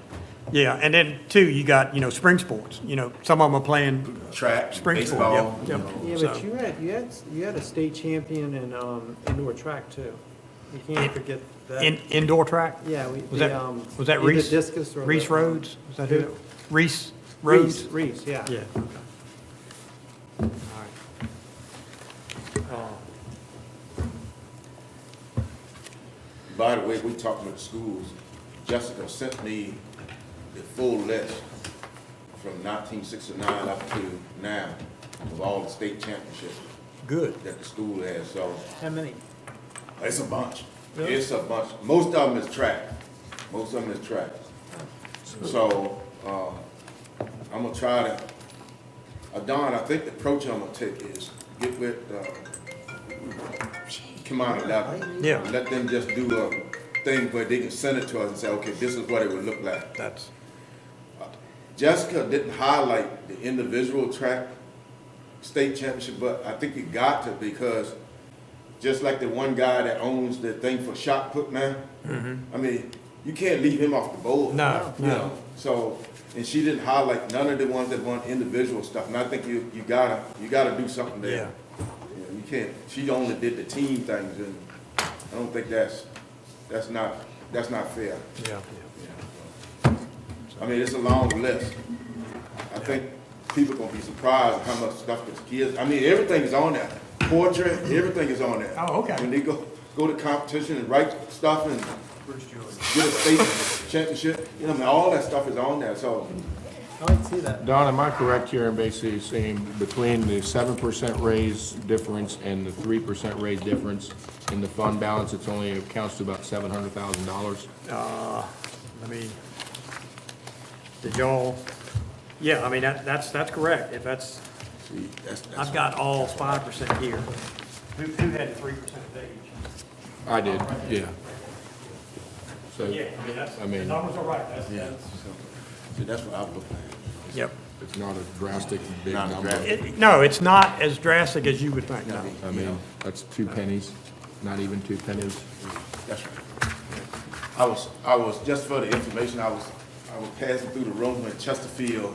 yeah, and then too, you got, spring sports, some of them are playing track, spring sport, baseball. yep, Yeah, yep. but So, you had a state champion in, indoor track too. You can't forget that. indoor track? Yeah, Was that either Reese? discus or Reese the, Rhodes? Was that who? who? Reese Rhodes? Reese, yeah. Yeah, okay. All right. By the way, we talking with the schools. Jessica sent me the full list from 1969 up to now of all the state championships Good. that the school has, so How many? it's a bunch. It's a bunch. Most of them is track. Most of them is track. So, I'm gonna try to, Don, I think the approach I'm gonna take is get with, come out and Yeah. let them just do a thing where they can send it to us and say, okay, this is what it would look like. That's, Jessica didn't highlight the individual track state championship, but I think you got to, because just like the one guy that owns the thing for shot put now, I mean, you can't leave him off the board. No, You know, so, and she didn't highlight none of the ones that won individual stuff, and I think you gotta do something there. Yeah. You know, you can't, she only did the team things, and I don't think that's not fair. yeah. I mean, it's a long list. I think people gonna be surprised how much stuff this kids, I mean, everything is on there. Poetry, everything is on there. Oh, okay. When they go to competition and write stuff and get a state championship, I mean, all that stuff is on there, so. I like to see that. Don, am I correct here in basically saying between the 7% raise difference and the 3% raise difference in the fund balance, it's only accounts to about $700,000? Let me, did y'all, yeah, I mean, that's correct. If that's, See, that's I've got all 5% here. Who had 3% each? I did, yeah. So, Yeah, I mean, that's, I mean- the numbers are right. Yeah. See, that's what I was looking at. Yep. it's not a drastic big Not a number. drastic- No, it's not as drastic as you would think, no. I mean, that's 2 pennies, not even 2 pennies. That's right. I was, just for the information, I was passing through the room when Chesterfield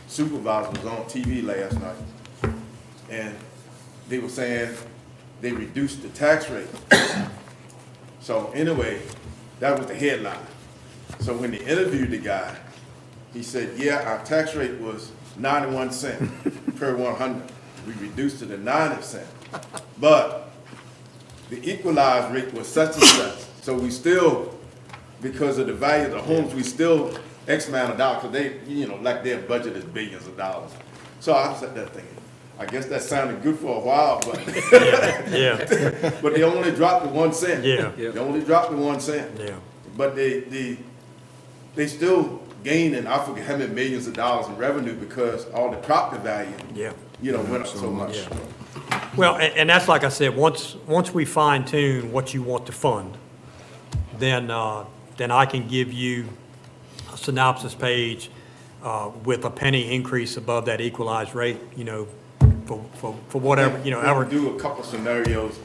Supervisors was on TV last night. And they were saying they reduced the tax rate. So anyway, that was the headline. So when they interviewed the guy, he said, yeah, our tax rate was 91 cents per 100. We reduced it to 90 cents. But the equalized rate was such and such. So we still, because of the value of the homes, we still X amount of dollars, because they, like their budget is billions of dollars. So I sat there thinking, I guess that sounded good for a while, but Yeah, but they only dropped the 1 cent. Yeah. They only dropped the 1 cent. yeah, But they still gaining, I forget how many millions of dollars in revenue because all the property value, yeah. went up so much. Well, and that's like I said, once we fine tune what you want to fund, then I can give you a synopsis page with a penny increase above that equalized rate, for whatever, We ever. can do a couple scenarios,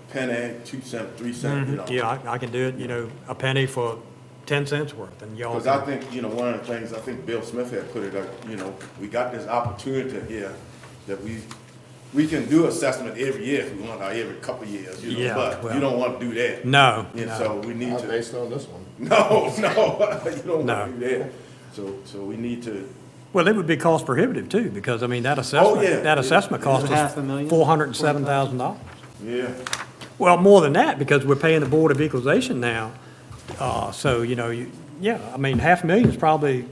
penny, 2 cents, 3 cents, Yeah, I can do it, a penny for 10 cents worth, and y'all. Because I think, one of the things, I think Bill Smith had put it up, we got this opportunity here that we can do assessment every year if we want, or every couple of years, Yeah, but well- you don't want to do that. No, And so we need Not to, based on this one. no, you don't No. want to do that. So we need to, well, it would be cost prohibitive too, because, I mean, that assessment, Oh, yeah. that assessment cost us $500,000? $407,000. yeah. Well, more than that, because we're paying the Board of Equalization now. So, yeah, I mean, $500,000 is probably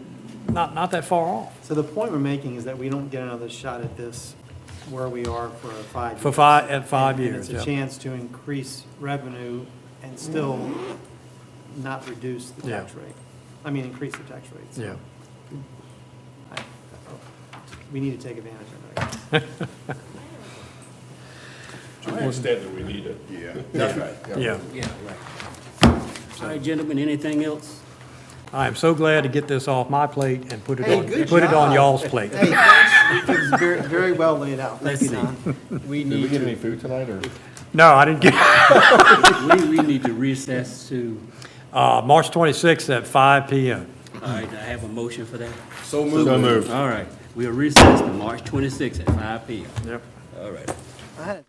not that far off. So the point we're making is that we don't get another shot at this where we are for 5 years. At 5 And years, it's yeah. a chance to increase revenue and still not reduce the tax rate. I mean, increase the tax rate. So Yeah. we need to take advantage of it. To the extent that we need it. Yeah, that's right. Yeah. Yeah, right. All right, gentlemen, anything else? I am so glad to get this off my plate and put it Hey, on, good put it on job. y'all's plate. Hey, thanks. It was very, very well laid out. Thank you, Let's Don. We Did we need get any to, food tonight, or? No, I didn't get, we need to recess to, March 26th at 5 PM. all right, I have a motion for that. So So moved. All right, we'll recess to March 26th at 5 p.m. Yep. All right. I had-